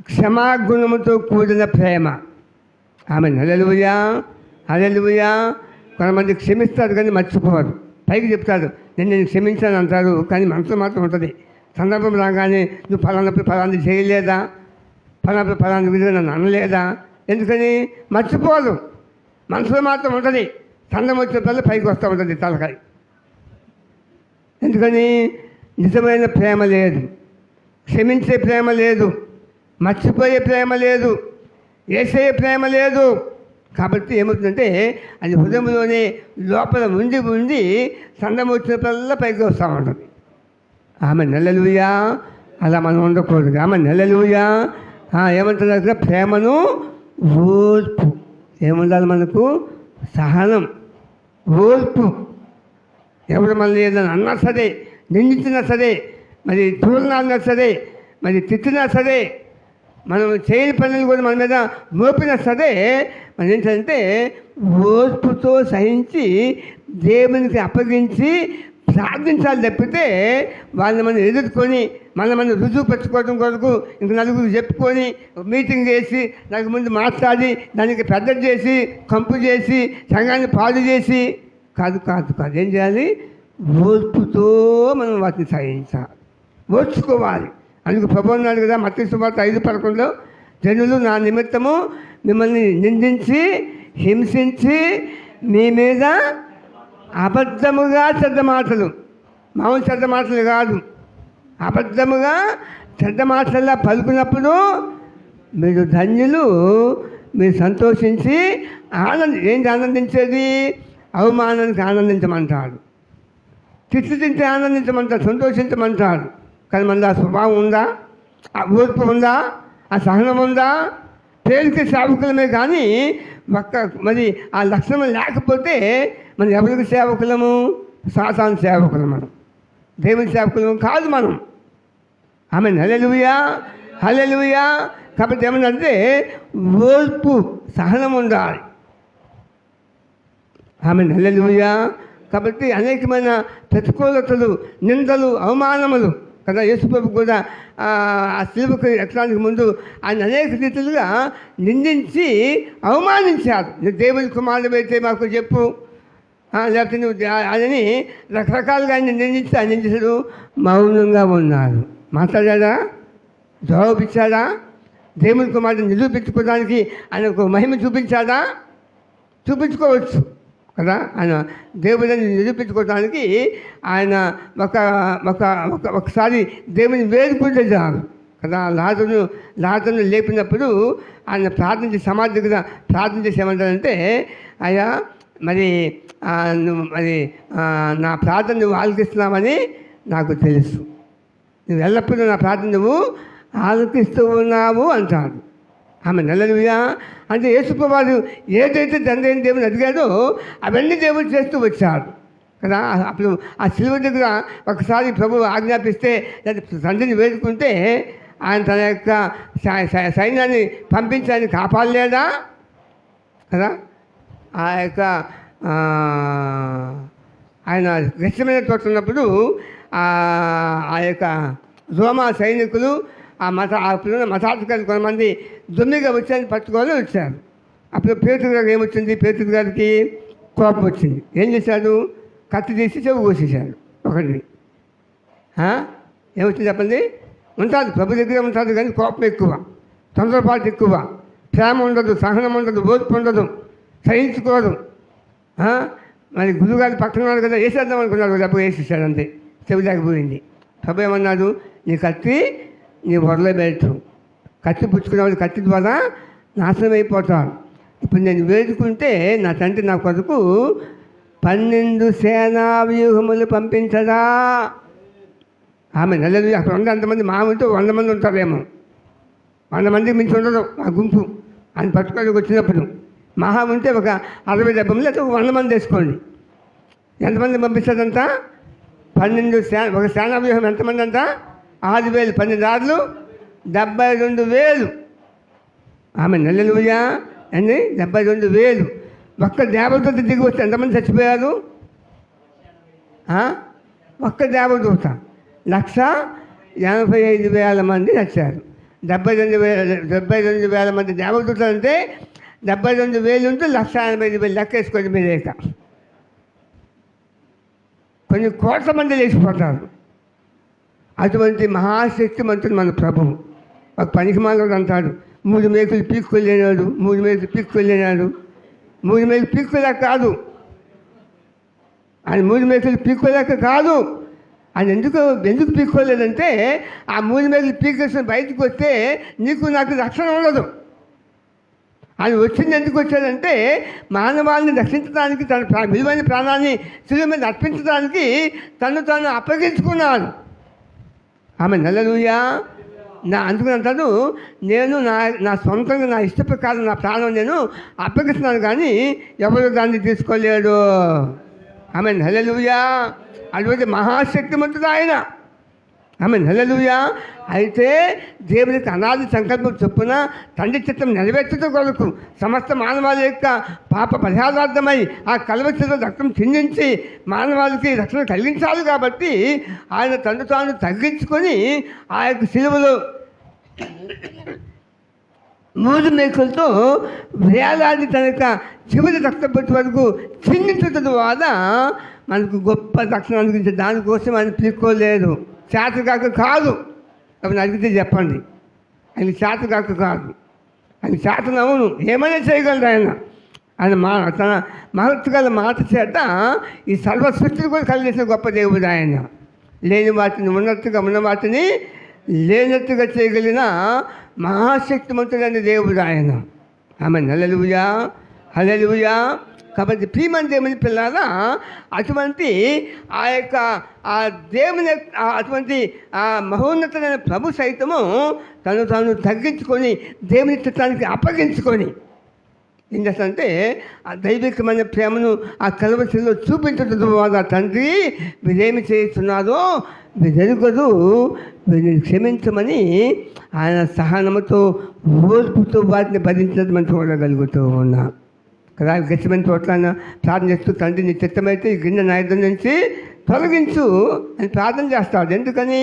క్షమాగుణముతో కూడిన ప్రేమ. ఆమె హల్లెలూయా. హల్లెలూయా. కొంతమంది క్షమిస్తారు కానీ మర్చిపోరు. పైకి చెప్తాడు, నేను క్షమించాను అంటారు, కానీ మనసులో మాత్రం ఉంటుంది. సందర్భం రాగానే నువ్వు ఫలానప్పుడు ఫలాన్ని చేయలేదా, ఫలానప్పుడు ఫలాన్ని విధంగా నన్ను అనలేదా, ఎందుకని మర్చిపోదు. మనసులో మాత్రం ఉంటుంది. సందర్భం వచ్చినప్పుడు పైకి వస్తూ ఉంటుంది తలకాయ. ఎందుకని? నిజమైన ప్రేమ లేదు, క్షమించే ప్రేమ లేదు, మర్చిపోయే ప్రేమ లేదు, వేసే ప్రేమ లేదు. కాబట్టి ఏమవుతుందంటే అది హృదయంలోనే లోపల ఉండి ఉండి సందం వచ్చినప్పుడల్లా పైకి వస్తూ ఉంటుంది. ఆమె హల్లెలూయా. అలా మనం ఉండకూడదు. ఆమె హల్లెలూయా. ఏమంటున్నారు కదా? ప్రేమను, ఓర్పు. ఏముండాలి మనకు? సహనం, ఓర్పు. ఎవరు మనల్ని ఏదైనా అన్నా సరే, నిందించినా సరే, మరి తూలనా సరే, మరి తిట్టినా సరే, మనం చేయని పనులు కూడా మన మీద మోపినా సరే, మనం ఏంటంటే ఓర్పుతో సహించి దేవునికి అప్పగించి ప్రార్థించాలి తప్పితే వాళ్ళని మనం ఎదుర్కొని మనం రుజువు పెట్టుకోవడం కొరకు ఇంక నలుగురు చెప్పుకొని మీటింగ్ చేసి నాకు ముందు మాట్లాడి దానికి పెద్ద చేసి కంపు చేసి సంఘాన్ని పాడు చేసి కాదు కాదు కాదు. ఏం చేయాలి? ఓర్పుతో మనం వాటిని సహించాలి, ఓర్చుకోవాలి. అందుకు ప్రభువు అన్నాడు కదా మత్తయి సువార్త 5:11, జనులు నా నిమిత్తము మిమ్మల్ని నిందించి హింసించి మీ మీద అబద్ధముగా చెడ్డ మాటలు, మామూలు చెడ్డ మాటలు కాదు, అబద్ధముగా చెడ్డ మాటల్లా పలుకున్నప్పుడు మీరు ధన్యులు, మీరు సంతోషించి ఏంటి ఆనందించేది? అవమానానికి ఆనందించమంటాడు, తిట్లు తింటే ఆనందించమంటాడు, సంతోషించమంటాడు. కానీ మన ఆ స్వభావం ఉందా? ఆ ఓర్పు ఉందా? ఆ సహనం ఉందా? పేరుకి సేవకులమే కానీ మరి ఆ లక్షణం లేకపోతే మనం ఎవరికి సేవకులము? సాతాను సేవకులు. మనం దేవుని సేవకులము కాదు మనం. ఆమె హల్లెలూయా. హల్లెలూయా. కాబట్టి ఏమంటే ఓర్పు, సహనం ఉండాలి. ఆమె హల్లెలూయా. కాబట్టి అనేకమైన ప్రతికూలతలు, నిందలు, అవమానములు కదా. యేసుప్రభు కూడా ఆ శిలువకు ఎక్కడానికి ముందు ఆయన అనేక రీతిలుగా నిందించి అవమానించారు. నువ్వు దేవుని కుమారుడు అయితే మాకు చెప్పు, లేకపోతే నువ్వు అని రకరకాలుగా ఆయన నిందించి ఆయన నిందించడు. మౌనంగా ఉన్నారు. మాట్లాడా? జవాబు ఇచ్చాడా? దేవుని కుమారుడు నిరూపించుకోవడానికి ఆయన ఒక మహిమ చూపించాడా? చూపించుకోవచ్చు. కదా. ఆయన దేవుడిని నిరూపించుకోవడానికి ఆయన ఒకసారి దేవుని వేడుకుంటే చాలు కదా. లాజరును లేపినప్పుడు ఆయన ప్రార్థించి సమాధి దగ్గర ప్రార్థన చేసి ఏమంటారంటే, అయ్యా మరి నా ప్రార్థన నువ్వు ఆలకిస్తున్నావని నాకు తెలుసు, నువ్వు ఎల్లప్పుడూ నా ప్రార్థన నువ్వు ఆలకిస్తూ ఉన్నావు అంటాడు. ఆమె హల్లెలూయా. అంటే యేసుప్రభువు ఏదైతే తండ్రి దేవుని అడిగాడో అవన్నీ దేవుడు చేస్తూ వచ్చాడు కదా. అప్పుడు ఆ శిలువ దగ్గర ఒకసారి ప్రభువు ఆజ్ఞాపిస్తే తండ్రిని వేడుకుంటే ఆయన తన యొక్క సైన్యాన్ని పంపించి ఆయన కాపాడలేదా కదా. ఆ యొక్క ఆయన గెత్సేమనే తోట ఉన్నప్పుడు ఆ యొక్క రోమా సైనికులు అప్పుడున్న మతాధికారులు కొంతమంది దుమ్మిగా వచ్చి పట్టుకొని వచ్చారు. అప్పుడు పేతురు గారికి ఏమొచ్చింది, పేతురు గారికి కోపం వచ్చింది. ఏం చేశాడు, కత్తి తీసి చెవు కోసేశాడు ఒకటి. ఏమొచ్చింది చెప్పండి. ఉంటుంది, ప్రభు దగ్గర ఉంటుంది, కానీ కోపం ఎక్కువ, తొందరపాటు ఎక్కువ, ప్రేమ ఉండదు, సహనం ఉండదు, ఓర్పు ఉండదు, సహించుకోదు. మరి గురుగారి పక్కన ఉన్నాడు కదా, వేసేద్దాం అనుకున్నాడు కదా, వేసేసాడు అంతే, చెవి దాగిపోయింది. ప్రభు ఏమన్నాడు, నీ కత్తి నీ వరలో పెట్టు, కత్తి పుచ్చుకునేవాడు కత్తి ద్వారా నాశనం అయిపోతాడు. ఇప్పుడు నేను వేడుకుంటే నా తండ్రి నా కొరకు 12 సేనా వ్యూహములు పంపించదా. ఆమె నెలలు అక్కడ ఉండే అంతమంది మామూలుతో 100 మంది ఉంటారేమో, 100 మందికి మించి ఉండదు ఆ గుంపు. ఆయన పట్టుకోవడానికి వచ్చినప్పుడు మహా ఉంటే ఒక 60-70 మంది, లేకపోతే 100 మంది వేసుకోండి. ఎంతమంది పంపిస్తాడంట, 12 ఒక సేనా వ్యూహం ఎంతమంది అంట, 6,000, 12 ఆరులు 72,000. ఆమె హల్లెలూయా అండి, 72,000. ఒక్క దేవదూత దిగి వస్తే ఎంతమంది చచ్చిపోయారు, ఒక్క దేవదూత 185,000 మంది చచ్చారు. 72,000 మంది దేవదూతలు అంటే 72,000 ఉంటే 185,000 లెక్క వేసుకోండి మీరేక. కొన్ని కోట్ల మంది లేచిపోతారు. అటువంటి మహాశక్తిమంతుడు మన ప్రభువు. ఒక పనికిమాలినోడు అంటాడు, 3 మేకులు పీక్కొలేనాడు, 3 మేకులు పీక్కొలేనాడు. 3 మేకులు పీక్కోలేక కాదు, ఆయన 3 మేకులు పీక్కోలేక కాదు. ఆయన ఎందుకు పీక్కోలేదంటే, ఆ 3 మేకులు పీక్కేసుకొని బయటకు వస్తే నీకు నాకు రక్షణ ఉండదు. ఆయన వచ్చింది ఎందుకు వచ్చాడంటే, మానవాళిని రక్షించడానికి, తన విలువైన ప్రాణాన్ని శిలువ మీద అర్పించడానికి తను తాను అప్పగించుకున్నాడు. ఆమె హల్లెలూయా. అందుకని అంటాడు, నేను నా సొంతంగా నా ఇష్ట ప్రకారం నా ప్రాణం నేను అప్పగిస్తున్నాను, కానీ ఎవరు దాన్ని తీసుకోలేడు. ఆమె హల్లెలూయా. అటువంటి మహాశక్తిమంతుడు ఆయన. ఆమె హల్లెలూయా. అయితే దేవునికి అనాది సంకల్పం చొప్పున తండ్రి చిత్తం నెరవేర్చడం కొరకు సమస్త మానవాళి యొక్క పాప పరిహారార్థమై ఆ కల్వరిలో రక్తం చిందించి మానవాళికి రక్షణ కలిగించాలి. కాబట్టి ఆయన తండ్రి తాను తగ్గించుకొని ఆ యొక్క శిలువలో 3 మేకులతో వేలాది తన యొక్క చివరి రక్తపొట్టు వరకు చిందించడం ద్వారా మనకు గొప్ప రక్షణ అనుగురించి, దానికోసం ఆయన పీక్కోలేదు. చేతగాక కాదు. అవి అడిగితే చెప్పండి, ఆయన చేతగాక కాదు, ఆయన చేతనవును, ఏమైనా చేయగలడు ఆయన. ఆయన తన మహత్తుగల మాట చేత ఈ సర్వ సృష్టిని కూడా కలిగేసిన గొప్ప దేవుడు ఆయన. లేని వాటిని ఉన్నట్టుగా, ఉన్న వాటిని లేనట్టుగా చేయగలిగిన మహాశక్తిమంతుడైన దేవుడు ఆయన. ఆమె హల్లెలూయా, హల్లెలూయా. కాబట్టి ప్రియమైన దేవుని పిల్లారా, అటువంటి ఆ యొక్క ఆ దేవుని అటువంటి ఆ మహోన్నతమైన ప్రభు సైతము తను తాను తగ్గించుకొని దేవుని చిత్తానికి అప్పగించుకొని ఏం చేస్తానంటే ఆ దైవికమైన ప్రేమను ఆ కల్వరిలో చూపించడం ద్వారా తండ్రి వీరేమి చేస్తున్నారో వీరెరుగదు, వీరిని క్షమించమని ఆయన సహనముతో ఓర్పుతో వాటిని భరించడం మనం చూడగలుగుతూ ఉన్నాం కదా. గెచ్చమని తోటలను ప్రార్థన చేస్తూ తండ్రి నీ చిత్తమైతే ఈ గిన్నె నా ఎదురు నుంచి తొలగించు అని ప్రార్థన చేస్తాడు. ఎందుకని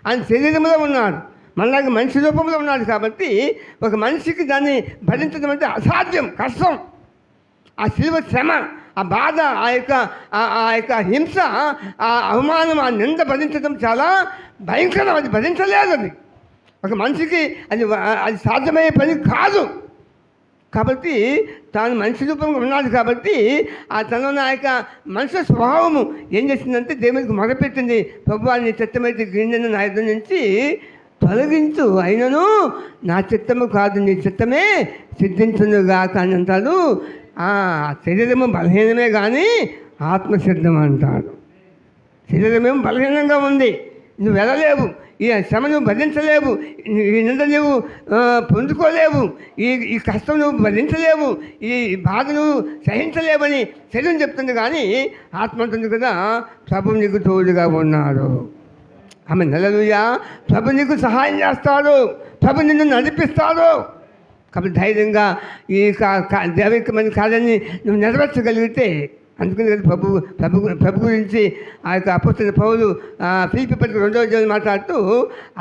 ఆయన శరీరంలో ఉన్నాడు, మనలాగా మనిషి రూపంలో ఉన్నాడు. కాబట్టి ఒక మనిషికి దాన్ని భరించడం అంటే అసాధ్యం, కష్టం. ఆ శిలువ శ్రమ, ఆ బాధ, ఆ యొక్క హింస, ఆ అవమానం, ఆ నింద భరించడం చాలా భయంకరం. అది భరించలేదు. అది ఒక మనిషికి అది సాధ్యమయ్యే పని కాదు. కాబట్టి తాను మనిషి రూపంగా ఉన్నాడు కాబట్టి ఆ తనలో ఆ యొక్క మనిషి స్వభావము ఏం చేసిందంటే దేవునికి మొదలుపెట్టింది, ప్రభువా నీ చిత్తమైతే గిన్నెను నా యుద్ధం నుంచి తొలగించు, అయినను నా చిత్తము కాదు నీ చిత్తమే సిద్ధించునుగా కానీ అంటాడు. శరీరము బలహీనమే కానీ ఆత్మసిద్ధం అంటాడు. శరీరమేమో బలహీనంగా ఉంది, నువ్వు వెళ్ళలేవు, ఈ శ్రమ నువ్వు భరించలేవు, ఈ నింద నువ్వు పొందుకోలేవు, ఈ కష్టం నువ్వు భరించలేవు, ఈ బాధ నువ్వు సహించలేవని శరీరం చెప్తుంది. కానీ ఆత్మ అంటుంది కదా, ప్రభు నీకు తోడుగా ఉన్నాడు. ఆమె హల్లెలూయా. ప్రభు నీకు సహాయం చేస్తాడు, ప్రభు నిన్ను నడిపిస్తాడు. కాబట్టి ధైర్యంగా ఈ దైవికమైన కార్యాన్ని నువ్వు నెరవేర్చగలిగితే, అందుకని ప్రభు గురించి ఆ యొక్క అపోస్తలుడైన పౌలు ఫిలిప్పీ పత్రిక 2వ అధ్యాయంలో మాట్లాడుతూ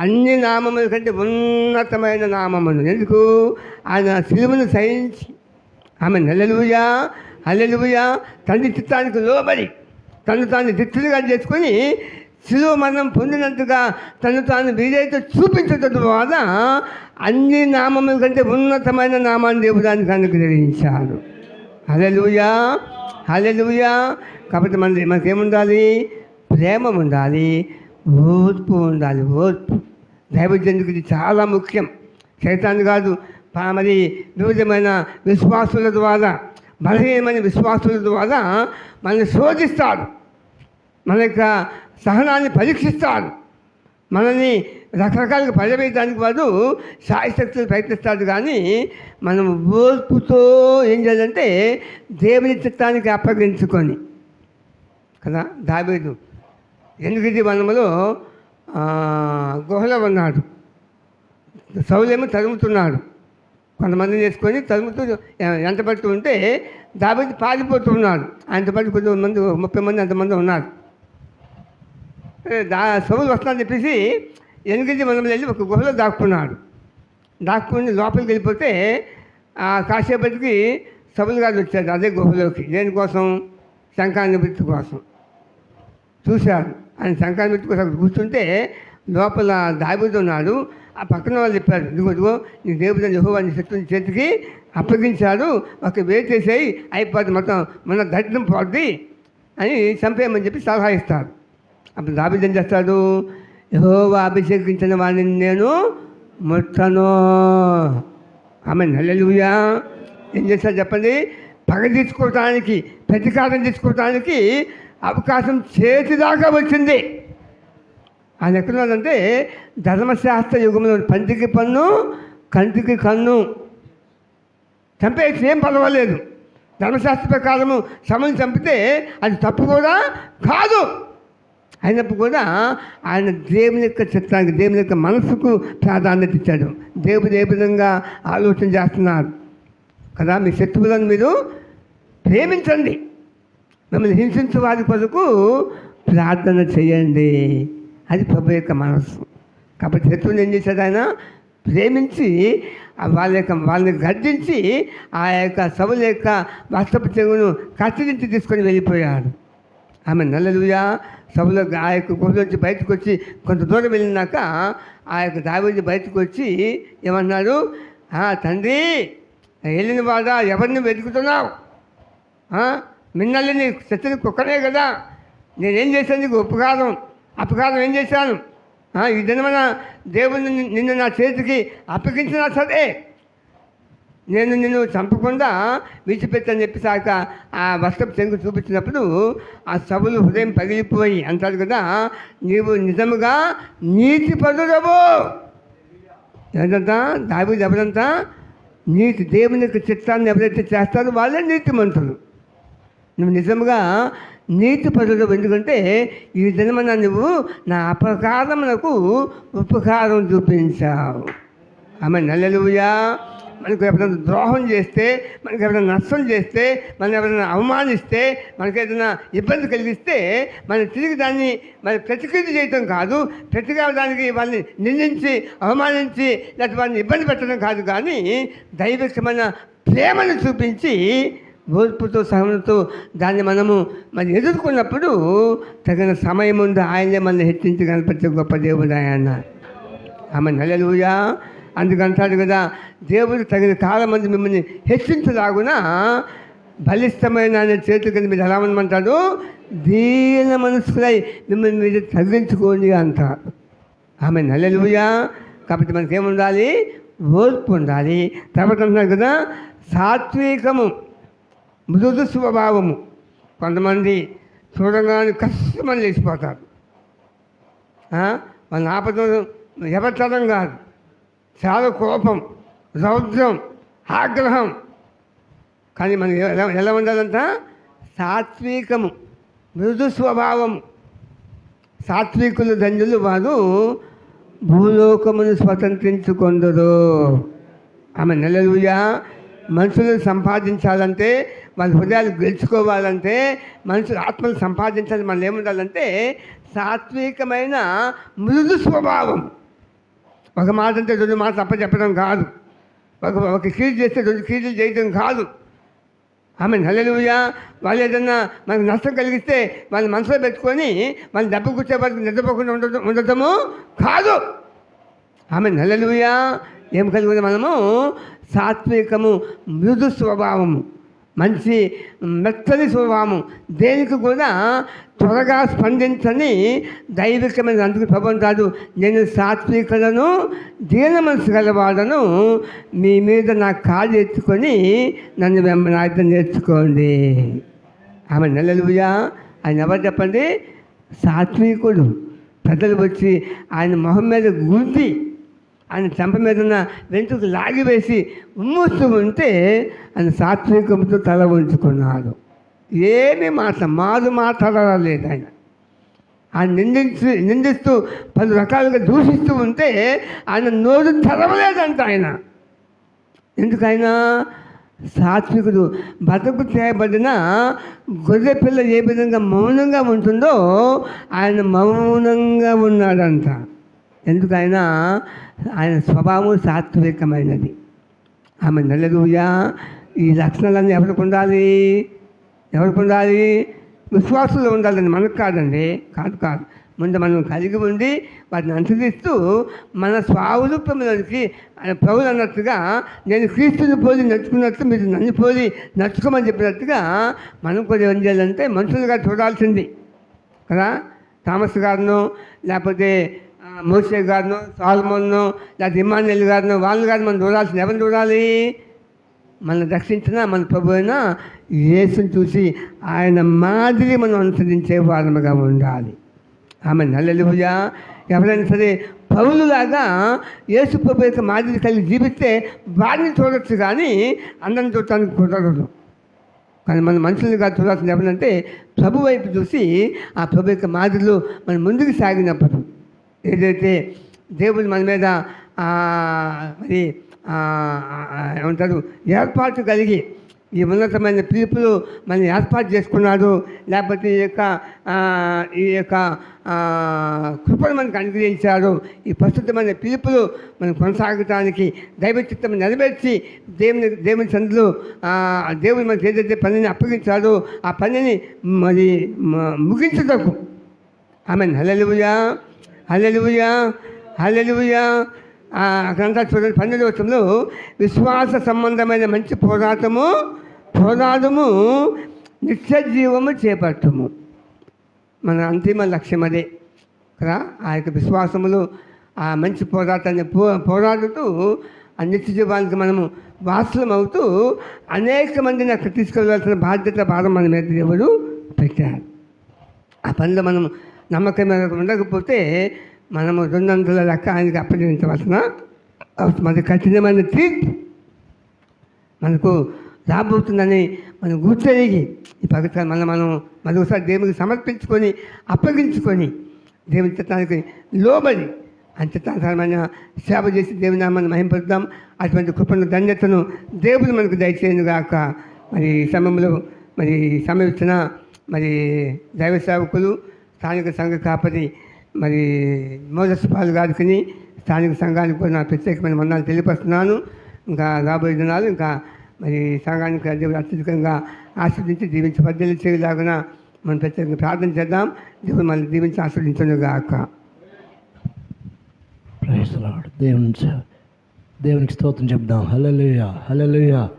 అన్ని నామముల కంటే ఉన్నతమైన నామమును, ఎందుకు ఆయన సిలువను సహించి, ఆమె హల్లెలూయా హల్లెలూయా, తండ్రి చిత్తానికి లోబడి తను తాను దిక్కులుగా చేసుకొని సిలువ మరణం పొందినంతగా తను తాను వీలైతే చూపించడం ద్వారా అన్ని నామముల కంటే ఉన్నతమైన నామాన్ని దేవుడు దానికి అనుగ్రహించాడు. హల్లెలూయా హల్లెలూయా. కాబట్టి మనకేముండాలి? ప్రేమ ఉండాలి, ఓర్పు ఉండాలి. ఓర్పు దైవజనుడికి ఇది చాలా ముఖ్యం. సైతాను కాదు, మరి వివిధమైన విశ్వాసుల ద్వారా, బలహీనమైన విశ్వాసుల ద్వారా మనల్ని శోధిస్తాడు, మన యొక్క సహనాన్ని పరీక్షిస్తాడు, మనల్ని రకరకాలుగా పర్యవేయడానికి వాడు శాయశక్తులు ప్రయత్నిస్తాడు. కానీ మనం ఓర్పుతో ఏం చేయాలంటే దేవుని చిత్తానికి అప్పగించుకొని కదా. దావీదు 8 వనములో గుహలో ఉన్నాడు, సౌలేమో తరుముతున్నాడు, కొంతమందిని చేసుకొని తరుముతూ ఎంత పడుతూ ఉంటే దావీదు పారిపోతున్నాడు. ఆయనతో పాటు కొంతమంది 30 మంది అంతమంది ఉన్నారు. సౌలు వస్తానని చెప్పేసి 8 వనములు వెళ్ళి ఒక గుహలో దాక్కుని లోపలికి వెళ్ళిపోతే కాసేపటికి సౌలు గారు వచ్చాడు అదే గుహలోకి. దేనికోసం? శంఖానివృత్తి కోసం. చూశాడు, ఆయన శంఖానివృత్తి కోసం కూర్చుంటే లోపల దావీదు ఉన్నాడు. ఆ పక్కన వాళ్ళు చెప్పారు, ఇదిగో నీ దేవుడు యెహోవా నీ శత్రుని చేతికి అప్పగించాడు, ఒక వేసేసేయి అయిపోద్ది, మొత్తం మన దరిద్రం పోద్ది అని చంపేయమని చెప్పి సలహా ఇస్తాడు. అప్పుడు దావీదు ఏం చేస్తాడు? యెహోవా అభిషేకించిన వాడిని నేను ముట్టను. ఆమె హల్లెలూయా. ఏం చేస్తాడు చెప్పండి? పగ తీసుకోవటానికి, ప్రతీకారం తీసుకోవటానికి అవకాశం చేతిదాకా వచ్చింది. ఆయన ఎక్కడున్నాడంటే ధర్మశాస్త్ర యుగంలో పంటికి పన్ను, కంటికి కన్ను. చంపేసి ఏం పర్వాలేదు, ధర్మశాస్త్ర ప్రకారము సమయం చంపితే అది తప్పు కూడా కాదు. అయినప్పుడు కూడా ఆయన దేవుని యొక్క చిత్రానికి, దేవుని యొక్క మనసుకు ప్రాధాన్యత ఇచ్చాడు. దేవుడు ఏ విధంగా ఆలోచన చేస్తున్నారు కదా, మీ శత్రువులను మీరు ప్రేమించండి, మిమ్మల్ని హింసించే వారి కొరకు ప్రార్థన చేయండి. అది ప్రభు యొక్క మనసు. కాబట్టి శత్రువుని ఏం చేశాడు? ఆయన ప్రేమించి వాళ్ళని గర్జించి ఆ యొక్క సౌలు యొక్క వస్త్రపు చెవును కత్తిరించి తీసుకొని వెళ్ళిపోయాడు. ఆమె హల్లెలూయా. సభలో ఆ యొక్క గుహలోంచి బయటకు వచ్చి కొంత దూరం వెళ్ళినాక ఆ యొక్క దావీదు బయటకు వచ్చి ఏమన్నాడు? తండ్రి, వెళ్ళిన వాడ ఎవరిని వెతుకుతున్నావు? మిన్నల్ని శత్రుని కుక్కనే కదా, నేనేం చేశాను నీకు? అపకారం ఏం చేశాను? ఈ దినమైన దేవుని నిన్ను నా చేతికి అప్పగించినా సరే నేను నిన్ను చంపకుండా విడిచిపెట్టని చెప్పేసి ఆ వస్త్రపు చెంగు చూపించినప్పుడు ఆ సభలు హృదయం పగిలిపోయి అంటారు కదా, నీవు నిజముగా నీతిపరుడవు. ఎవరంతా? దావీదు ఎవరంతా? దేవుని యొక్క చిత్తాన్ని ఎవరైతే చేస్తారో వాళ్ళే నీతిమంతులు. నువ్వు నిజంగా నీతిపరుడవు. ఎందుకంటే ఈ దినమన నువ్వు నా అపకారమునకు ఉపకారం చూపించావు. ఆమె హల్లెలూయా. మనకు ఎవరైనా ద్రోహం చేస్తే, మనకు ఎవరైనా నష్టం చేస్తే, మనం ఎవరైనా అవమానిస్తే, మనకు ఏదైనా ఇబ్బంది కలిగిస్తే మనం తిరిగి దాన్ని ప్రతికృతి చేయటం కాదు, ప్రతిగా దానికి వాళ్ళని నిందించి అవమానించి లేకపోతే వాళ్ళని ఇబ్బంది పెట్టడం కాదు, కానీ దైవికమైన ప్రేమను చూపించి ఓర్పుతో సహనంతో దాన్ని మనము ఎదుర్కొన్నప్పుడు తగిన సమయం ఉంది ఆయనే మనల్ని హెచ్చించి కనిపించే గొప్ప దేవుడు ఆయన. ఆమె హల్లెలూయా అందుకంటాడు కదా, దేవుడు తగిన కాలం మంది మిమ్మల్ని హెచ్చించలాగున బలిష్టమైన ఆయన చేతుల కింద మీరు ఎలా ఉండమంటాడు, దీన మనసులై మిమ్మల్ని మీరు తగ్గించుకోండి అంటారు. ఆమె హల్లెలూయా. కాబట్టి మనకేముండాలి, ఓర్పు ఉండాలి. తర్వాత అంటున్నారు కదా, సాత్వికము, మృదు స్వభావము. కొంతమంది చూడగానే కష్టమని లేచిపోతారు. వాళ్ళ ఆపదం ఎవరితరం కాదు, చాలా కోపం, రౌద్రం, ఆగ్రహం. కానీ మనం ఎలా ఉండాలంట, సాత్వికము, మృదు స్వభావము. సాత్వికులు ధన్యులు, వారు భూలోకమును స్వతంత్రించుకొందరు. ఆమె హల్లెలూయా. మనుషులు సంపాదించాలంటే, వాళ్ళ హృదయాలు గెలుచుకోవాలంటే, మనుషులు ఆత్మలు సంపాదించాలి, మనం ఏముండాలంటే సాత్వికమైన మృదు స్వభావం. ఒక మాట అంటే రెండు మాట తప్ప చెప్పడం కాదు, ఒక కీడు చేస్తే రెండు కీడులు చేయడం కాదు. ఆమె హల్లెలూయా. వాళ్ళు ఏదన్నా మనకు నష్టం కలిగిస్తే వాళ్ళని మనసులో పెట్టుకొని వాళ్ళు దెబ్బ కూర్చే వరకు నిద్రపోకుండా ఉండటము కాదు. ఆమె హల్లెలూయా. ఏం కలిగి మనము సాత్వికము, మృదు స్వభావము, మంచి మెత్తని స్వభావము, దేనికి కూడా త్వరగా స్పందించని దైవికమైన. అందుకు ప్రభు అంటాడు, నేను సాత్వికులను దీన మనసు గలవాడను, మీ మీద నా కాలు ఎత్తుకొని నన్ను నాయన నేర్చుకోండి. ఆమె హల్లెలూయా. ఆయన ఎవరు చెప్పండి, సాత్వికుడు. ప్రజలు వచ్చి ఆయన మొహం మీద గుద్ది ఆయన చెంప మీద ఉన్న వెంట్రుకు లాగివేసి ఉమ్మూస్తూ ఉంటే ఆయన సాత్వికంతో తల ఉంచుకున్నాడు. ఏమీ మారు మాట్లాడలేదు. ఆయన నిందిస్తూ పలు రకాలుగా దూషిస్తూ ఉంటే ఆయన నోరు తెరవలేదంట. ఆయన ఎందుకైనా సాత్వికుడు. బతుకు చేయబడిన గొర్రె పిల్ల ఏ విధంగా మౌనంగా ఉంటుందో ఆయన మౌనంగా ఉన్నాడంట. ఎందుకైనా ఆయన స్వభావం సాత్వికమైనది. ఆమె హల్లెలూయా. ఈ లక్షణాలన్నీ ఎవరికి ఉండాలి, ఎవరికి ఉండాలి? విశ్వాసులు ఉండాలండి, మనకు కాదండి. కాదు. ముందు మనం కలిగి ఉండి వాటిని అనుసరిస్తూ మన స్వారూప్యంలోనికి ప్రభువు అన్నట్టుగా, నేను క్రీస్తుని పోలి నడుచుకున్నట్టు మీరు నన్ను పోలి నడుచుకోమని చెప్పినట్టుగా మనం కూడా ఏం చేయాలంటే మనుషులుగా చూడాల్సింది కదా. థామస్ గారును, లేకపోతే మోషే గారును, సాల్మోన్ను, లేకపోతే ఇమ్మానుయేల్ గారును, వాళ్ళని గారు మనం చూడాల్సింది. ఎవరిని చూడాలి? మనల్ని రక్షించిన మన ప్రభు అయిన యేసుని చూసి ఆయన మాదిరి మనం అనుసరించే వారముగా ఉండాలి. ఆమె హల్లెలూయా. ఎవరైనా సరే పౌలులాగా యేసు ప్రభు యొక్క మాదిరి కలిగి జీవిస్తే వారిని చూడొచ్చు, కానీ అందరిని చూడటానికి కుదరదు. కానీ మన మనుషులుగా చూడాల్సింది ఎవరంటే ప్రభు వైపు చూసి ఆ ప్రభు యొక్క మాదిరిలో మనం ముందుకు సాగినప్పుడు, ఏదైతే దేవుడు మన మీద మరి ఏమంటారు ఏర్పాటు కలిగి ఈ ఉన్నతమైన పిలుపులు మనం ఏర్పాటు చేసుకున్నాడు, లేకపోతే ఈ యొక్క కృపను మనకు అనుగ్రహించాడు. ఈ ప్రస్తుతమైన పిలుపులు మనం కొనసాగటానికి దైవ చిత్తం నెరవేర్చి దేవుని సందులో దేవుడు మనకి ఏదైతే పనిని అప్పగించాడో ఆ పనిని మరి ముగించటకు. ఆమె హల్లెలూయా. హల్లెలూయా. హల్లెలూయా. అక్కడంతా చూడండి 12వ వచనంలో, విశ్వాస సంబంధమైన మంచి పోరాటము నిత్య జీవము చేపట్టము. మన అంతిమ లక్ష్యం అదే కదా. ఆ యొక్క విశ్వాసములు ఆ మంచి పోరాటాన్ని పోరాడుతూ ఆ నిత్య జీవానికి మనము వారసులం అవుతూ అనేక మందిని అక్కడ తీసుకెళ్ళవలసిన బాధ్యత భారం మన మీద దేవుడు పెట్టారు. ఆ పనిలో మనం నమ్మకం ఉండకపోతే మనము రెండంతుల లెక్క ఆయనకి అప్పగించవలసిన మన కఠినమైన తీర్పు మనకు రాబోతుందని మనం గుర్తెరిగి ఈ పవిత్ర మనం మరొకసారి దేవునికి సమర్పించుకొని అప్పగించుకొని దేవుని చిత్తానికి లోబడి ఆయన చిత్తానుసారమైన సేవ చేసి దేవుని నామాన్ని మహింపరుద్దాం. అటువంటి కృపను ధన్యతను దేవుడు మనకు దయచేయనుగాక. మరి ఈ సమయంలో మరి సమయం ఇచ్చిన మరి దైవ సేవకులు, స్థానిక సంఘ కాపరి మరి మోజస్ పాల్ గారికి, స్థానిక సంఘానికి కూడా నా ప్రత్యేకమైన వందనాలు తెలియపరుస్తున్నాను. ఇంకా రాబోయే దినాలు ఇంకా మరి సంఘానికి దేవుడు అత్యధికంగా ఆస్వాదించి దీవించి పద్దెలు చేయలాగున మనం ప్రత్యేకంగా ప్రార్థన చేద్దాం. దేవుడు మనల్ని దీవించి ఆస్వాదించను గాక. Praise the Lord. దేవుని దేవునికి స్తోత్రం చెప్దాం. హల్లెలూయా, హల్లెలూయా.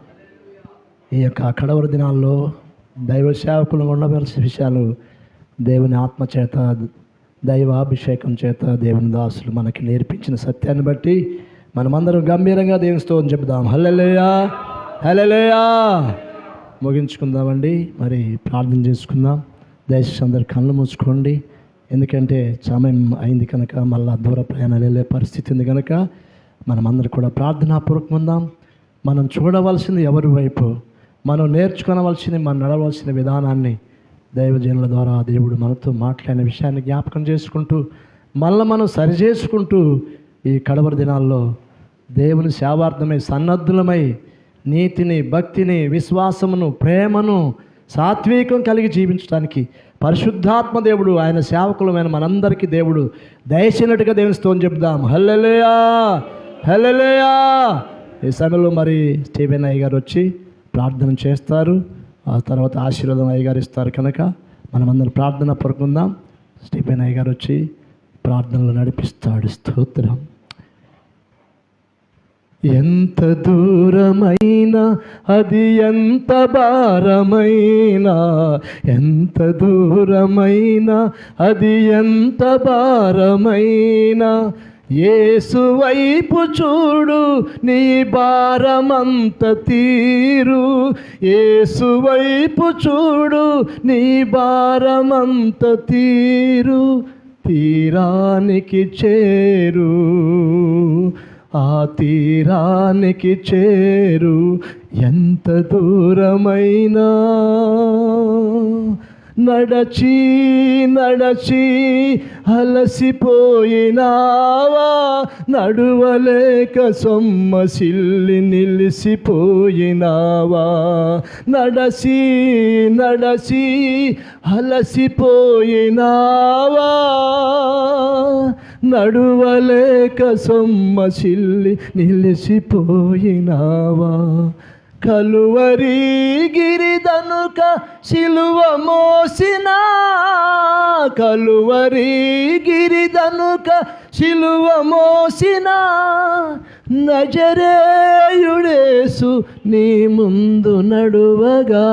ఈ యొక్క కడవరి దినాల్లో దైవ సేవకులు ఉండవలసిన విషయాలు దేవుని ఆత్మ చేత, దైవాభిషేకం చేత దేవుని దాసులు మనకి నేర్పించిన సత్యాన్ని బట్టి మనమందరం గంభీరంగా దేవుని స్తోత్రం చెప్దాం. హల్లెలూయా, హల్లెలూయా. ముగించుకుందామండి. మరి ప్రార్థన చేసుకుందాం. దయచేసి అందరు కళ్ళు మూసుకోండి. ఎందుకంటే సమయం అయింది కనుక, మళ్ళా దూర ప్రయాణాలు వెళ్ళే పరిస్థితి ఉంది కనుక మనమందరం కూడా ప్రార్థనాపూర్వకం ఉందాం. మనం చూడవలసింది ఎవరి వైపు, మనం నేర్చుకోవలసింది, మనం నడవలసిన విధానాన్ని దైవజనుల ద్వారా దేవుడు మనతో మాట్లాడిన విషయాన్ని జ్ఞాపకం చేసుకుంటూ మళ్ళీ మనం సరిచేసుకుంటూ ఈ కడవరి దినాల్లో దేవుని సేవార్థమై సన్నద్ధులమై నీతిని, భక్తిని, విశ్వాసమును, ప్రేమను, సాత్వికం కలిగి జీవించడానికి పరిశుద్ధాత్మ దేవుడు ఆయన సేవకులమైన మనందరికీ దేవుడు దయచేసినట్టుగా దేవుని స్తోత్రం చెప్దాం. హల్లెలూయా, హల్లెలూయా. ఈ సమయంలో మరి స్టీవెన్ అయ్య గారు వచ్చి ప్రార్థన చేస్తారు. ఆ తర్వాత ఆశీర్వాదం అయ్య గారు ఇస్తారు కనుక మనమందరం ప్రార్థన పరుకుందాం. స్టీవెన్ అయ్య గారు వచ్చి ప్రార్థనలు నడిపిస్తాడు. స్తోత్రం. ఎంత దూరమైనా అది ఎంత భారమైనా, ఎంత దూరమైనా అది ఎంత భారమైనా, యేసు వైపు చూడు నీ భారమంత తీరు, యేసు వైపు చూడు నీ భారమంత తీరు, తీరానికి చేరు, ఆ తీరానికి చేరు. ఎంత దూరమైనా నడచి నడచి అలసిపోయినావా, నడువలేక సొమ్మసిల్లి నిలిసిపోయినావా, నడచి నడచి అలసిపోయినావా, నడువలేక సొమ్మసిల్లి నిలిసిపోయినావా, కలువరి గిరిదనుక శిలువ మోసిన, కలువరి గిరిదనుక శిలువ మోసిన, నజరేయుడేసు నీ ముందు నడువగా,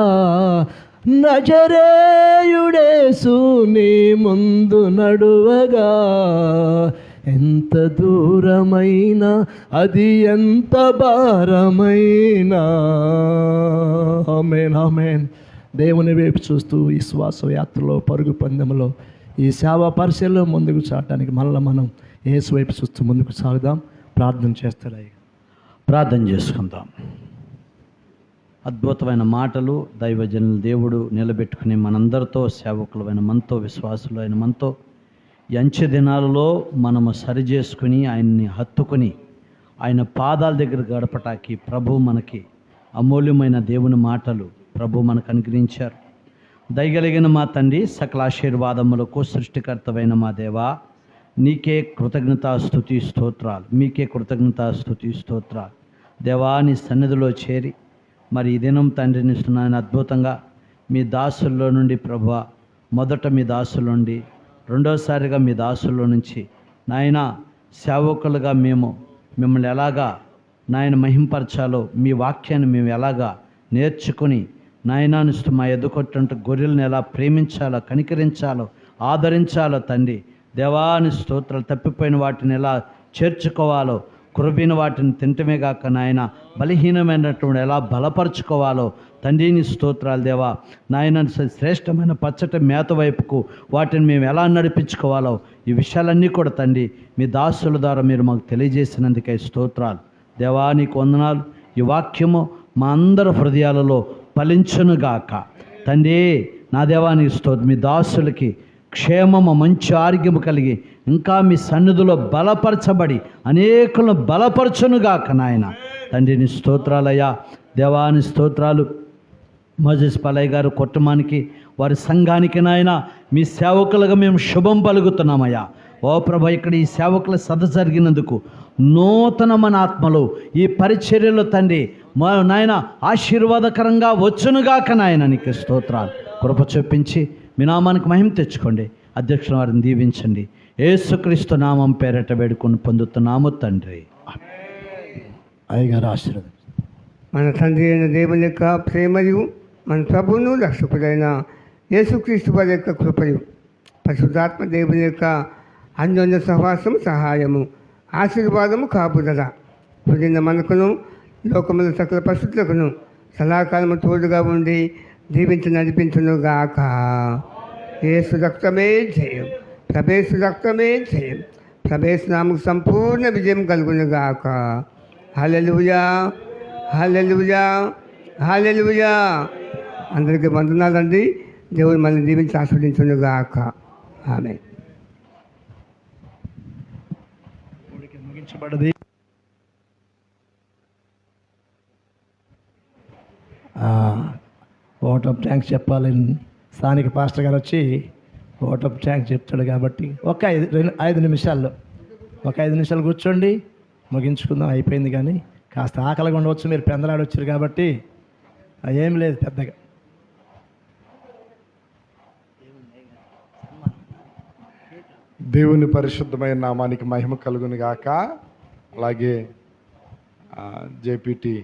నజరేయుడేసు నీ ముందు నడువగా, ఎంత దూరమైనా అది ఎంత భారమైనా. ఆమేన్, ఆమేన్. దేవుని వైపు చూస్తూ ఈ శ్వాస యాత్రలో, పరుగు పందెంలో, ఈ సేవా పరిచయంలో ముందుకు సాగడానికి మళ్ళీ మనం యేసు వైపు చూస్తూ ముందుకు సాగుదాం. ప్రార్థన చేస్తాడు. ప్రార్థన చేసుకుందాం. అద్భుతమైన మాటలు దైవజనులు దేవుడు నిలబెట్టుకుని మనందరితో, సేవకులమైన మనతో, విశ్వాసులైన మనతో ఈ అంచె దినాలలో మనము సరిచేసుకుని ఆయన్ని హత్తుకుని ఆయన పాదాల దగ్గర గడపటానికి ప్రభు మనకి అమూల్యమైన దేవుని మాటలు ప్రభు మనకు అనుగ్రహించారు. దయగలిగిన మా తండ్రి, సకల ఆశీర్వాదములకు సృష్టికర్తమైన మా దేవా, నీకే కృతజ్ఞతాస్తుతి స్తోత్రాలు, మీకే కృతజ్ఞతాస్తుతి స్తోత్రాలు. దేవా, నీ సన్నిధిలో చేరి మరి ఈ దినం తండ్రిని ఇస్తున్నాను. అద్భుతంగా మీ దాసుల్లో నుండి ప్రభువా, మొదట మీ దాసుల నుండి, రెండోసారిగా మీ దాసుల్లో నుంచి నాయన సేవకులుగా మేము మిమ్మల్ని ఎలాగా నాయన మహింపరచాలో, మీ వాక్యాన్ని మేము ఎలాగా నేర్చుకుని నాయనానిస్తూ మా ఎదుకొట్టుంటే గొర్రెలను ఎలా ప్రేమించాలో, కనికరించాలో, ఆదరించాలో తండ్రి దేవాని స్తోత్రాలు. తప్పిపోయిన వాటిని ఎలా చేర్చుకోవాలో, కురబిన వాటిని తింటమే కాక నాయన బలహీనమైనటువంటి ఎలా బలపరుచుకోవాలో తండ్రిని స్తోత్రాలు దేవా. నాయన శ్రేష్టమైన పచ్చటి మేత వైపుకు వాటిని మేము ఎలా నడిపించుకోవాలో ఈ విషయాలన్నీ కూడా తండ్రి మీ దాసుల ద్వారా మీరు మాకు తెలియజేసినందుకే స్తోత్రాలు దేవా. నీకు వందనాలు. ఈ వాక్యము మా అందరి హృదయాలలో ఫలించునుగాక తండ్రి. నా దేవానికి స్తోత్రం. మీ దాసులకి క్షేమము, మంచి ఆరోగ్యము కలిగి ఇంకా మీ సన్నిధిలో బలపరచబడి అనేకులను బలపరచునుగాక నాయన తండ్రిని స్తోత్రాలయ్యా. దేవాని స్తోత్రాలు. మోజెస్ పలయ్య గారు కుటుంబానికి, వారి సంఘానికి నాయన మీ సేవకులుగా మేము శుభం పలుకుతున్నామయ్యా. ఓ ప్రభా, ఇక్కడ ఈ సేవకుల సదస్సు జరిగినందుకు నూతనమైన ఆత్మలో ఈ పరిచర్యలో తండ్రి మా నాయన ఆశీర్వాదకరంగా వచ్చునుగాక నాయన నీకు స్తోత్రాలు. కృప చూపించి మీ నామానికి మహిమ తెచ్చుకోండి. అధ్యక్షుల వారిని దీవించండి. యేసుక్రీస్తు నామం పేరట వేడుకొని పొందుతున్నాము తండ్రి. అయ్యగారు ఆశీర్వాదం. మన తండ్రి అయిన దేవుని యొక్క ప్రేమయు మన ప్రభువును రక్షకుడైన యేసుక్రీస్తు వారి యొక్క కృపయు పరిశుద్ధాత్మ దేవుని యొక్క అన్యోన్య సహవాసము సహాయము ఆశీర్వాదము కాపుదల పుదిన మనకును లోకముల సకల పరిస్థితులకును సదాకాలము తోడుగా ఉండి దీవించి నడిపించునుగాక. యేసు రక్తమే జయం, ప్రభేసు రక్తమే జయం, ప్రభేసు నామకు సంపూర్ణ విజయం కలుగునుగాక. హల్లెలూయా, హల్లెలూయా, హల్లెలూయా. అందరికీ వందనాలండి. దేవుడు మనల్ని దీవించి ఆస్వాదించునుగాక. ఆమేన్. ముగించబడ్డది. ఓట్ ఆఫ్ థ్యాంక్స్ చెప్పాలి. స్థానిక పాస్టర్ గారు వచ్చి ఓట్ ఆఫ్ థ్యాంక్స్ చెప్తాడు కాబట్టి ఒక 5 నిమిషాల్లో 5 నిమిషాలు కూర్చోండి, ముగించుకుందాం. అయిపోయింది కానీ కాస్త ఆకలిగా ఉండవచ్చు, మీరు పెందలాడొచ్చారు కాబట్టి ఏం లేదు పెద్దగా. దేవుని పరిశుద్ధమైన నామానికి మహిమ కలుగును గాక. అలాగే జేపీటీ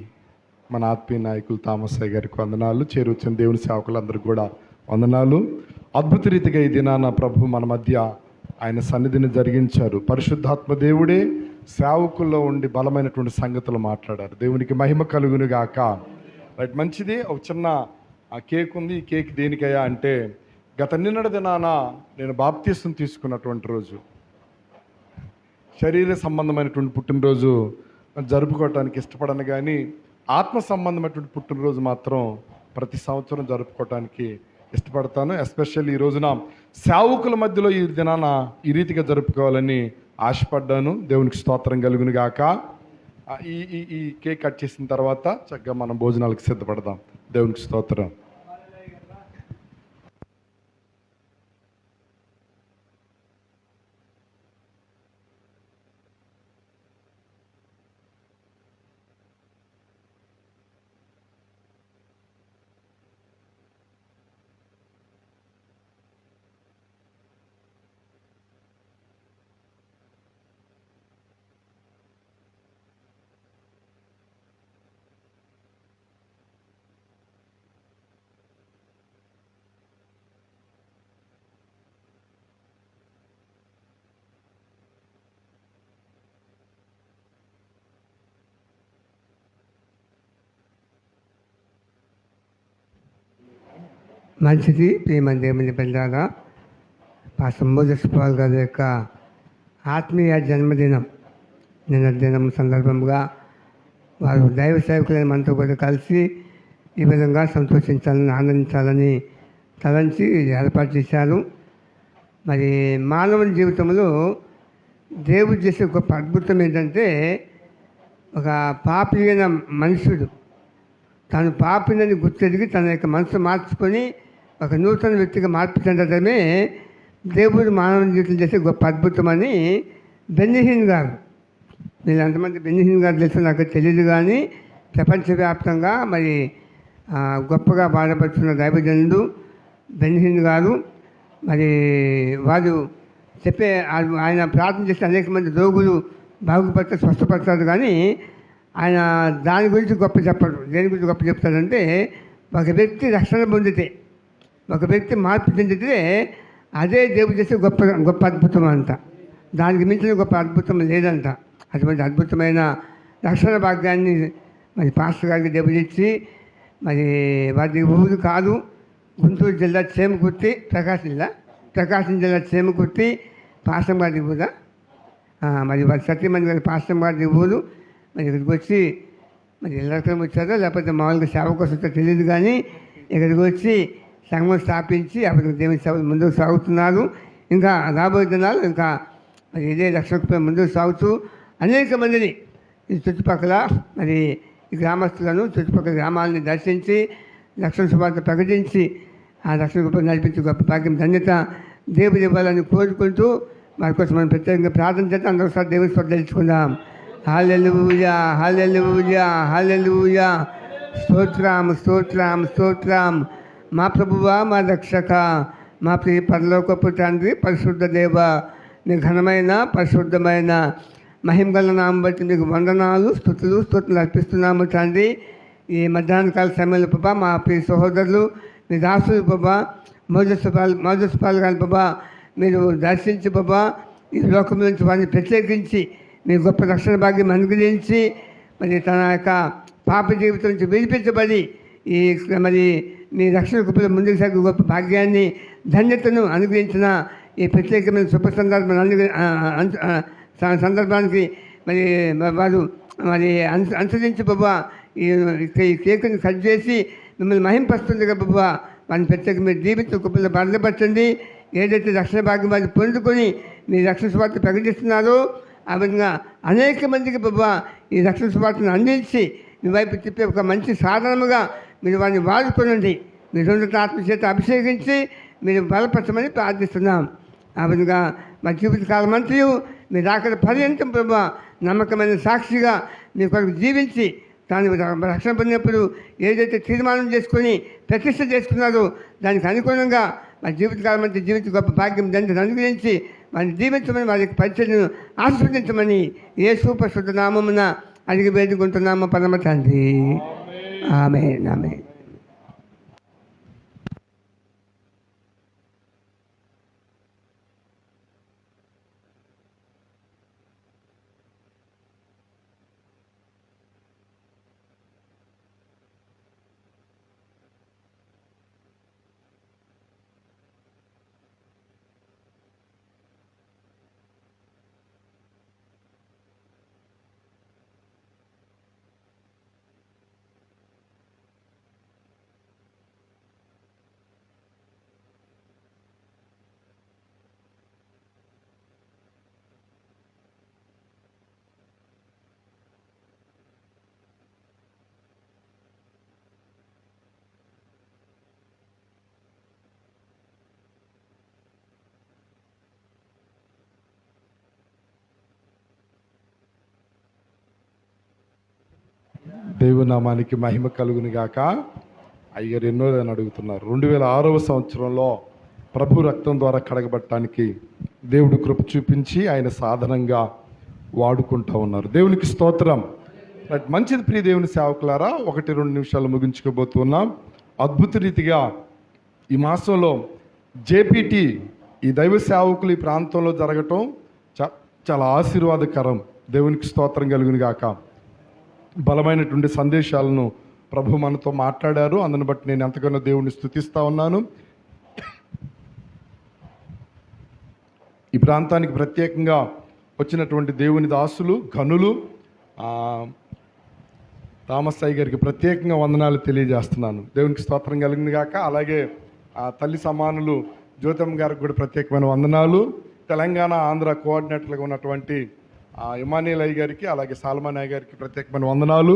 మన ఆత్మీయ నాయకులు థామస్ అయ్య గారికి వందనాలు, చేరువచ్చిన దేవుని సేవకులందరికీ కూడా వందనాలు. అద్భుత రీతిగా ఈ దినాన ప్రభు మన మధ్య ఆయన సన్నిధిని జరిగించారు. పరిశుద్ధాత్మ దేవుడే సేవకుల్లో ఉండి బలమైనటువంటి సంగతులు మాట్లాడారు. దేవునికి మహిమ కలుగును గాక. రైట్, మంచిది. ఒక చిన్న కేక్ ఉంది. ఈ కేక్ దేనికయ్యా అంటే, గత నిన్నటి దినాన నేను బాప్తీసం తీసుకున్నటువంటి రోజు, శరీర సంబంధమైనటువంటి పుట్టినరోజు జరుపుకోవటానికి ఇష్టపడను, కానీ ఆత్మ సంబంధమైనటువంటి పుట్టినరోజు మాత్రం ప్రతి సంవత్సరం జరుపుకోవటానికి ఇష్టపడతాను. ఎస్పెషల్లీ ఈ రోజున సేవకుల మధ్యలో ఈ దినాన ఈ రీతిగా జరుపుకోవాలని ఆశపడ్డాను. దేవునికి స్తోత్రం కలుగును గాక. ఈ కేక్ కట్ చేసిన తర్వాత చక్కగా మనం భోజనాలకు సిద్ధపడదాం. దేవునికి స్తోత్రం. మంచిది. ప్రేమ దేవుని బిడ్డలారా, పాస్టర్ మోజెస్ పాల్ గారి యొక్క ఆత్మీయ జన్మదినం నిన్న దినం సందర్భంగా వారు దైవ సేవకులైన మనతో కూడా కలిసి ఈ విధంగా సంతోషించాలని, ఆనందించాలని తలంచి ఏర్పాటు చేశారు. మరి మానవుని జీవితంలో దేవుడు చేసే గొప్ప అద్భుతం ఏంటంటే, ఒక పాపి అయిన మనుషుడు తను పాపినని గుర్తెరిగి తన యొక్క మనసు మార్చుకొని ఒక నూతన వ్యక్తిగా మార్పు చెందడమే దేవుడు మానవ జీవితం చేసే గొప్ప అద్భుతం అని బెన్నిహీన్ గారు, మీరు ఎంతమంది బెన్నిహీన్ గారు తెలుసు నాకు తెలియదు, కానీ ప్రపంచవ్యాప్తంగా మరి గొప్పగా బాధపడుతున్న దైవజనుడు బెన్నిహీన్ గారు. మరి వారు చెప్పే ఆయన ప్రార్థన చేస్తే అనేక మంది రోగులు బాగుపడతారు, స్వస్థపడతారు, కానీ ఆయన దాని గురించి గొప్ప చెప్పడు. దేని గురించి గొప్ప చెప్తాడంటే, ఒక వ్యక్తి రక్షణ పొందితే, ఒక వ్యక్తి మార్పు చెందితే అదే దేవుడు చేసే గొప్ప అద్భుతం అంట. దానికి మించిన గొప్ప అద్భుతం లేదంట. అటువంటి అద్భుతమైన రక్షణ భాగ్యాన్ని మరి పాస్టర్ గారికి దేవుడు ఇచ్చి, మరి వారి ఊరు కాదు, గుంటూరు జిల్లా చేమకుర్తి, ప్రకాశం జిల్లా చేమకుర్తి పాస్టర్ గారి ఊరా, మరి వారి సత్యమణి గారి పాస్టర్ గారి ఊరు. మరి ఇక్కడికి వచ్చి మరి ఎల్లరికం వచ్చారో లేకపోతే మామూలుగా సేవ కోసం తెలియదు, కానీ ఇక్కడికి వచ్చి సంఘం స్థాపించి అప్పటికి దేవుని సేవలు ముందుకు సాగుతున్నారు. ఇంకా రాబోయే దినాలు ఇంకా మరి ఇదే రక్షణపై ముందుకు సాగుతూ అనేక మందిని ఈ చుట్టుపక్కల మరి ఈ గ్రామస్తులను, చుట్టుపక్కల గ్రామాలని దర్శించి రక్షణ శుభార్త ప్రకటించి ఆ రక్షణ గొప్ప నడిపించి గొప్ప భాగ్యం, ధన్యత దేవుడు ఇవ్వాలని కోరుకుంటూ వారి కోసం మనం ప్రత్యేకంగా ప్రార్థన చేద్దాం. అందరూ ఒకసారి దేవుని స్వర్థించుకుందాం. హల్లెలూయా, హల్లెలూయా, హల్లెలూయా. స్తోత్రం, స్తోత్రం, స్తోత్రం. మా ప్రభువా, మా రక్షక, మా ప్రియ పరలోకపు తండ్రి, పరిశుద్ధ దేవ, నీ ఘనమైన పరిశుద్ధమైన మహిమ గల నామం బట్టి మీకు వందనాలు స్తుతులు అర్పిస్తున్నాము తండ్రి. ఈ మధ్యాహ్న కాల సమయంలో ప్రభా మా ప్రియ సహోదరులు మీ దాసులు ప్రభా మోజస్పాలు కానీ ప్రభా మీరు దర్శించి ప్రభా ఈ లోకం నుంచి వారిని ప్రత్యేకించి మీ గొప్ప రక్షణ భాగ్యం అనుగ్రహించి మరి తన యొక్క పాప జీవితం నుంచి విడిపించబడి ఈ మరి మీ రక్షణ కృపలో ముందుకు సాగే గొప్ప భాగ్యాన్ని ధన్యతను అనుగ్రహించిన ఈ ప్రత్యేకమైన శుభ సందర్భానికి మరి వారు మరి అనుసరించి బాబా ఈ కేకుని కట్ చేసి మిమ్మల్ని మహింపస్తుంది కదా బాబా వారిని ప్రత్యేకమైన జీవిత కృపలో భద్రపరచండి. ఏదైతే రక్షణ భాగ్యం వారిని పొందుకొని మీ రక్షణ స్వార్థ ప్రకటిస్తున్నారో ఆ విధంగా అనేక మందికి బాబా ఈ రక్షణ స్వార్థను అందించి మీ వైపు తిప్పే ఒక మంచి సాధనముగా మీరు వారిని వాడుకోనండి. మీ రెండుట ఆత్మ చేత అభిషేకించి మీరు బలపరచమని ప్రార్థిస్తున్నాం. ఆ విధంగా మా జీవితకాలం అంతయు మీరు అక్కడ పర్యంతం ప్రభా నమ్మకమైన సాక్షిగా మీ కొరకు జీవించి తాను రక్షణ పొందినప్పుడు ఏదైతే తీర్మానం చేసుకొని ప్రతిష్ట చేసుకున్నారో దానికి అనుగుణంగా మా జీవితకాలం అంతా జీవిత గొప్ప భాగ్యం దాన్ని అనుగ్రహించి వారిని జీవించమని వారికి పరిచయను ఆస్వాదించమని యేసు పరిశుద్ధ నామమున అడిగి వేడుకుంటున్నాము పరమ తండ్రి. ఆమేన్ ఆమేన్. దేవునామానికి మహిమ కలుగుని గాక. అయ్యారు ఎన్నోదని అడుగుతున్నారు. 2006వ సంవత్సరంలో ప్రభు రక్తం ద్వారా కడగబట్టడానికి దేవుడు కృప చూపించి ఆయన సాధనంగా వాడుకుంటూ ఉన్నారు. దేవునికి స్తోత్రం. మంచిది ప్రియ దేవుని సేవకులారా, 1-2 నిమిషాలు ముగించుకోబోతున్నాం. అద్భుత రీతిగా ఈ మాసంలో జేపీటీ ఈ దైవ సేవకులు ఈ ప్రాంతంలో జరగటం చాలా ఆశీర్వాదకరం. దేవునికి స్తోత్రం కలుగుని గాక. బలమైనటువంటి సందేశాలను ప్రభు మనతో మాట్లాడారు. అందుని బట్టి నేను ఎంతగానో దేవుణ్ణి స్తుతిస్తూ ఉన్నాను. ఈ ప్రాంతానికి ప్రత్యేకంగా వచ్చినటువంటి దేవుని దాసులు ఘనులు థామస్ అయ్య గారికి ప్రత్యేకంగా వందనాలు తెలియజేస్తున్నాను. దేవునికి స్తోత్రం కలిగింది గాక. అలాగే తల్లి సమానులు జ్యోతమ్మ గారికి కూడా ప్రత్యేకమైన వందనాలు. తెలంగాణ ఆంధ్ర కోఆర్డినేటర్లుగా ఉన్నటువంటి ఇమానియల్ అయ్య గారికి అలాగే సాల్మాన్ అయ్య గారికి ప్రత్యేకమైన వందనాలు.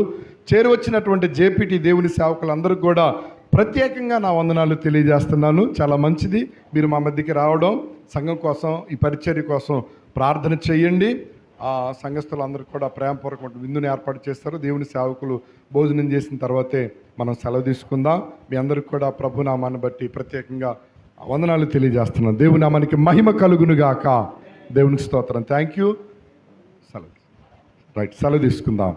చేరువచ్చినటువంటి జేపీటీ దేవుని సేవకులందరికీ కూడా ప్రత్యేకంగా నా వందనాలు తెలియజేస్తున్నాను. చాలా మంచిది మీరు మా మధ్యకి రావడం. సంఘం కోసం ఈ పరిచర్య కోసం ప్రార్థన చేయండి. ఆ సంఘస్థులందరూ కూడా ప్రేమపూర్వకమైన విందుని ఏర్పాటు చేస్తారు. దేవుని సేవకులు భోజనం చేసిన తర్వాతే మనం సెలవు తీసుకుందాం. మీ అందరికి కూడా ప్రభు నామాన్ని బట్టి ప్రత్యేకంగా వందనాలు తెలియజేస్తున్నాను. దేవుని నామానికి మహిమ కలుగును గాక. దేవునికి స్తోత్రం. Thank you. సెలవు తీసుకుందాం.